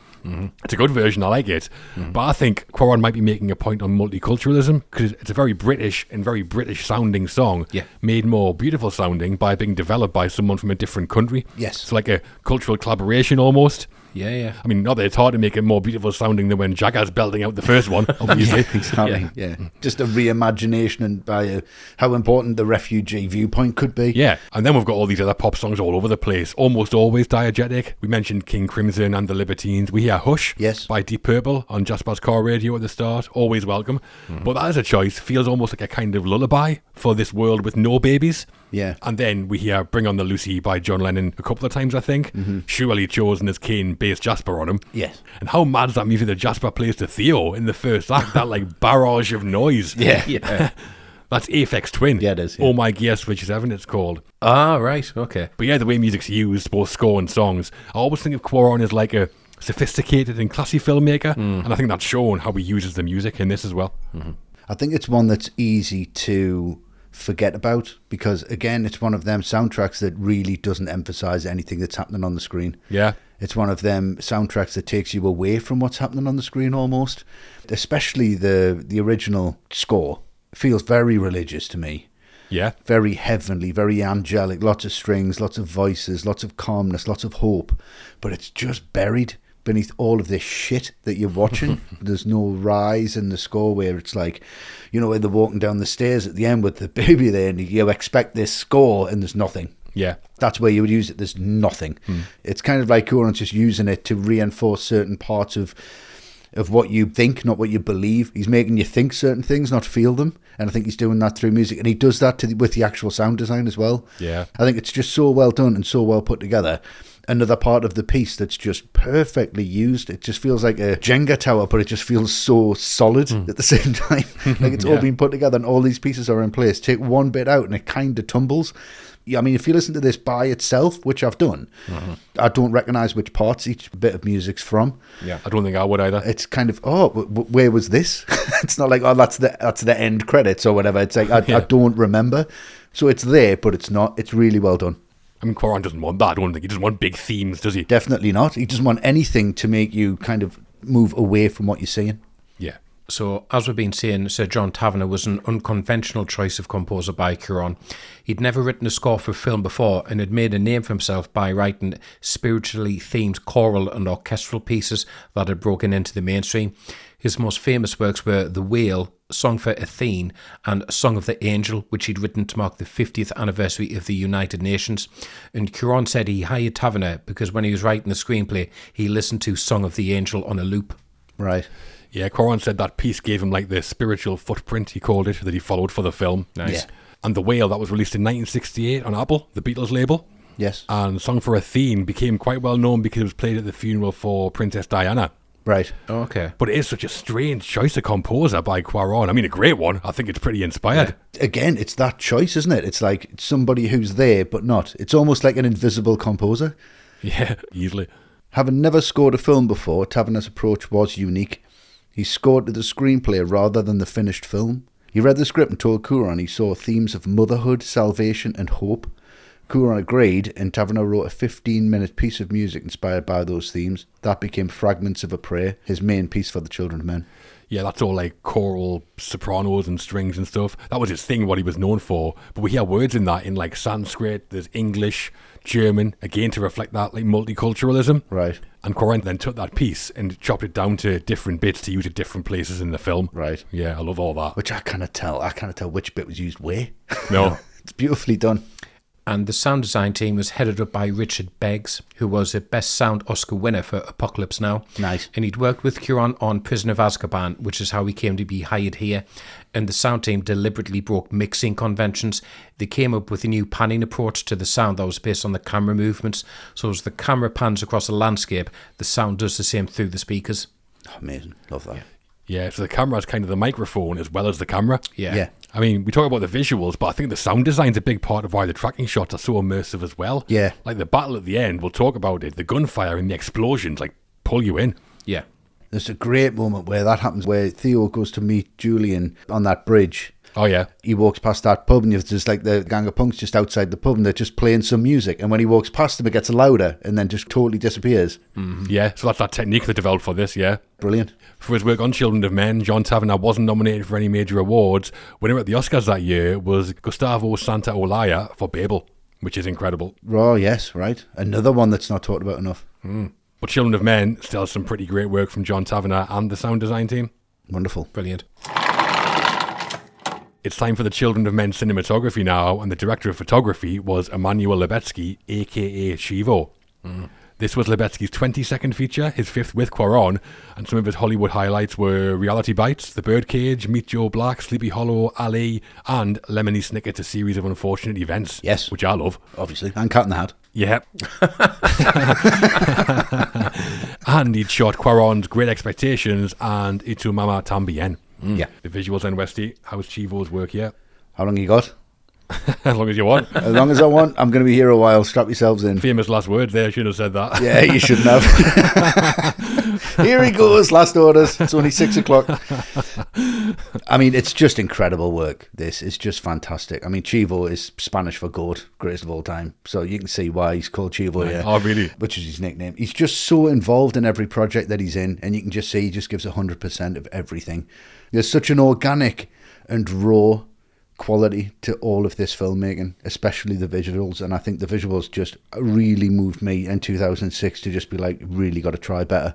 It's a good version, I like it. But I think Cuarón might be making a point on multiculturalism, because it's a very British and very British sounding song, made more beautiful sounding by being developed by someone from a different country. Yes. It's like a cultural collaboration almost. Yeah. I mean, not that it's hard to make it more beautiful sounding than when Jagger's belting out the first one, obviously. Exactly. Yeah. Just a reimagination and by how important the refugee viewpoint could be. Yeah, and then we've got all these other pop songs all over the place, almost always diegetic. We mentioned King Crimson and the Libertines. We hear Hush by Deep Purple on Jasper's car radio at the start, always welcome. But that is a choice, feels almost like a kind of lullaby for this world with no babies. Yeah. And then we hear Bring on the Lucy by John Lennon a couple of times, I think. Surely chosen as Caine based Jasper on him. Yes. And how mad is that music that Jasper plays to Theo in the first act? That like barrage of noise. Yeah. That's Aphex Twin. Yeah, it is. Yeah. Oh My Gear Switch 7 it's called. Ah, right. Okay. But yeah, the way music's used, both score and songs, I always think of Cuarón as like a sophisticated and classy filmmaker. And I think that's shown how he uses the music in this as well. I think it's one that's easy to forget about because, again, it's one of them soundtracks that really doesn't emphasize anything that's happening on the screen. Yeah. It's one of them soundtracks that takes you away from what's happening on the screen almost. Especially the original score feels very religious to me. Yeah. Very heavenly, very angelic, lots of strings, lots of voices, lots of calmness, lots of hope. But it's just buried beneath all of this shit that you're watching. There's no rise in the score where it's like, you know, when they're walking down the stairs at the end with the baby there and you expect this score and there's nothing. Yeah. That's where you would use it. There's nothing. It's kind of like Cuarón's just using it to reinforce certain parts of what you think, not what you believe. He's making you think certain things, not feel them. And I think he's doing that through music. And he does that with the actual sound design as well. Yeah. I think it's just so well done and so well put together. Another part of the piece that's just perfectly used. It just feels like a Jenga tower, but it just feels so solid at the same time. Like it's all been put together and all these pieces are in place. Take one bit out and it kind of tumbles. I mean, if you listen to this by itself, which I've done, I don't recognise which parts each bit of music's from. Yeah, I don't think I would either. It's kind of, where was this? It's not like, that's the end credits or whatever. It's like, I don't remember. So it's there, but it's not. It's really well done. I mean, Cuarón doesn't want that, I don't think. He doesn't want big themes, does he? Definitely not. He doesn't want anything to make you kind of move away from what you're seeing. Yeah. So, as we've been saying, Sir John Tavener was an unconventional choice of composer by Cuarón. He'd never written a score for film before and had made a name for himself by writing spiritually themed choral and orchestral pieces that had broken into the mainstream. His most famous works were The Whale, Song for Athene, and Song of the Angel, which he'd written to mark the 50th anniversary of the United Nations. And Cuarón said he hired Tavener because when he was writing the screenplay, he listened to Song of the Angel on a loop. Right. Yeah, Cuarón said that piece gave him like the spiritual footprint, he called it, that he followed for the film. Nice. Yeah. And The Whale, that was released in 1968 on Apple, the Beatles label. Yes. And Song for Athene became quite well known because it was played at the funeral for Princess Diana. Right. Okay. But it is such a strange choice of composer by Cuarón. I mean, a great one. I think it's pretty inspired. Again, it's that choice, isn't it? It's like somebody who's there, but not. It's almost like an invisible composer. Yeah, easily. Having never scored a film before, Tavener's approach was unique. He scored to the screenplay rather than the finished film. He read the script and told Cuarón he saw themes of motherhood, salvation and hope. Cuarón agreed, and Tavener wrote a 15-minute piece of music inspired by those themes. That became Fragments of a Prayer, his main piece for the Children of Men. Yeah, that's all like choral sopranos and strings and stuff. That was his thing, what he was known for. But we hear words in that in like Sanskrit, there's English, German, again to reflect that like multiculturalism. Right. And Cuarón then took that piece and chopped it down to different bits to use at different places in the film. Right. Yeah, I love all that. Which I cannot tell. I cannot tell which bit was used where. No. It's beautifully done. And the sound design team was headed up by Richard Beggs, who was a Best Sound Oscar winner for Apocalypse Now. Nice. And he'd worked with Cuarón on Prisoner of Azkaban, which is how he came to be hired here. And the sound team deliberately broke mixing conventions. They came up with a new panning approach to the sound that was based on the camera movements. So as the camera pans across a landscape, the sound does the same through the speakers. Oh, amazing. Love that. Yeah, so the camera is kind of the microphone as well as the camera. Yeah. I mean, we talk about the visuals, but I think the sound design's a big part of why the tracking shots are so immersive as well. Yeah. Like the battle at the end, we'll talk about it. The gunfire and the explosions, like, pull you in. Yeah. There's a great moment where that happens, where Theo goes to meet Julian on that bridge. Oh, yeah. He walks past that pub and there's just like the gang of punks just outside the pub and they're just playing some music. And when he walks past them, it gets louder and then just totally disappears. Mm-hmm. Yeah, so that's that technique they developed for this, yeah. Brilliant. For his work on Children of Men, John Tavener wasn't nominated for any major awards. Winner at the Oscars that year was Gustavo Santaolalla for Babel, which is incredible. Oh, yes, right. Another one that's not talked about enough. But Children of Men still has some pretty great work from John Tavener and the sound design team. Wonderful. Brilliant. It's time for the Children of Men cinematography now, and the director of photography was Emmanuel Lubezki, aka Chivo. This was Lubezki's 22nd feature, his 5th with Cuarón, and some of his Hollywood highlights were Reality Bites, The Birdcage, Meet Joe Black, Sleepy Hollow, Ali, and Lemony Snicket's A Series of Unfortunate Events. Yes. Which I love. Obviously. And Cat in the Hat. Yeah. And he'd shot Cuarón's Great Expectations and Y Tu Mama Tambien. Yeah. The visuals then, Westy. How's Chivo's work here? How long you got? As long as you want. As long as I want. I'm going to be here a while. Strap yourselves in. Famous last words there. Shouldn't have said that. Yeah, you shouldn't have. Here he goes. Last orders. It's only 6 o'clock. I mean, it's just incredible work. This is just fantastic. I mean, Chivo is Spanish for goat, greatest of all time. So you can see why he's called Chivo here. Oh, really? Which is his nickname. He's just so involved in every project that he's in. And you can just see he just gives 100% of everything. There's such an organic and raw quality to all of this filmmaking, especially the visuals, and I think the visuals just really moved me in 2006 to just be like, really got to try better.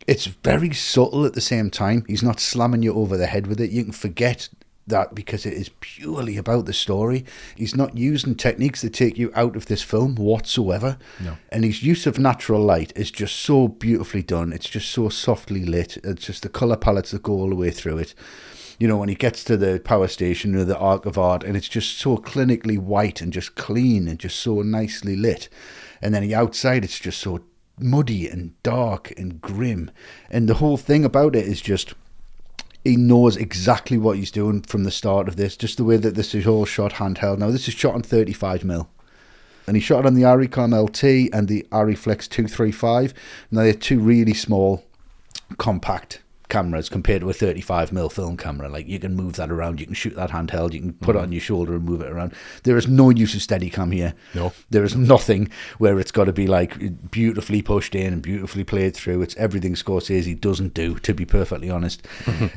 It's very subtle at the same time. He's not slamming you over the head with it. You can forget that because it is purely about the story. He's not using techniques that take you out of this film whatsoever. No. And his use of natural light is just so beautifully done. It's just so softly lit. It's just the colour palettes that go all the way through it. You know, when he gets to the power station or the Arc of Art, and it's just so clinically white and just clean and just so nicely lit. And then outside, it's just so muddy and dark and grim. And the whole thing about it is just, he knows exactly what he's doing from the start of this. Just the way that this is all shot handheld. Now, this is shot on 35mm. And he shot it on the Aricom LT and the Ariflex 235. Now, they're two really small, compact cameras compared to a 35mm film camera. Like, you can move that around, you can shoot that handheld, you can put it on your shoulder and move it around. There is no use of Steadicam here. No. There is nothing where it's got to be like beautifully pushed in and beautifully played through. It's everything Scorsese doesn't do, to be perfectly honest.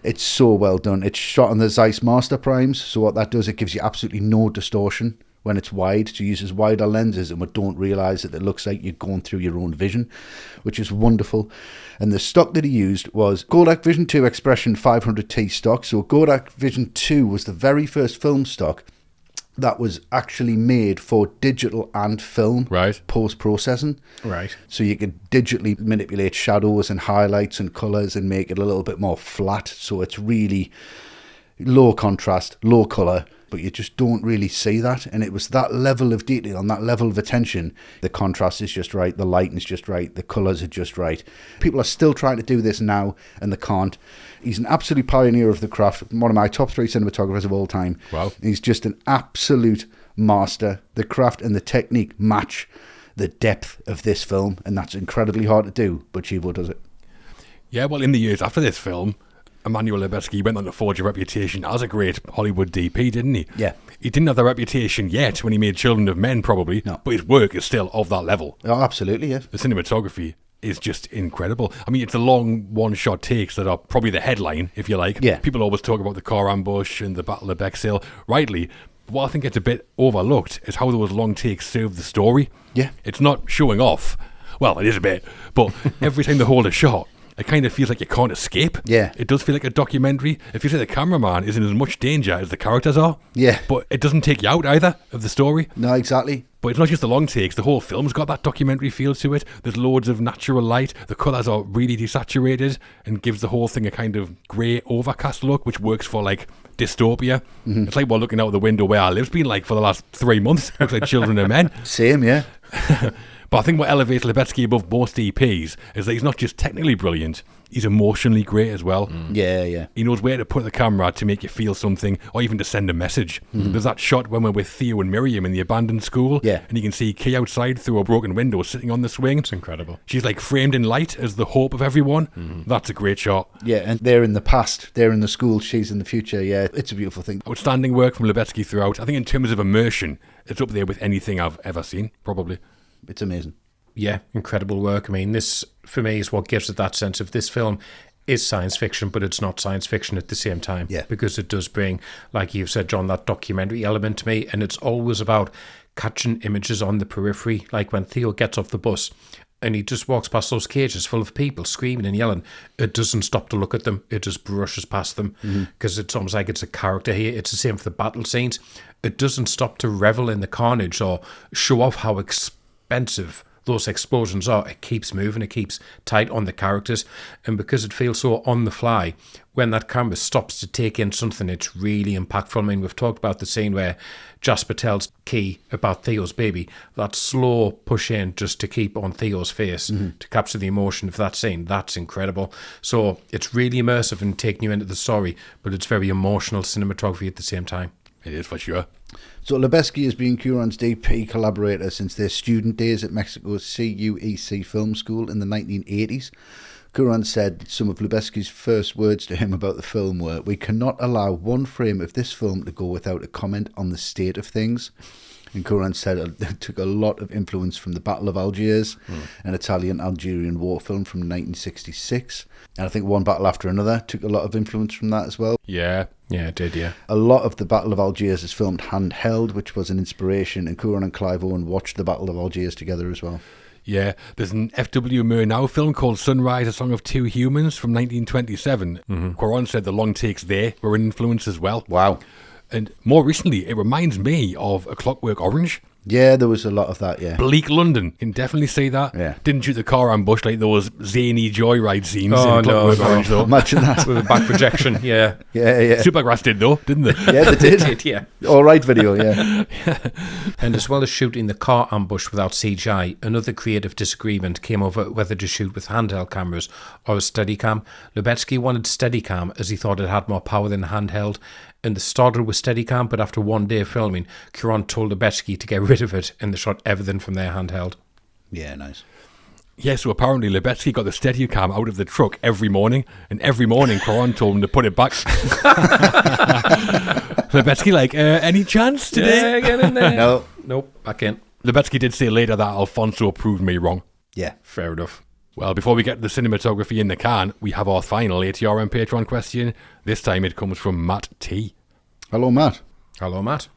It's so well done. It's shot on the Zeiss Master Primes, so what that does, it gives you absolutely no distortion when it's wide. So it uses wider lenses, and we don't realise that it looks like you're going through your own vision, which is wonderful. And the stock that he used was Kodak Vision 2 Expression 500T stock. So Kodak Vision 2 was the very first film stock that was actually made for digital and film post-processing. Right. So you could digitally manipulate shadows and highlights and colours and make it a little bit more flat. So it's really low contrast, low colour, but you just don't really see that. And it was that level of detail and that level of attention. The contrast is just right, the lighting is just right, the colours are just right. People are still trying to do this now, and they can't. He's an absolute pioneer of the craft, one of my top 3 cinematographers of all time. Wow. He's just an absolute master. The craft and the technique match the depth of this film, and that's incredibly hard to do, but Chivo does it. Yeah, well, in the years after this film, Emmanuel Lubezki went on to forge a reputation as a great Hollywood DP, didn't he? Yeah. He didn't have that reputation yet when he made Children of Men, probably, No. but his work is still of that level. Oh, absolutely, yes. The cinematography is just incredible. I mean, it's the long one-shot takes that are probably the headline, if you like. Yeah. People always talk about the car ambush and the Battle of Bexhill, rightly. But what I think gets a bit overlooked is how those long takes serve the story. Yeah. It's not showing off. Well, it is a bit, but every time they hold a shot, it kind of feels like you can't escape. Yeah. It does feel like a documentary. It feels like the cameraman is in as much danger as the characters are. Yeah. But it doesn't take you out either of the story. No, exactly. But it's not just the long takes. The whole film's got that documentary feel to it. There's loads of natural light. The colours are really desaturated and gives the whole thing a kind of grey, overcast look, which works for, like, dystopia. It's like we're looking out the window where I live's been like for the last 3 months. Looks like Children of Men. Same, yeah. But I think what elevates Lubezki above most DPs is that he's not just technically brilliant, he's emotionally great as well. Yeah, yeah. He knows where to put the camera to make you feel something, or even to send a message. There's that shot when we're with Theo and Miriam in the abandoned school, Yeah. and you can see Kay outside through a broken window sitting on the swing. It's incredible. She's like framed in light as the hope of everyone. That's a great shot. Yeah, and they're in the past, they're in the school, she's in the future. Yeah, it's a beautiful thing. Outstanding work from Lubezki throughout. I think in terms of immersion, it's up there with anything I've ever seen, probably. It's amazing. Yeah, incredible work. I mean, this, for me, is what gives it that sense of this film is science fiction, but it's not science fiction at the same time. Yeah. Because it does bring, like you've said, John, that documentary element to me, and it's always about catching images on the periphery, like when Theo gets off the bus and he just walks past those cages full of people screaming and yelling. It doesn't stop to look at them. It just brushes past them because it's almost like it's a character here. It's the same for the battle scenes. It doesn't stop to revel in the carnage or show off how expensive those explosions are. It keeps moving. It keeps tight on the characters. And because it feels so on the fly, when that camera stops to take in something, it's really impactful. I mean, we've talked about the scene where Jasper tells Key about Theo's baby. That slow push in just to keep on Theo's face, to capture the emotion of that scene, that's incredible. So it's really immersive and taking you into the story, but it's very emotional cinematography at the same time. It is for sure. So Lubezki has been Cuarón's DP collaborator since their student days at Mexico's CUEC Film School in the 1980s. Cuarón said some of Lubezki's first words to him about the film were, "We cannot allow one frame of this film to go without a comment on the state of things." And Cuarón said it took a lot of influence from the Battle of Algiers, an Italian-Algerian war film from 1966. And I think One Battle After Another took a lot of influence from that as well. Yeah. Yeah, it did, yeah. A lot of the Battle of Algiers is filmed handheld, which was an inspiration, and Cuarón and Clive Owen watched the Battle of Algiers together as well. Yeah, there's an F.W. Murnau film called Sunrise, A Song of Two Humans from 1927. Cuarón said the long takes there were an influence as well. Wow. And more recently, it reminds me of A Clockwork Orange. Yeah, there was a lot of that, yeah. Bleak London, can definitely see that. Yeah. Didn't shoot the car ambush like those zany joyride scenes Oh, in Clockwork no. Orange, though. Imagine that. With the back projection, yeah. Yeah. Supergrass did, though, didn't they? Yeah, they did. It did, yeah. All right video, yeah. And as well as shooting the car ambush without CGI, another creative disagreement came over whether to shoot with handheld cameras or a Steadicam. Lubezki wanted Steadicam as he thought it had more power than handheld. And they started with Steadicam, but after one day of filming, Cuarón told Lubezki to get rid of it, and they shot everything from their handheld. Yeah, nice. Yeah, so apparently Lubezki got the Steadicam out of the truck every morning, and every morning Cuarón told him to put it back. Lubezki like, any chance today? Yeah, get in there. No. Nope, back in. Lubezki did say later that Alfonso proved me wrong. Yeah. Fair enough. Well, before we get the cinematography in the can, we have our final ATRM Patreon question. This time it comes from Matt T. Hello, Matt. Hello, Matt.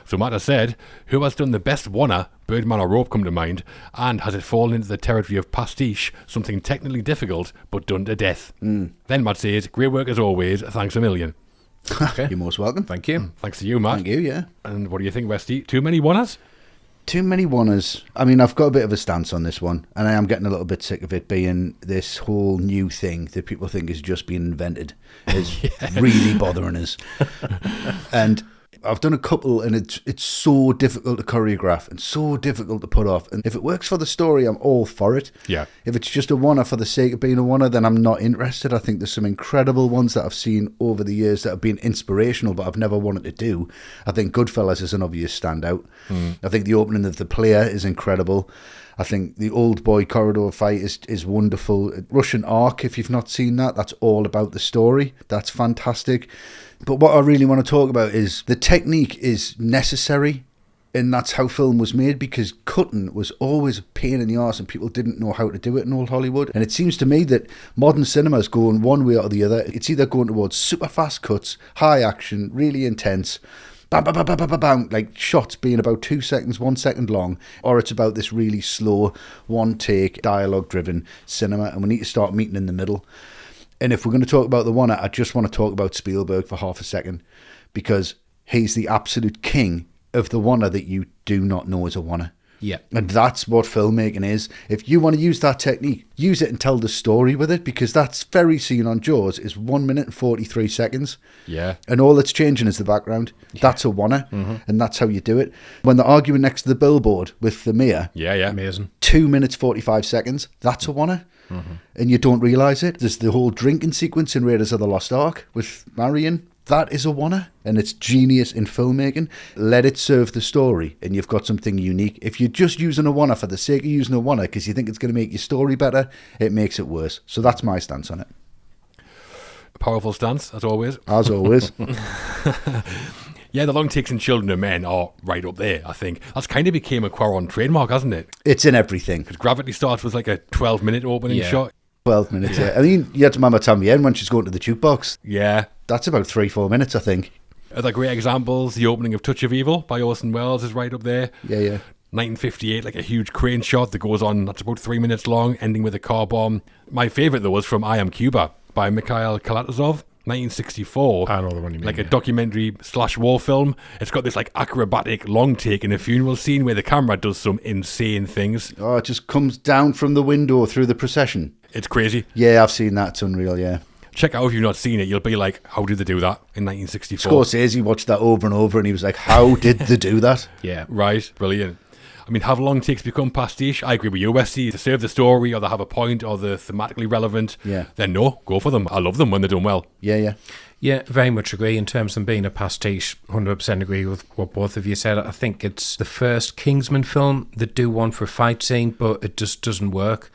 So Matt has said, who has done the best oneer, Birdman or Rope come to mind, and has it fallen into the territory of pastiche, something technically difficult but done to death? Then Matt says, great work as always, thanks a million. Okay. You're most welcome. Thank you. Thanks to you, Matt. Thank you, yeah. And what do you think, Westy? Too many oneers? Too many oneers. I mean, I've got a bit of a stance on this one, and I am getting a little bit sick of it being this whole new thing that people think is just being invented. Is really bothering us. And I've done a couple, and it's so difficult to choreograph and so difficult to put off. And if it works for the story, I'm all for it. Yeah. If it's just a oneer for the sake of being a oneer, then I'm not interested. I think there's some incredible ones that I've seen over the years that have been inspirational, but I've never wanted to do. I think Goodfellas is an obvious standout. I think the opening of The Player is incredible. I think the Old Boy corridor fight is wonderful. Russian Ark, if you've not seen that, that's all about the story. That's fantastic. But what I really want to talk about is the technique is necessary, and that's how film was made, because cutting was always a pain in the arse and people didn't know how to do it in old Hollywood. And it seems to me that modern cinema is going one way or the other. It's either going towards super fast cuts, high action, really intense, bam, bam, bam, bam, bam, bam, bam, like shots being about 2 seconds, 1 second long, or it's about this really slow, one take, dialogue driven cinema, and we need to start meeting in the middle. And if we're going to talk about the one, I just want to talk about Spielberg for half a second, because he's the absolute king of the one that you do not know is a one. Yeah. And that's what filmmaking is. If you want to use that technique, use it and tell the story with it, because that very scene on Jaws is 1 minute and 43 seconds. Yeah. And all that's changing is the background. Yeah. That's a one, and that's how you do it. When they're arguing next to the billboard with the mayor, Yeah. Amazing. 2 minutes 45 seconds, that's a one. And you don't realise it. There's the whole drinking sequence in Raiders of the Lost Ark with Marion. That is a one, and it's genius in filmmaking. Let it serve the story, and you've got something unique. If you're just using a one for the sake of using a one because you think it's going to make your story better, it makes it worse. So that's my stance on it. Powerful stance, as always. As always. Yeah, the long takes in Children of Men are right up there, I think. That's kind of became a Cuarón trademark, hasn't it? It's in everything. Because Gravity starts with like a 12-minute opening Yeah. shot. 12 minutes, yeah. I mean, you had to remember También when she's going to the jukebox. Yeah. That's about 3-4 minutes, I think. Other great examples, the opening of Touch of Evil by Orson Welles is right up there. Yeah. 1958, like a huge crane shot that goes on, that's about 3 minutes long, ending with a car bomb. My favourite, though, was from I Am Cuba by Mikhail Kalatozov, 1964. I know the one you mean. Like a documentary / war film. It's got this like acrobatic long take in a funeral scene where the camera does some insane things. Oh, it just comes down from the window through the procession. It's crazy. Yeah, I've seen that. It's unreal, yeah. Check out if you've not seen it. You'll be like, how did they do that in 1964? Scorsese watched that over and over and he was like, how did they do that? Yeah. Right, brilliant. I mean, have long takes become pastiche? I agree with you, Westy. To serve the story, or they have a point, or they're thematically relevant, Yeah. then no, go for them. I love them when they're done well. Yeah, yeah. Yeah, very much agree. In terms of them being a pastiche, 100% agree with what both of you said. I think it's the first Kingsman film that do one for a fight scene, but it just doesn't work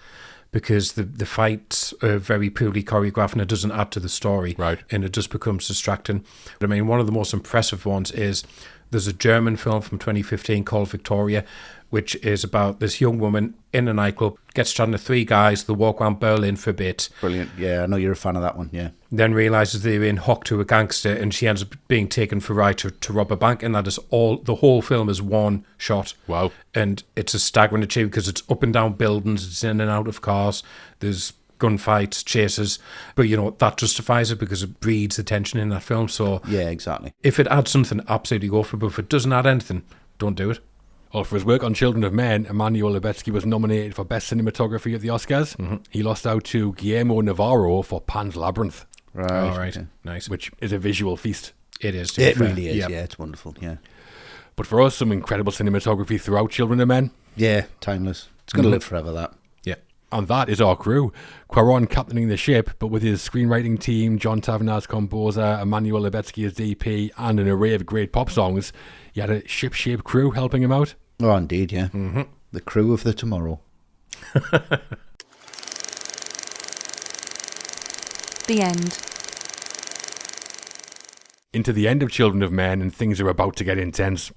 because the fights are very poorly choreographed and it doesn't add to the story. Right. And it just becomes distracting. But I mean, one of the most impressive ones is there's a German film from 2015 called Victoria, which is about this young woman in a nightclub, gets chatting to 3 guys, they walk around Berlin for a bit. Brilliant. Yeah, I know you're a fan of that one, yeah. Then realises they're in hock to a gangster and she ends up being taken for right to rob a bank, and that is all, the whole film is one shot. Wow. And it's a staggering achievement because it's up and down buildings, it's in and out of cars, there's gunfights, chases, but you know, that justifies it because it breeds attention in that film. So Yeah, exactly. if it adds something, absolutely go for it, but if it doesn't add anything, don't do it. Well, for his work on Children of Men, Emmanuel Lubezki was nominated for Best Cinematography at the Oscars. Mm-hmm. He lost out to Guillermo Navarro for Pan's Labyrinth, Right. All right, Yeah. nice. which is a visual feast. It is. to be It fair. really is, Yeah. yeah, it's wonderful, yeah. But for us, some incredible cinematography throughout Children of Men. Yeah, timeless. It's going to live forever, that. Yeah. And that is our crew. Cuarón captaining the ship, but with his screenwriting team, John Taverner as composer, Emmanuel Lubezki as DP, and an array of great pop songs, he had a ship-shape crew helping him out. Oh, indeed, yeah. Mm-hmm. The crew of the tomorrow. The end. Into the end of Children of Men, and things are about to get intense.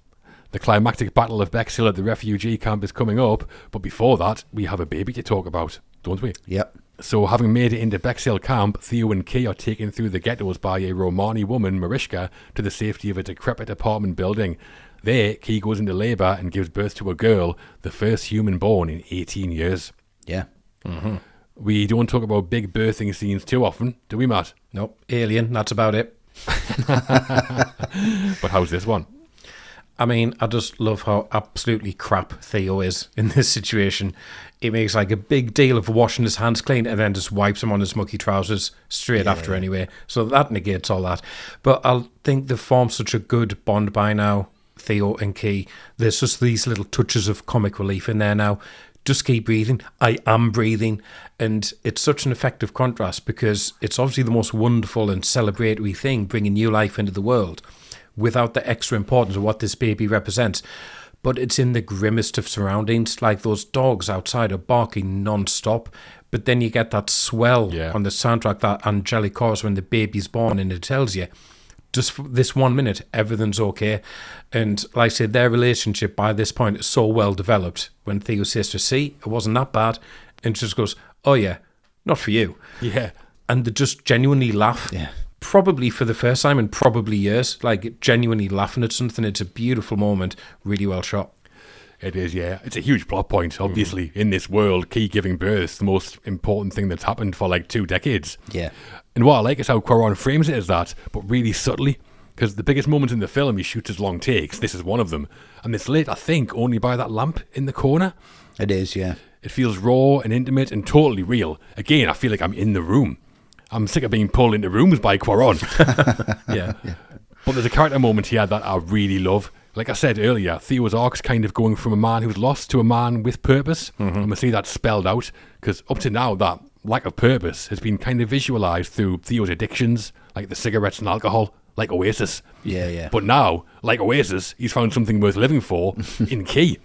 The climactic battle of Bexhill at the refugee camp is coming up, but before that, we have a baby to talk about, don't we? Yep. So, having made it into Bexhill camp, Theo and Kay are taken through the ghettos by a Romani woman, Mariska, to the safety of a decrepit apartment building. There, Kay goes into labour and gives birth to a girl, the first human born in 18 years. Yeah. We don't talk about big birthing scenes too often, do we, Matt? Nope. Alien, that's about it. But how's this one? I mean, I just love how absolutely crap Theo is in this situation. He makes like a big deal of washing his hands clean and then just wipes them on his mucky trousers straight after anyway. So that negates all that. But I think they've formed such a good bond by now, Theo and Key. There's just these little touches of comic relief in there now. Just keep breathing. I am breathing. And it's such an effective contrast because it's obviously the most wonderful and celebratory thing, bringing new life into the world, without the extra importance of what this baby represents. But it's in the grimmest of surroundings, like those dogs outside are barking non-stop. But then you get that swell on the soundtrack, that angelic chorus when the baby's born, and it tells you, just for this 1 minute, everything's okay. And like I said, their relationship by this point is so well developed. When Theo says to see, it wasn't that bad, and she just goes, oh yeah, not for you. Yeah. And they just genuinely laugh. Yeah. Probably for the first time in probably years, like genuinely laughing at something. It's a beautiful moment, really well shot. It is, yeah. It's a huge plot point, obviously. In this world, Key giving birth is the most important thing that's happened for like 2 decades. Yeah. And what I like is how Cuarón frames it as that, but really subtly. Because the biggest moment in the film, he shoots his long takes. This is one of them. And it's lit, I think, only by that lamp in the corner. It is, yeah. It feels raw and intimate and totally real. Again, I feel like I'm in the room. I'm sick of being pulled into rooms by Cuarón. Yeah. But there's a character moment here that I really love. Like I said earlier, Theo's arc's kind of going from a man who's lost to a man with purpose. And we see that spelled out, because up to now, that lack of purpose has been kind of visualised through Theo's addictions, like the cigarettes and alcohol, like Oasis. Yeah, yeah. But now, like Oasis, he's found something worth living for in Key.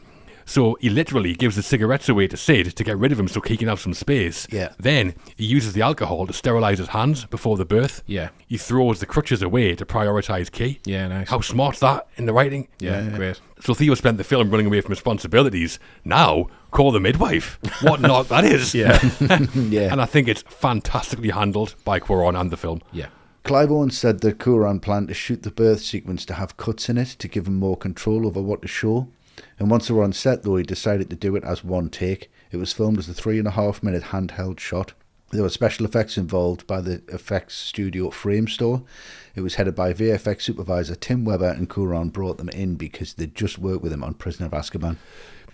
So he literally gives the cigarettes away to Sid to get rid of him so Key can have some space. Yeah. Then he uses the alcohol to sterilise his hands before the birth. Yeah. He throws the crutches away to prioritise Key. Yeah, nice. How smart's that in the writing? Yeah, great. So Theo spent the film running away from responsibilities. Now, call the midwife. What not that is. Yeah. Yeah. And I think it's fantastically handled by Cuarón and the film. Yeah. Clive Owen said that Cuarón planned to shoot the birth sequence to have cuts in it to give him more control over what to show. And once they were on set, though, he decided to do it as one take. It was filmed as a 3.5-minute handheld shot. There were special effects involved by the effects studio Frame Store. It was headed by VFX supervisor Tim Weber, and Cuarón brought them in because they'd just worked with him on Prisoner of Azkaban.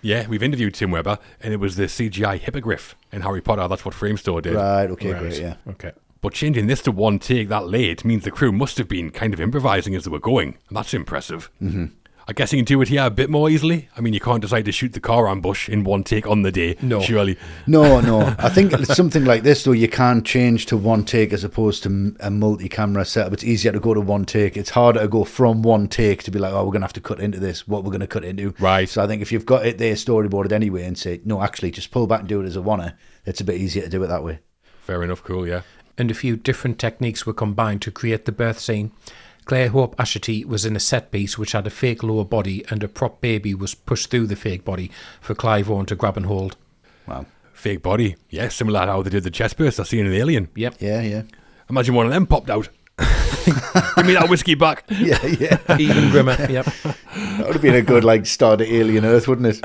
Yeah, we've interviewed Tim Weber, and it was the CGI hippogriff in Harry Potter. That's what Frame Store did. Right, okay, great, yeah. Okay. But changing this to one take that late means the crew must have been kind of improvising as they were going, and that's impressive. Mm-hmm. I guess you can do it here a bit more easily. I mean, you can't decide to shoot the car ambush in one take on the day, surely. No. I think something like this, though, you can change to one take as opposed to a multi-camera setup. It's easier to go to one take. It's harder to go from one take to be like, oh, we're going to have to cut into this, what we're going to cut into. Right. So I think if you've got it there storyboarded anyway and say, no, actually, just pull back and do it as a one-er, it's a bit easier to do it that way. Fair enough, cool, yeah. And a few different techniques were combined to create the birth scene. Claire Hope Asherty was in a set piece which had a fake lower body, and a prop baby was pushed through the fake body for Clive Owen to grab and hold. Wow. Fake body. Yeah, similar to how they did the chest burst I seen in Alien. Yep. Yeah. Imagine one of them popped out. Give me that whiskey back. Yeah. Even grimmer, yep. That would have been a good, start to Alien Earth, wouldn't it?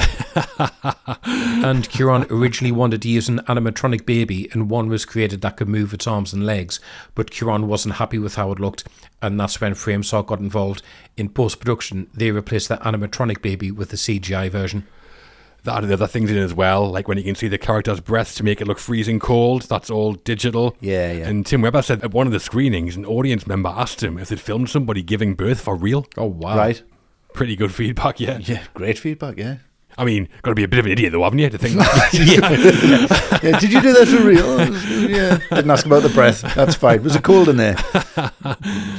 And Cuarón originally wanted to use an animatronic baby, and one was created that could move its arms and legs, but Cuarón wasn't happy with how it looked, and that's when Framesaw got involved. In post-production, they replaced the animatronic baby with the CGI version. That and the other things in it as well, like when you can see the character's breath to make it look freezing cold, that's all digital. Yeah. And Tim Weber said at one of the screenings, an audience member asked him if they'd filmed somebody giving birth for real. Oh, wow. Right. Pretty good feedback, yeah. Yeah, great feedback, yeah. I mean, got to be a bit of an idiot though, haven't you, to think that? Yeah, did you do that for real? Yeah. Didn't ask about the breath. That's fine. Was it cold in there?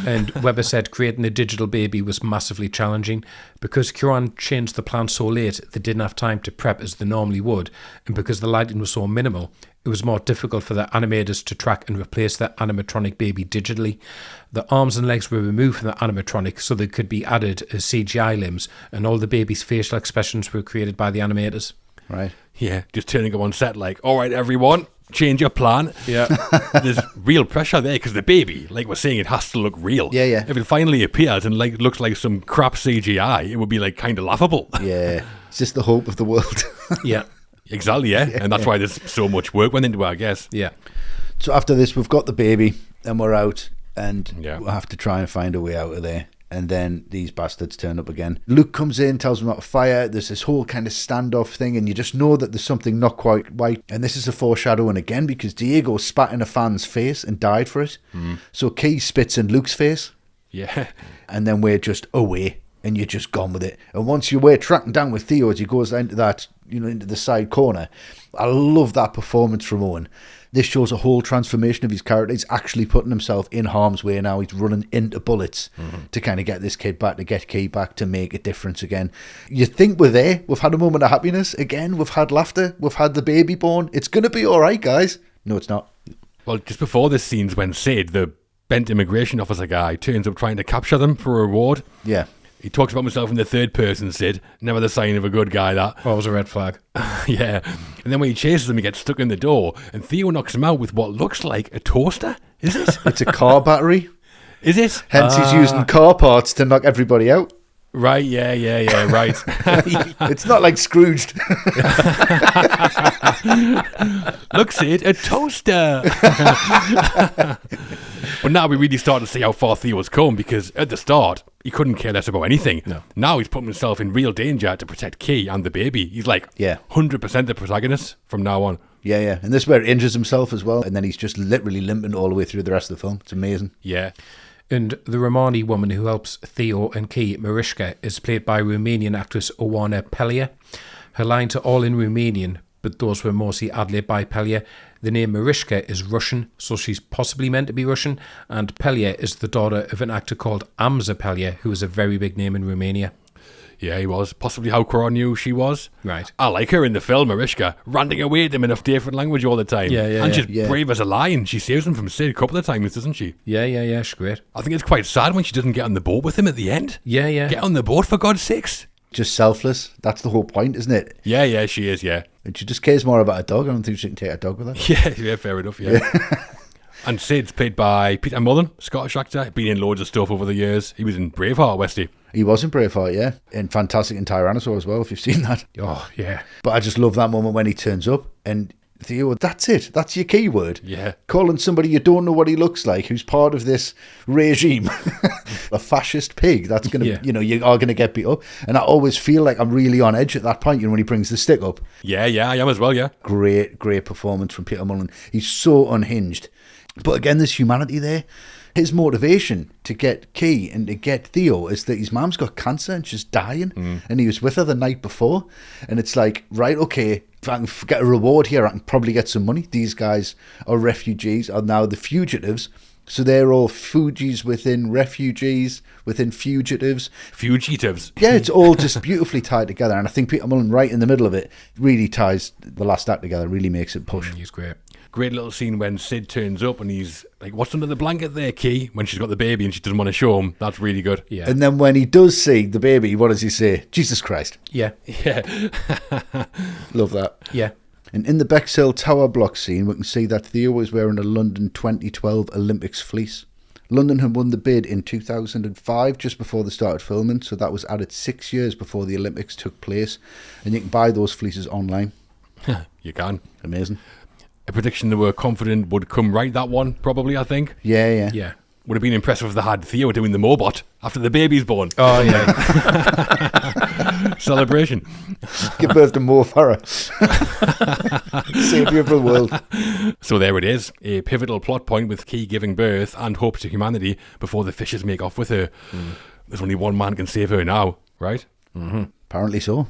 And Weber said creating a digital baby was massively challenging because Cuarón changed the plan so late they didn't have time to prep as they normally would, and because the lighting was so minimal, it was more difficult for the animators to track and replace the animatronic baby digitally. The arms and legs were removed from the animatronic so they could be added as CGI limbs, and all the baby's facial expressions were created by the animators. Right. Yeah, just turning up on set like, all right, everyone, change your plan. Yeah. There's real pressure there because the baby, like we're saying, it has to look real. Yeah. If it finally appears and looks like some crap CGI, it would be kind of laughable. Yeah. It's just the hope of the world. Yeah. Exactly, yeah. And that's why there's so much work went into it, I guess. Yeah. So after this, we've got the baby and we're out, and Yeah. we'll have to try and find a way out of there. And then these bastards turn up again. Luke comes in, tells them about to fire. There's this whole kind of standoff thing, and you just know that there's something not quite right. And this is a foreshadowing again because Diego spat in a fan's face and died for it. So Key spits in Luke's face, Yeah. and then we're just away, and you're just gone with it. And once we're tracking down with Theo as he goes into that, into the side corner. I love that performance from Owen. This shows a whole transformation of his character. He's actually putting himself in harm's way now. He's running into bullets to kind of get this kid back, to get Key back, to make a difference again. You think we're there. We've had a moment of happiness again. We've had laughter. We've had the baby born. It's going to be all right, guys. No, it's not. Well, just before this scene's when Sid, the bent immigration officer guy, turns up trying to capture them for a reward. Yeah. He talks about himself in the third person, Sid. Never the sign of a good guy, that. What was a red flag? Yeah. And then when he chases him, he gets stuck in the door, and Theo knocks him out with what looks like a toaster. Is it? It's a car battery. Is it? Hence he's using car parts to knock everybody out. Right, yeah, right. It's not like Scrooged. Look, Sid, a toaster. But now we really start to see how far Theo's come, because at the start, he couldn't care less about anything. No. Now he's putting himself in real danger to protect Key and the baby. He's like 100% the protagonist from now on. Yeah. And this is where he injures himself as well. And then he's just literally limping all the way through the rest of the film. It's amazing. Yeah. And the Romani woman who helps Theo and Key, Mariska, is played by Romanian actress Oana Pelia. Her lines are all in Romanian, but those were mostly ad-libbed by Pelia. The name Mariska is Russian, so she's possibly meant to be Russian, and Pelia is the daughter of an actor called Amza Pelia, who is a very big name in Romania. Yeah, he was. Possibly how Cuarón knew she was. Right. I like her in the film, Mariska, ranting away at him in a different language all the time. Yeah. And she's brave as a lion. She saves him from Sid a couple of times, doesn't she? Yeah, she's great. I think it's quite sad when she doesn't get on the boat with him at the end. Yeah. Get on the boat, for God's sakes. Just selfless. That's the whole point, isn't it? Yeah, she is, yeah. And she just cares more about a dog. I don't think she can take a dog with her. Yeah, fair enough, yeah. And Sid's played by Peter Mullen, Scottish actor. Been in loads of stuff over the years. He was in Braveheart, Westy. He was in Braveheart, yeah. And Fantastic and Tyrannosaur as well, if you've seen that. Oh, yeah. But I just love that moment when he turns up and Theo, that's it. That's your keyword. Yeah. Calling somebody you don't know what he looks like, who's part of this regime, a fascist pig. That's going to, you are going to get beat up. And I always feel like I'm really on edge at that point, when he brings the stick up. Yeah, I am as well, yeah. Great performance from Peter Mullen. He's so unhinged. But again, there's humanity there. His motivation to get Key and to get Theo is that his mum's got cancer and she's dying, and he was with her the night before. And it's like, right, okay, if I can get a reward here, I can probably get some money. These guys are refugees, are now the fugitives. So they're all Fugees within refugees, within fugitives. Fugitives. Yeah, it's all just beautifully tied together. And I think Peter Mullen, right in the middle of it, really ties the last act together, really makes it push. He's great. Great little scene when Sid turns up and he's like, what's under the blanket there, Key? When she's got the baby and she doesn't want to show him. That's really good. Yeah. And then when he does see the baby, what does he say? Jesus Christ. Yeah. Yeah. Love that. Yeah. And in the Bexhill Tower block scene, we can see that Theo was wearing a London 2012 Olympics fleece. London had won the bid in 2005, just before they started filming, so that was added 6 years before the Olympics took place. And you can buy those fleeces online. You can. Amazing. A prediction they were confident would come right, that one, probably, I think. Yeah. Yeah. Would have been impressive if they had Theo doing the Mobot after the baby's born. Oh, yeah. Celebration. Give birth to Mo Farah. Saviour of the world. So there it is, a pivotal plot point with Key giving birth and hope to humanity before the fishes make off with her. There's only one man can save her now, right? Mm-hmm. Apparently so.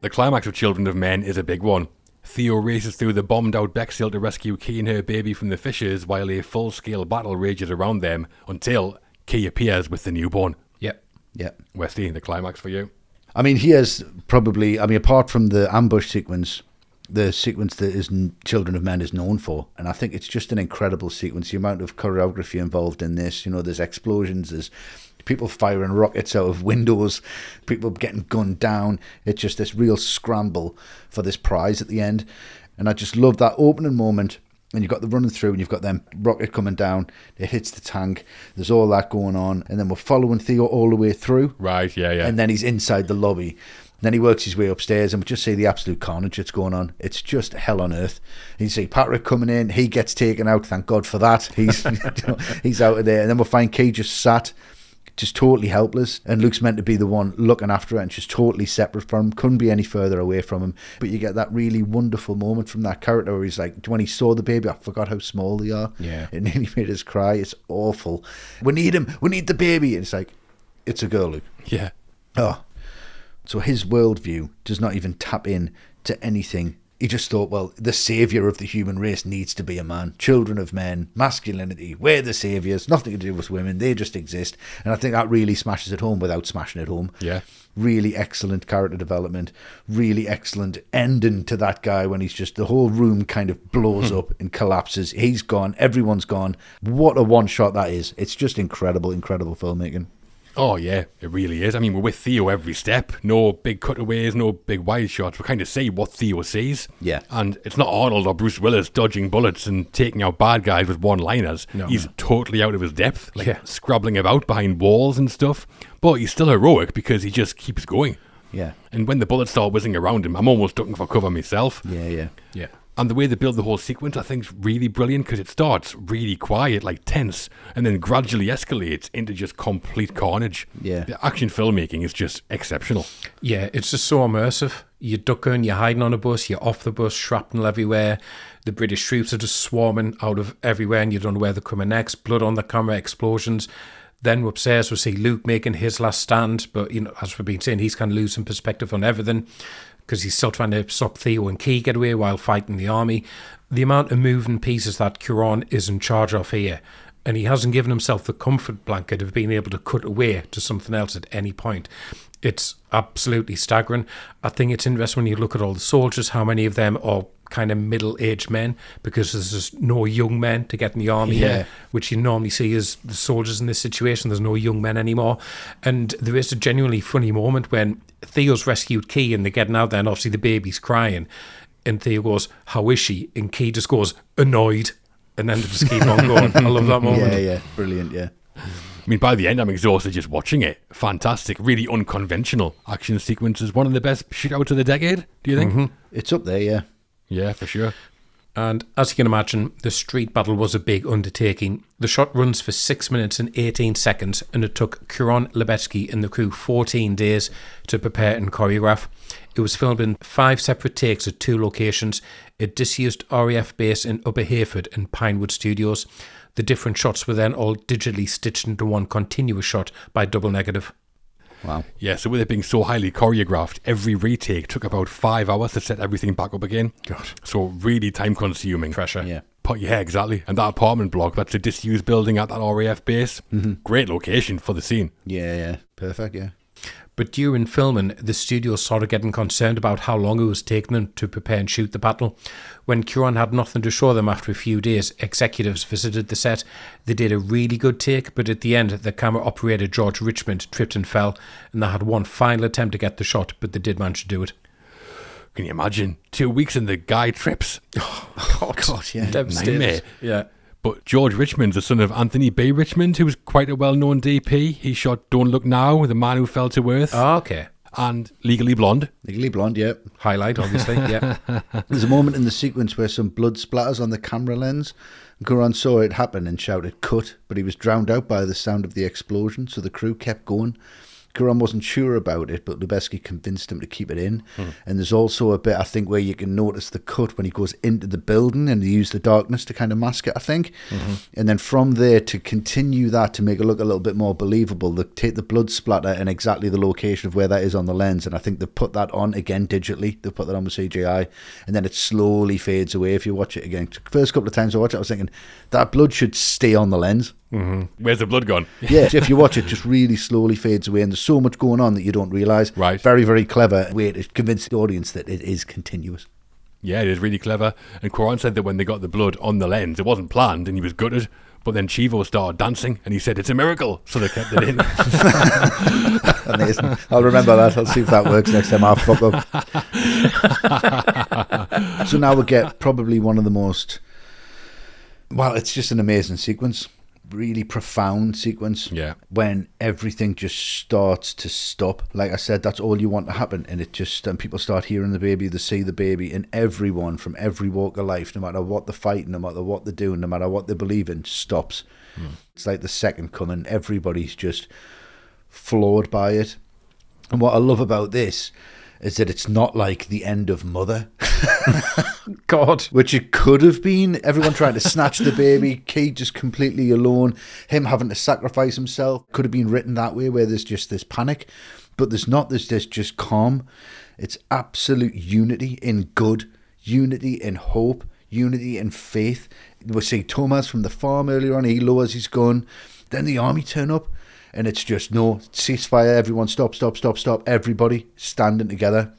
The climax of Children of Men is a big one. Theo races through the bombed-out Bexhill to rescue Key and her baby from the fishes while a full-scale battle rages around them until Key appears with the newborn. Yep. Yeah. Westy, the climax for you? I mean, he has probably, apart from the ambush sequence, the sequence that Children of Men is known for. And I think it's just an incredible sequence. The amount of choreography involved in this, there's explosions, there's people firing rockets out of windows, people getting gunned down. It's just this real scramble for this prize at the end. And I just love that opening moment. And you've got the running through and you've got them rocket coming down. It hits the tank. There's all that going on. And then we're following Theo all the way through. Right, yeah. And then he's inside the lobby. Then he works his way upstairs and we just see the absolute carnage that's going on. It's just hell on earth. You see Patrick coming in. He gets taken out. Thank God for that. He's he's out of there. And then we'll find Kay just sat, just totally helpless, and Luke's meant to be the one looking after her, and she's totally separate from him, couldn't be any further away from him. But you get that really wonderful moment from that character where he's like, when he saw the baby, I forgot how small they are. Yeah. It nearly made us cry. It's awful. We need him, we need the baby. And it's like, it's a girl, Luke. Yeah. Oh, so his worldview does not even tap in to anything. He just thought, well, the saviour of the human race needs to be a man. Children of men, masculinity, we're the saviours, nothing to do with women, they just exist. And I think that really smashes it home without smashing it home. Yeah. Really excellent character development, really excellent ending to that guy when he's just, the whole room kind of blows up and collapses. He's gone, everyone's gone. What a one shot that is. It's just incredible filmmaking. Oh, yeah, it really is. I mean, we're with Theo every step. No big cutaways, no big wide shots. We kind of see what Theo sees. Yeah. And it's not Arnold or Bruce Willis dodging bullets and taking out bad guys with one-liners. No, he's totally out of his depth, like Yeah. scrabbling about behind walls and stuff. But he's still heroic because he just keeps going. Yeah. And when the bullets start whizzing around him, I'm almost ducking for cover myself. Yeah. Yeah. And the way they build the whole sequence, I think, is really brilliant because it starts really quiet, like tense, and then gradually escalates into just complete carnage. Yeah. The action filmmaking is just exceptional. Yeah, it's just so immersive. You're ducking, you're hiding on a bus, you're off the bus, shrapnel everywhere. The British troops are just swarming out of everywhere and you don't know where they're coming next. Blood on the camera, explosions. Then upstairs we see Luke making his last stand, but as we've been saying, he's kind of losing perspective on everything because he's still trying to stop Theo and Key get away while fighting the army. The amount of moving pieces that Cuarón is in charge of here, and he hasn't given himself the comfort blanket of being able to cut away to something else at any point. It's absolutely staggering. I think it's interesting when you look at all the soldiers, how many of them are kind of middle-aged men, because there's just no young men to get in the army, Yeah. which you normally see as the soldiers in this situation. There's no young men anymore. And there is a genuinely funny moment when Theo's rescued Key and they're getting out there and obviously the baby's crying. And Theo goes, "How is she?" And Key just goes, "Annoyed." And then they just keep on going. I love that moment. Yeah. Brilliant, yeah. mean, by the end, I'm exhausted just watching it. Fantastic, really unconventional action sequences. One of the best shootouts of the decade, do you think? It's up there, yeah. Yeah, for sure. And as you can imagine, the street battle was a big undertaking. The shot runs for 6 minutes and 18 seconds, and it took Cuarón, Lubezki and the crew 14 days to prepare and choreograph. It was filmed in 5 separate takes at 2 locations, a disused RAF base in Upper Hayford and Pinewood Studios. The different shots were then all digitally stitched into one continuous shot by double negative. Wow. Yeah, so with it being so highly choreographed, every retake took about 5 hours to set everything back up again. God. So really time-consuming. Pressure. Yeah. But yeah, exactly. And that apartment block, that's a disused building at that RAF base. Great location for the scene. Yeah. Perfect, yeah. But during filming, the studio started getting concerned about how long it was taking them to prepare and shoot the battle. When Cuarón had nothing to show them after a few days, executives visited the set. They did a really good take, but at the end, the camera operator George Richmond tripped and fell, and they had one final attempt to get the shot, but they did manage to do it. Can you imagine? 2 weeks and the guy trips. Oh, God, yeah. Devastated. Nightmare. Yeah. But George Richmond's the son of Anthony B. Richmond, who was quite a well-known DP. He shot Don't Look Now, The Man Who Fell to Earth, Oh, okay. and Legally Blonde. Legally Blonde, yeah. Highlight, obviously. Yeah. There's a moment in the sequence where some blood splatters on the camera lens. Cuarón saw it happen and shouted, "Cut," but he was drowned out by the sound of the explosion, so the crew kept going. Cuarón wasn't sure about it, but Lubezki convinced him to keep it in. And there's also a bit, I think, where you can notice the cut when he goes into the building and they use the darkness to kind of mask it, I think. And then from there, to continue that, to make it look a little bit more believable, they take the blood splatter and exactly the location of where that is on the lens. And I think they put that on again digitally. They put that on with CGI. And then it slowly fades away if you watch it again. First couple of times I watched it, I was thinking, that blood should stay on the lens. Where's the blood gone? Yeah, if you watch it, just really slowly fades away, and there's so much going on that you don't realise. Right. Very, very clever way to convince the audience that it is continuous. Yeah, it is really clever. And Cuarón said that when they got the blood on the lens, it wasn't planned and he was gutted. But then Chivo started dancing and he said, "It's a miracle." So they kept it in. Amazing. I'll remember that. I'll see if that works next time I fuck up. So now we get probably one of the most... Well, it's just an amazing sequence. Really profound sequence. Yeah. When everything just starts to stop. Like I said, that's all you want to happen. And it just, and people start hearing the baby, they see the baby, and everyone from every walk of life, no matter what they're fighting, no matter what they're doing, no matter what they believe in, stops. It's like the second coming. Everybody's just floored by it. And what I love about this is that it's not like the end of Mother. God. Which it could have been. Everyone trying to snatch the baby, Kate just completely alone, him having to sacrifice himself. Could have been written that way, where there's just this panic. But there's not. There's this just calm. It's absolute unity in good, unity in hope, unity in faith. We see Thomas from the farm earlier on, he lowers his gun. Then the army turn up, and it's just, no, ceasefire, everyone stop, everybody standing together.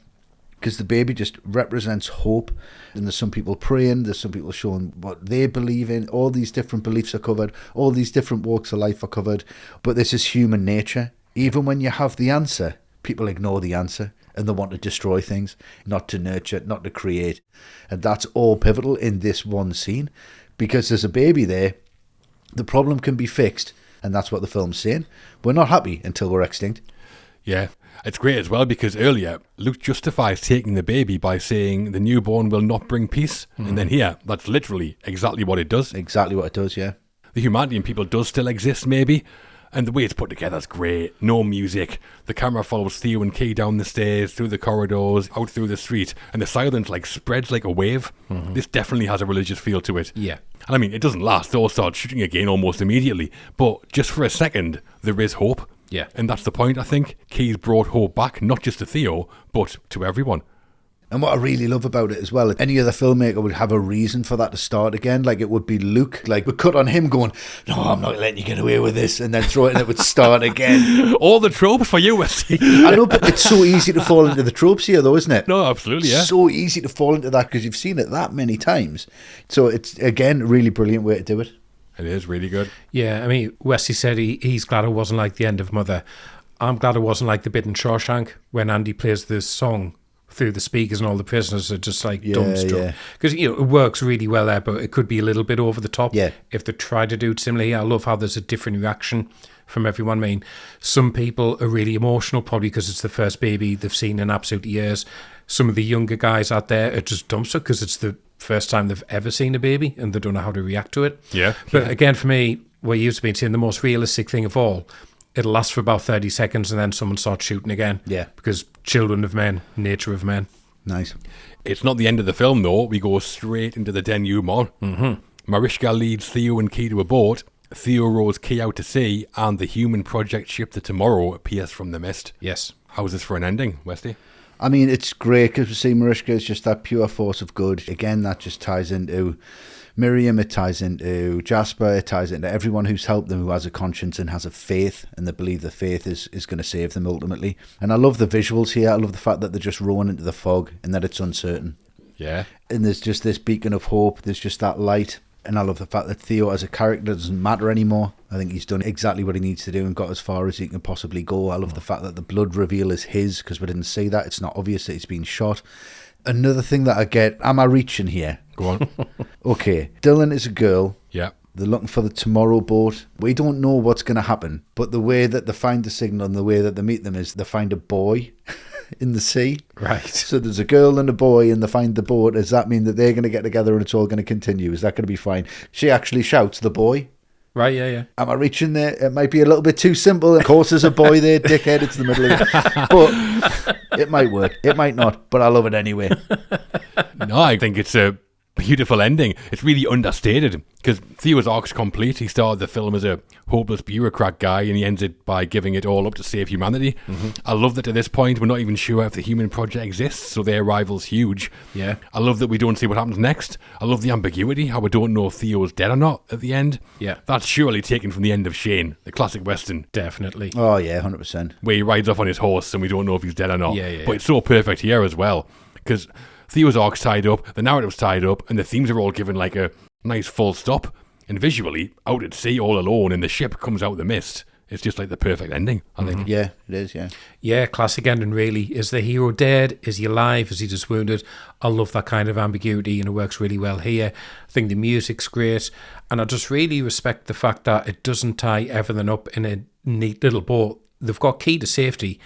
Because the baby just represents hope. And there's some people praying, there's some people showing what they believe in. All these different beliefs are covered, all these different walks of life are covered. But this is human nature. Even when you have the answer, people ignore the answer and they want to destroy things, not to nurture, not to create. And that's all pivotal in this one scene. Because there's a baby there, the problem can be fixed. And that's what the film's saying. We're not happy until we're extinct. Yeah. It's great as well because earlier Luke justifies taking the baby by saying the newborn will not bring peace. And then here, that's literally exactly what it does. Exactly what it does, yeah. The humanity in people does still exist, maybe. And the way it's put together is great. No music. The camera follows Theo and Key down the stairs, through the corridors, out through the street. And the silence spreads like a wave. This definitely has a religious feel to it. Yeah. And I mean, it doesn't last. They all start shooting again almost immediately. But just for a second, there is hope. Yeah. And that's the point, I think. Key's brought hope back, not just to Theo, but to everyone. And what I really love about it as well, any other filmmaker would have a reason for that to start again. Like it would be Luke, like we cut on him going, "No, I'm not letting you get away with this," and then throw it and it would start again. All the tropes for you, Westy. I know, but it's so easy to fall into the tropes here though, isn't it? No, absolutely, yeah. So easy to fall into that because you've seen it that many times. So it's, again, a really brilliant way to do it. It is really good. Yeah, I mean, Westy said he's glad it wasn't like the end of Mother. I'm glad it wasn't like the bit in Shawshank when Andy plays this song through the speakers and all the prisoners are just like Yeah, dumbstruck. Because, it works really well there, but it could be a little bit over the top Yeah. if they try to do it similarly. I love how there's a different reaction from everyone. I mean, some people are really emotional, probably because it's the first baby they've seen in absolute years. Some of the younger guys out there are just dumbstruck because it's the first time they've ever seen a baby and they don't know how to react to it. Yeah. But again, for me, what you've been saying, the most realistic thing of all, it'll last for about 30 seconds and then someone starts shooting again. Yeah. Because children of men, nature of men. Nice. It's not the end of the film, though. We go straight into the denouement. Mm-hmm. Mariska leads Theo and Key to a boat. Theo rows Key out to sea, and the human project ship to tomorrow appears from the mist. Yes. How's this for an ending, Westy? I mean, it's great because we see Mariska is just that pure force of good. Again, that just ties into Miriam, it ties into Jasper, it ties into everyone who's helped them, who has a conscience and has a faith, and they believe the faith is going to save them ultimately. And I love the visuals here. I love the fact that they're just rowing into the fog and that it's uncertain. Yeah. And there's just this beacon of hope. There's just that light. And I love the fact that Theo as a character doesn't matter anymore. I think he's done exactly what he needs to do and got as far as he can possibly go. I love the fact that the blood reveal is his, because we didn't see that. It's not obvious that he's been shot. Another thing that I get, am I reaching here? Go on. Okay, Dylan is a girl. Yeah. They're looking for the tomorrow boat. We don't know what's going to happen, but the way that they find the signal and the way that they meet them is they find a boy in the sea. Right. So there's a girl and a boy and they find the boat. Does that mean that they're going to get together and it's all going to continue? Is that going to be fine? She actually shouts, the boy. Right, yeah. Am I reaching there? It might be a little bit too simple. Of course, there's a boy there, dickhead. It's the middle of it. But it might work. It might not, but I love it anyway. No, I think it's a beautiful ending. It's really understated because Theo's arc's complete. He started the film as a hopeless bureaucrat guy and he ends it by giving it all up to save humanity. Mm-hmm. I love that to this point we're not even sure if the human project exists, so their rival's huge. Yeah. I love that we don't see what happens next. I love the ambiguity, how we don't know if Theo's dead or not at the end. Yeah. That's surely taken from the end of Shane, the classic Western. Definitely. Oh, yeah, 100%. Where he rides off on his horse and we don't know if he's dead or not. Yeah. But it's so perfect here as well because Theo's arc's tied up, the narrative's tied up, and the themes are all given like a nice full stop. And visually, out at sea all alone, and the ship comes out of the mist. It's just like the perfect ending, I think. Yeah, it is, yeah. Yeah, classic ending, really. Is the hero dead? Is he alive? Is he just wounded? I love that kind of ambiguity, and it works really well here. I think the music's great, and I just really respect the fact that it doesn't tie everything up in a neat little boat. They've got key to safety.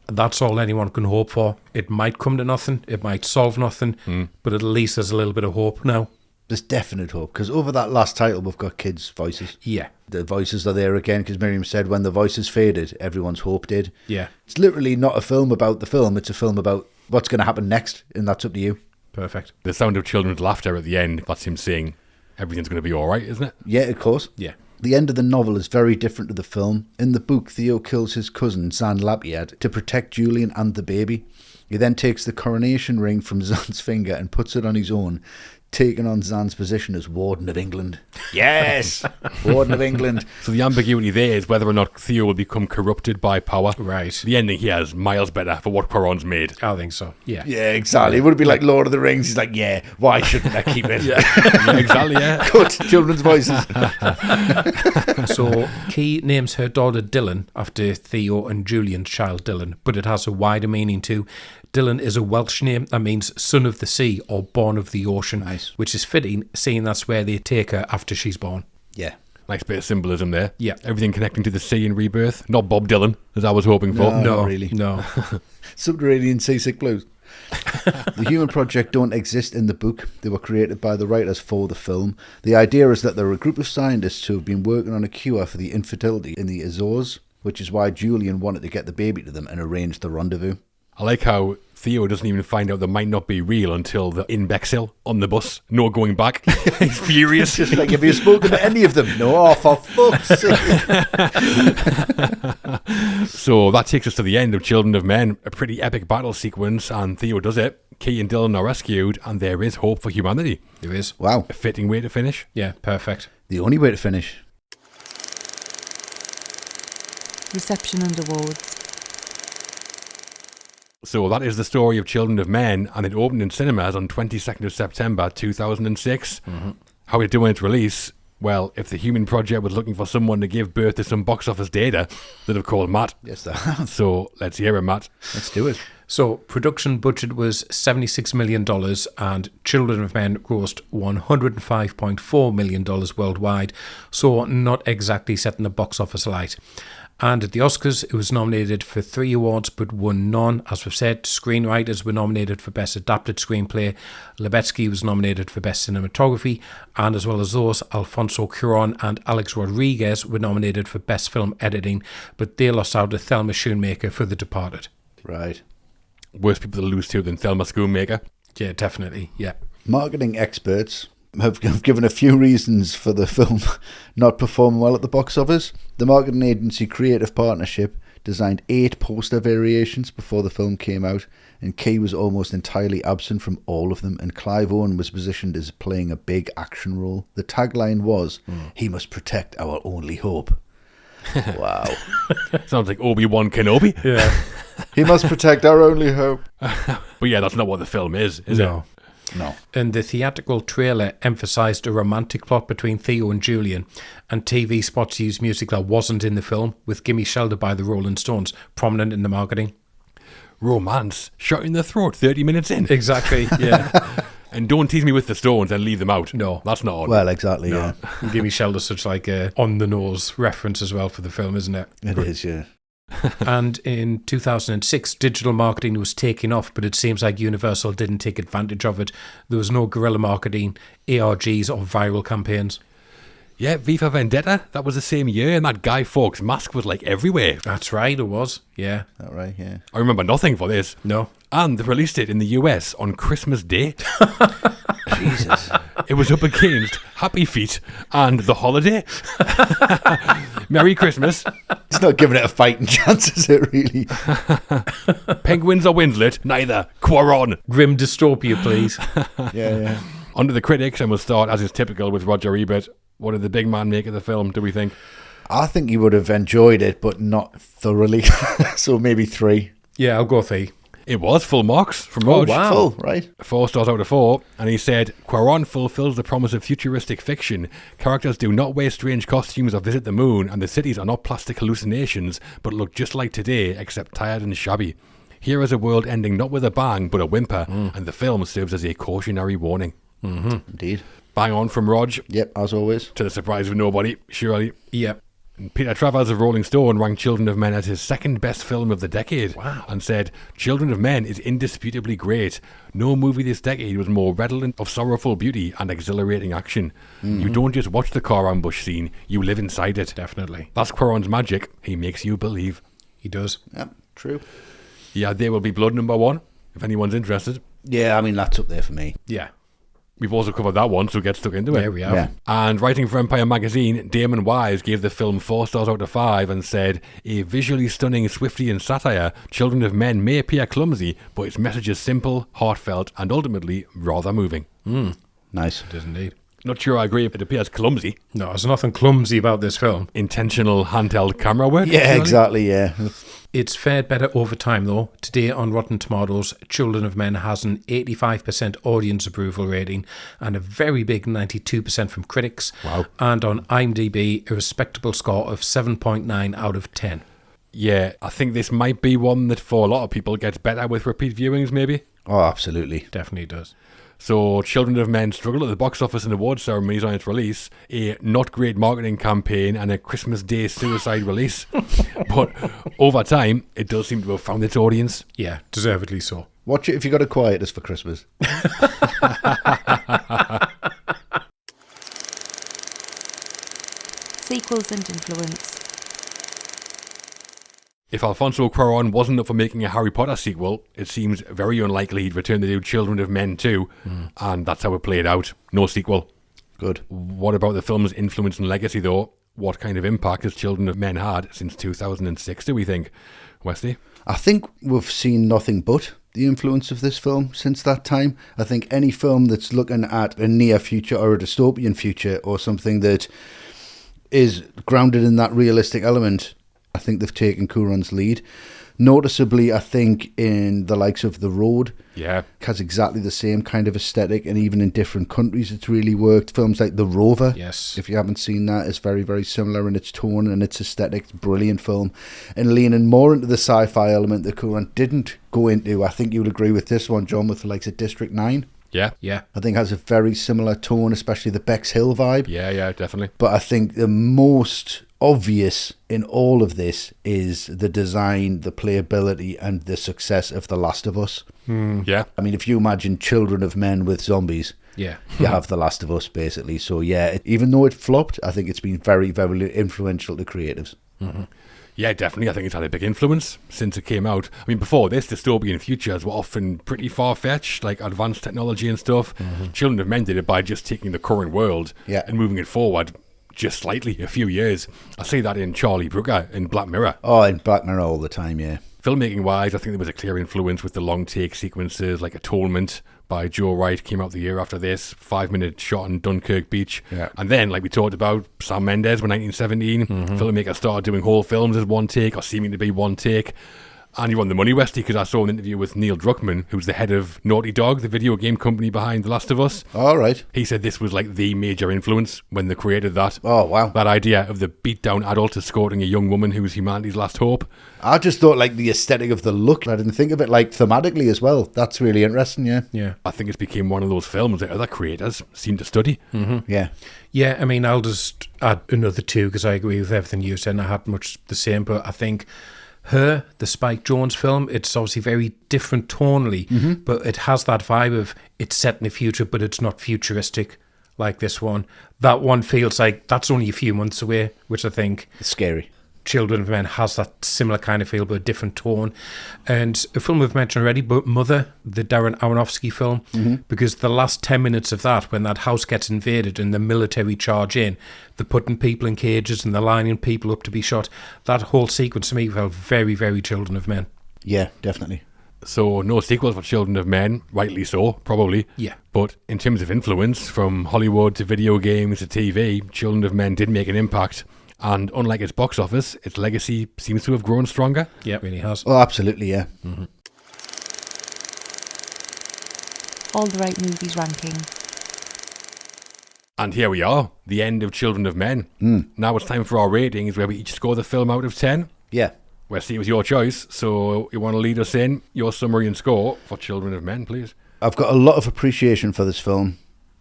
That's all anyone can hope for. It might come to nothing. It might solve nothing. But at least there's a little bit of hope now. There's definite hope, because over that last title, we've got kids' voices. Yeah. The voices are there again, because Miriam said when the voices faded, everyone's hope did. Yeah. It's literally not a film about the film. It's a film about what's going to happen next, and that's up to you. Perfect. The sound of children's laughter at the end, that's him saying everything's going to be all right, isn't it? Yeah, of course. Yeah. The end of the novel is very different to the film. In the book, Theo kills his cousin, Zan Lapiad, to protect Julian and the baby. He then takes the coronation ring from Zan's finger and puts it on his own, taking on Zan's position as Warden of England. Yes! Warden of England. So the ambiguity there is whether or not Theo will become corrupted by power. Right. The ending here is miles better for what Cuarón's made. I think so. Yeah. Yeah, exactly. It would be like Lord of the Rings. He's like, yeah, why shouldn't I keep it? Yeah, exactly, yeah. Cut children's voices. So Key names her daughter Dylan after Theo and Julian's child Dylan, but it has a wider meaning too. Dylan is a Welsh name that means son of the sea or born of the ocean, Nice. which is fitting, seeing that's where they take her after she's born. Yeah. Nice bit of symbolism there. Yeah. Everything connecting to the sea in Rebirth. Not Bob Dylan, as I was hoping for. No. Not really. No. Subterranean Seasick Blues. The Human Project don't exist in the book. They were created by the writers for the film. The idea is that they're a group of scientists who have been working on a cure for the infertility in the Azores, which is why Julian wanted to get the baby to them and arrange the rendezvous. I like how Theo doesn't even find out that might not be real until they're in Bexhill on the bus. No going back. He's furious. Just like, have you spoken to any of them? No, oh, for fuck's sake. So that takes us to the end of Children of Men, a pretty epic battle sequence, and Theo does it. Key and Dylan are rescued, and there is hope for humanity. There is. Wow. A fitting way to finish. Yeah, perfect. The only way to finish. Reception and awards. So that is the story of Children of Men, and it opened in cinemas on 22nd of September 2006. Mm-hmm. How did it do on its release? Well, if the Human Project was looking for someone to give birth to some box office data, they'd have called Matt. Yes, they have. So let's hear it, Matt. Let's do it. So, production budget was $76 million and Children of Men grossed $105.4 million worldwide, so not exactly setting the box office alight. And at the Oscars, it was nominated for 3 awards but won none. As we've said, screenwriters were nominated for Best Adapted Screenplay, Lubezki was nominated for Best Cinematography, and as well as those, Alfonso Cuarón and Alex Rodriguez were nominated for Best Film Editing, but they lost out to Thelma Schoonmaker for The Departed. Right. Worse people to lose to than Thelma Schoonmaker. Yeah, definitely, yeah. Marketing experts have given a few reasons for the film not performing well at the box office. The marketing agency Creative Partnership designed 8 poster variations before the film came out, and Key was almost entirely absent from all of them, and Clive Owen was positioned as playing a big action role. The tagline was, "He must protect our only hope." Wow. Sounds like Obi-Wan Kenobi. Yeah. He must protect our only hope. But yeah, that's not what the film is it? No. No. And the theatrical trailer emphasised a romantic plot between Theo and Julian, and TV spots used music that wasn't in the film, with Gimme Shelter by the Rolling Stones prominent in the marketing. Romance shot in the throat 30 minutes in. Exactly, yeah. And don't tease me with the Stones and leave them out. No. That's not on. Well, exactly, yeah. Gimme Shelter's such like a on-the-nose reference as well for the film, isn't it? It is, yeah. And in 2006, digital marketing was taking off, but it seems like Universal didn't take advantage of it. There was no guerrilla marketing, ARGs, or viral campaigns. Yeah, V for Vendetta, that was the same year, and that Guy Fawkes mask was like everywhere. That's right, it was. Yeah. All right, yeah. I remember nothing for this. No. And they released it in the US on Christmas Day. Jesus. It was up against Happy Feet and The Holiday. Merry Christmas. It's not giving it a fighting chance, is it, really? Penguins or Winslet? Neither. Cuarón. Grim dystopia, please. Yeah. On to the critics, and we'll start, as is typical, with Roger Ebert. What did the big man make of the film, do we think? I think you would have enjoyed it, but not thoroughly. So maybe 3. Yeah, I'll go 3. It was full marks from Oh, Rog. wow. Full, right? 4 stars out of 4, and he said, Cuarón fulfills the promise of futuristic fiction. Characters do not wear strange costumes or visit the moon, and the cities are not plastic hallucinations, but look just like today, except tired and shabby. Here is a world ending not with a bang, but a whimper, and the film serves as a cautionary warning. Mm-hmm. Indeed. Bang on from Rog, Yep, as always. to the surprise of nobody, surely. Yep. And Peter Travers of Rolling Stone ranked Children of Men as his second best film of the decade. Wow. And said, Children of Men is indisputably great. No movie this decade was more redolent of sorrowful beauty and exhilarating action. You don't just watch the car ambush scene, you live inside it. Definitely. That's Cuarón's magic. He makes you believe. He does. Yep, true. Yeah, There Will Be Blood, number 1, if anyone's interested. Yeah, I mean, that's up there for me. Yeah. We've also covered that one, so get stuck into it. There we are. Yeah. And writing for Empire magazine, Damon Wise gave the film 4 stars out of 5 and said, a visually stunning Swiftian satire, Children of Men may appear clumsy, but its message is simple, heartfelt, and ultimately rather moving. Nice. It is indeed. Not sure I agree, it appears clumsy. No, there's nothing clumsy about this film. Intentional handheld camera work? Yeah, surely? exactly, yeah. It's fared better over time, though. Today on Rotten Tomatoes, Children of Men has an 85% audience approval rating and a very big 92% from critics. Wow. And on IMDb, a respectable score of 7.9 out of 10. Yeah, I think this might be one that for a lot of people gets better with repeat viewings, maybe. Oh, absolutely. Definitely does. So, Children of Men struggled at the box office and award ceremonies on its release, a not great marketing campaign, and a Christmas Day suicide release. But over time, it does seem to have found its audience. Yeah, deservedly so. Watch it if you got a quietus for Christmas. Sequels and influence. If Alfonso Cuarón wasn't up for making a Harry Potter sequel, it seems very unlikely he'd return to do Children of Men too, and that's how it played out. No sequel. Good. What about the film's influence and legacy, though? What kind of impact has Children of Men had since 2006, do we think? Westy? I think we've seen nothing but the influence of this film since that time. I think any film that's looking at a near future or a dystopian future or something that is grounded in that realistic element, I think they've taken Cuarón's lead. Noticeably, I think, in the likes of The Road, Yeah. has exactly the same kind of aesthetic, and even in different countries it's really worked. Films like The Rover, Yes. if you haven't seen that, is very, very similar in its tone and its aesthetic. It's a brilliant film, and leaning more into the sci-fi element that Cuarón didn't go into. I think you would agree with this one, John, with the likes of District 9. Yeah. Yeah. I think has a very similar tone, especially the Bex Hill vibe. Yeah, definitely. But I think the most obvious in all of this is the design, the playability, and the success of The Last of Us. Yeah. I mean, if you imagine Children of Men with zombies, Yeah. you have The Last of Us, basically. So, yeah, even though it flopped, I think it's been very, very influential to creatives. Yeah, definitely. I think it's had a big influence since it came out. I mean, before this, dystopian futures were often pretty far-fetched, like advanced technology and stuff. Children of Men did it by just taking the current world and moving it forward just slightly, a few years. I see that in Charlie Brooker in Black Mirror. Oh, in Black Mirror all the time, yeah. Filmmaking-wise, I think there was a clear influence with the long-take sequences, like Atonement by Joe Wright came out the year after this, 5-minute shot on Dunkirk Beach. Yeah. And then, like we talked about, Sam Mendes in 1917, filmmakers started doing whole films as one take, or seeming to be one take. And you won the money, Westy, because I saw an interview with Neil Druckmann, who's the head of Naughty Dog, the video game company behind The Last of Us. All right. He said this was like the major influence when they created that. Oh, wow. That idea of the beat-down adult escorting a young woman who was humanity's last hope. I just thought, like, the aesthetic of the look. I didn't think of it, like, thematically as well. That's really interesting, yeah. Yeah. I think it's became one of those films that other creators seem to study. Yeah. Yeah, I mean, I'll just add another two because I agree with everything you said and I had much the same, but I think Her, the Spike Jonze film, it's obviously very different tonally, but it has that vibe of it's set in the future, but it's not futuristic like this one. That one feels like that's only a few months away, which I think It's scary. Children of Men has that similar kind of feel, but a different tone. And a film we've mentioned already, but Mother, the Darren Aronofsky film, because the last 10 minutes of that, when that house gets invaded and the military charge in, they're putting people in cages and they're lining people up to be shot. That whole sequence to me felt very, very Children of Men. Yeah, definitely. So no sequels for Children of Men, rightly so, probably. Yeah. But in terms of influence, from Hollywood to video games to TV, Children of Men did make an impact. And unlike its box office, its legacy seems to have grown stronger. Yeah, it really has. Oh, absolutely, yeah. All the right movies ranking. And here we are, the end of Children of Men. Now it's time for our ratings, where we each score the film out of 10. Yeah. Wesley, it was your choice, so you want to lead us in your summary and score for Children of Men, please? I've got a lot of appreciation for this film,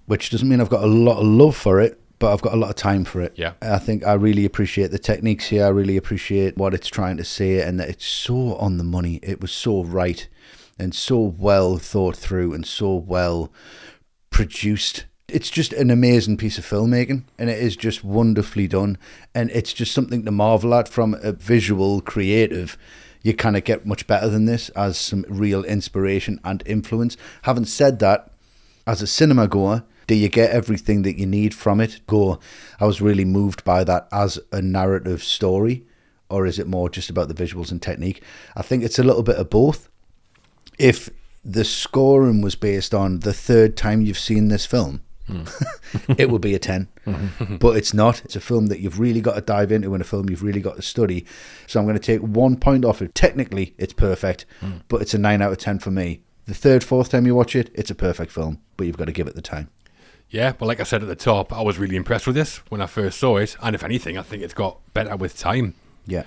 which doesn't mean I've got a lot of love for it, but I've got a lot of time for it. Yeah. I think I really appreciate the techniques here. I really appreciate what it's trying to say, and that it's so on the money. It was so right and so well thought through and so well produced. It's just an amazing piece of filmmaking, and it is just wonderfully done. And it's just something to marvel at from a visual creative. You kind of get much better than this as some real inspiration and influence. Having said that, as a cinema goer, do you get everything that you need from it? I was really moved by that as a narrative story, or is it more just about the visuals and technique? I think it's a little bit of both. If the scoring was based on the third time you've seen this film, it would be a 10. But it's not. It's a film that you've really got to dive into, and a film you've really got to study. So I'm going to take 1 point off it. Technically, it's perfect, but it's a 9 out of 10 for me. The third, fourth time you watch it, it's a perfect film, but you've got to give it the time. Yeah, well, like I said at the top, I was really impressed with this when I first saw it, and if anything, I think it's got better with time. Yeah.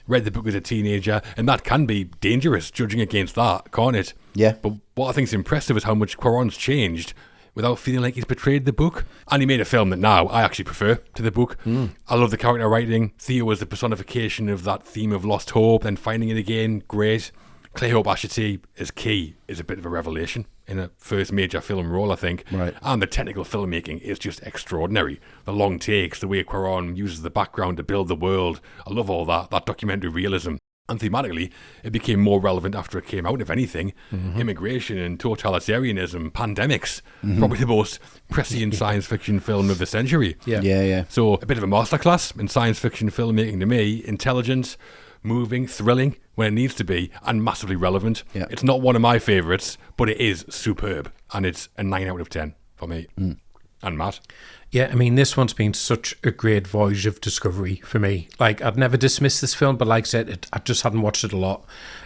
Read the book as a teenager, and that can be dangerous, judging against that, can't it? Yeah. But what I think is impressive is how much Cuarón's changed without feeling like he's betrayed the book. And he made a film that now I actually prefer to the book. I love the character writing. Theo is the personification of that theme of lost hope and finding it again. Great. Clearhope Ashity as Key is a bit of a revelation in a first major film role, I think. Right. And the technical filmmaking is just extraordinary. The long takes, the way Cuarón uses the background to build the world. I love all that documentary realism. And thematically, it became more relevant after it came out, if anything. Immigration and totalitarianism, pandemics, probably the most prescient science fiction film of the century. Yeah. So a bit of a masterclass in science fiction filmmaking to me. Intelligent, moving, thrilling when it needs to be, and massively relevant. Yeah. It's not one of my favourites, but it is superb. And it's a 9 out of 10 for me. And Matt? Yeah, I mean, this one's been such a great voyage of discovery for me. Like, I'd never dismissed this film, but like I said, I just hadn't watched it a lot.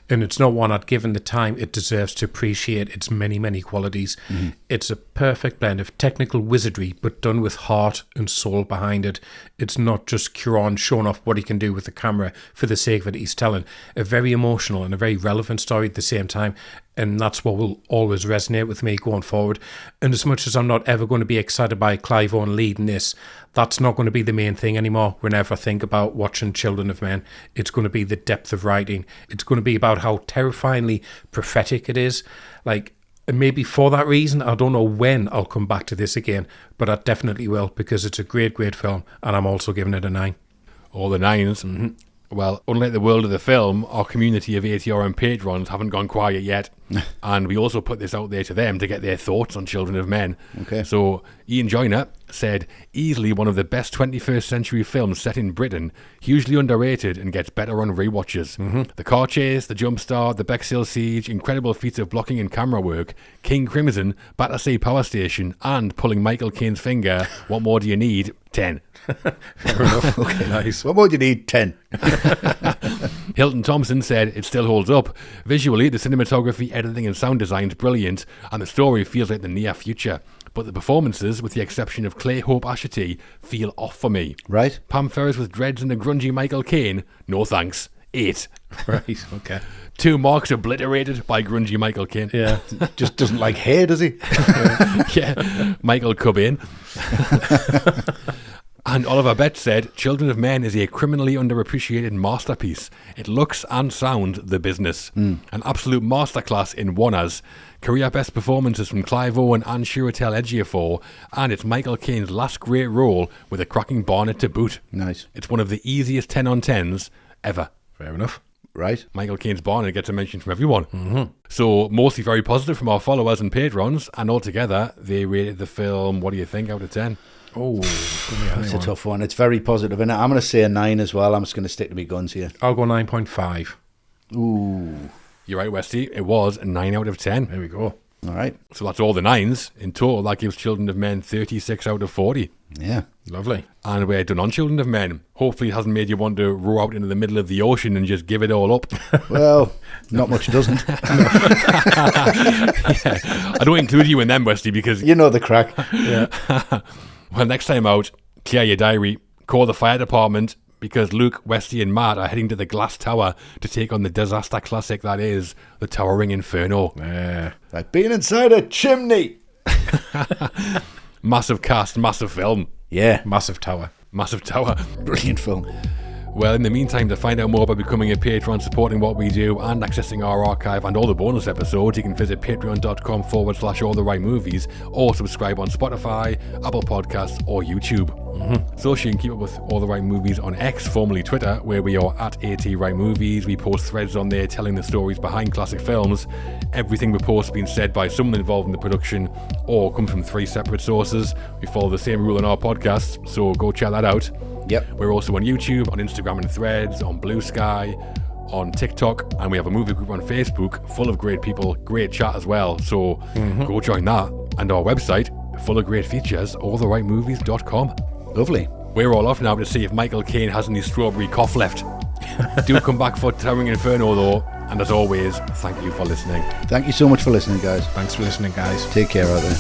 And it's not one I'd given the time it deserves to appreciate its many, many qualities. Mm-hmm. It's a perfect blend of technical wizardry, but done with heart and soul behind it. It's not just Cuarón showing off what he can do with the camera for the sake of it. He's telling a very emotional and a very relevant story at the same time. And that's what will always resonate with me going forward. And as much as I'm not ever going to be excited by Clive Owen leading this, that's not going to be the main thing anymore whenever I think about watching Children of Men. It's going to be the depth of writing. It's going to be about how terrifyingly prophetic it is. Like, and maybe for that reason, I don't know when I'll come back to this again, but I definitely will, because it's a great, great film, and I'm also giving it a 9. All the 9s. Mm-hmm. Well, unlike the world of the film, our community of ATRM patrons haven't gone quiet yet. And we also put this out there to them to get their thoughts on Children of Men. Okay. So Ian Joyner said, easily one of the best 21st century films set in Britain, hugely underrated and gets better on rewatches. Mm-hmm. The car chase, the jump start, the Bexhill siege, incredible feats of blocking and camera work, King Crimson, Battersea Power Station, and pulling Michael Caine's finger. What more do you need? 10. Fair enough. Okay, nice. What more do you need? 10. Hilton Thompson said it still holds up. Visually, the cinematography, editing and sound design is brilliant, and the story feels like the near future. But the performances, with the exception of Clay Hope Asherty, feel off for me. Right. Pam Ferris with dreads and a grungy Michael Caine, no thanks. 8. Right, okay. 2 marks obliterated by grungy Michael Caine. Yeah. Just doesn't like hair, does he? Yeah, Michael Cobain. And Oliver Betts said, Children of Men is a criminally underappreciated masterpiece. It looks and sounds the business. An absolute masterclass in one-as. Career best performances from Clive Owen and Chiwetel Ejiofor, and it's Michael Caine's last great role with a cracking Barnett to boot. Nice. It's one of the easiest 10 on 10s ever. Fair enough. Right. Michael Caine's Barnett gets a mention from everyone. Mm-hmm. So mostly very positive from our followers and patrons, and altogether they rated the film, what do you think, out of 10? Oh, it's a tough one. It's very positive, and I'm going to say a 9 as well. I'm just going to stick to my guns here. I'll go 9.5. Ooh. You're right, Westy. It was a 9 out of 10. There we go. All right. So that's all the 9s. In total, that gives Children of Men 36 out of 40. Yeah. Lovely. And we're done on Children of Men. Hopefully it hasn't made you want to row out into the middle of the ocean and just give it all up. Well, not much doesn't. Yeah. I don't include you in them, Westy, because... You know the crack. Yeah. Well, next time out, clear your diary, call the fire department, because Luke, Westy and Matt are heading to the Glass Tower to take on the disaster classic that is The Towering Inferno. Yeah. Like being inside a chimney. Massive cast, massive film. Yeah. Massive tower. Massive tower. Brilliant film. Well, in the meantime, to find out more about becoming a patron, supporting what we do, and accessing our archive and all the bonus episodes, you can visit patreon.com/alltherightmovies or subscribe on Spotify, Apple Podcasts, or YouTube. Mm-hmm. So you can keep up with All the Right Movies on X, formerly Twitter, where we are at ATRightMovies. We post threads on there telling the stories behind classic films. Everything we post has been said by someone involved in the production or comes from 3 separate sources. We follow the same rule in our podcasts, so go check that out. Yep. We're also on YouTube, on Instagram and Threads, on Blue Sky, on TikTok, and we have a movie group on Facebook full of great people, great chat as well. So go join that. And our website, full of great features, alltherightmovies.com. Lovely. We're all off now to see if Michael Caine has any strawberry cough left. Do come back for Towering Inferno though. And as always, thank you for listening. Thank you so much for listening, guys. Thanks for listening, guys. Take care out there.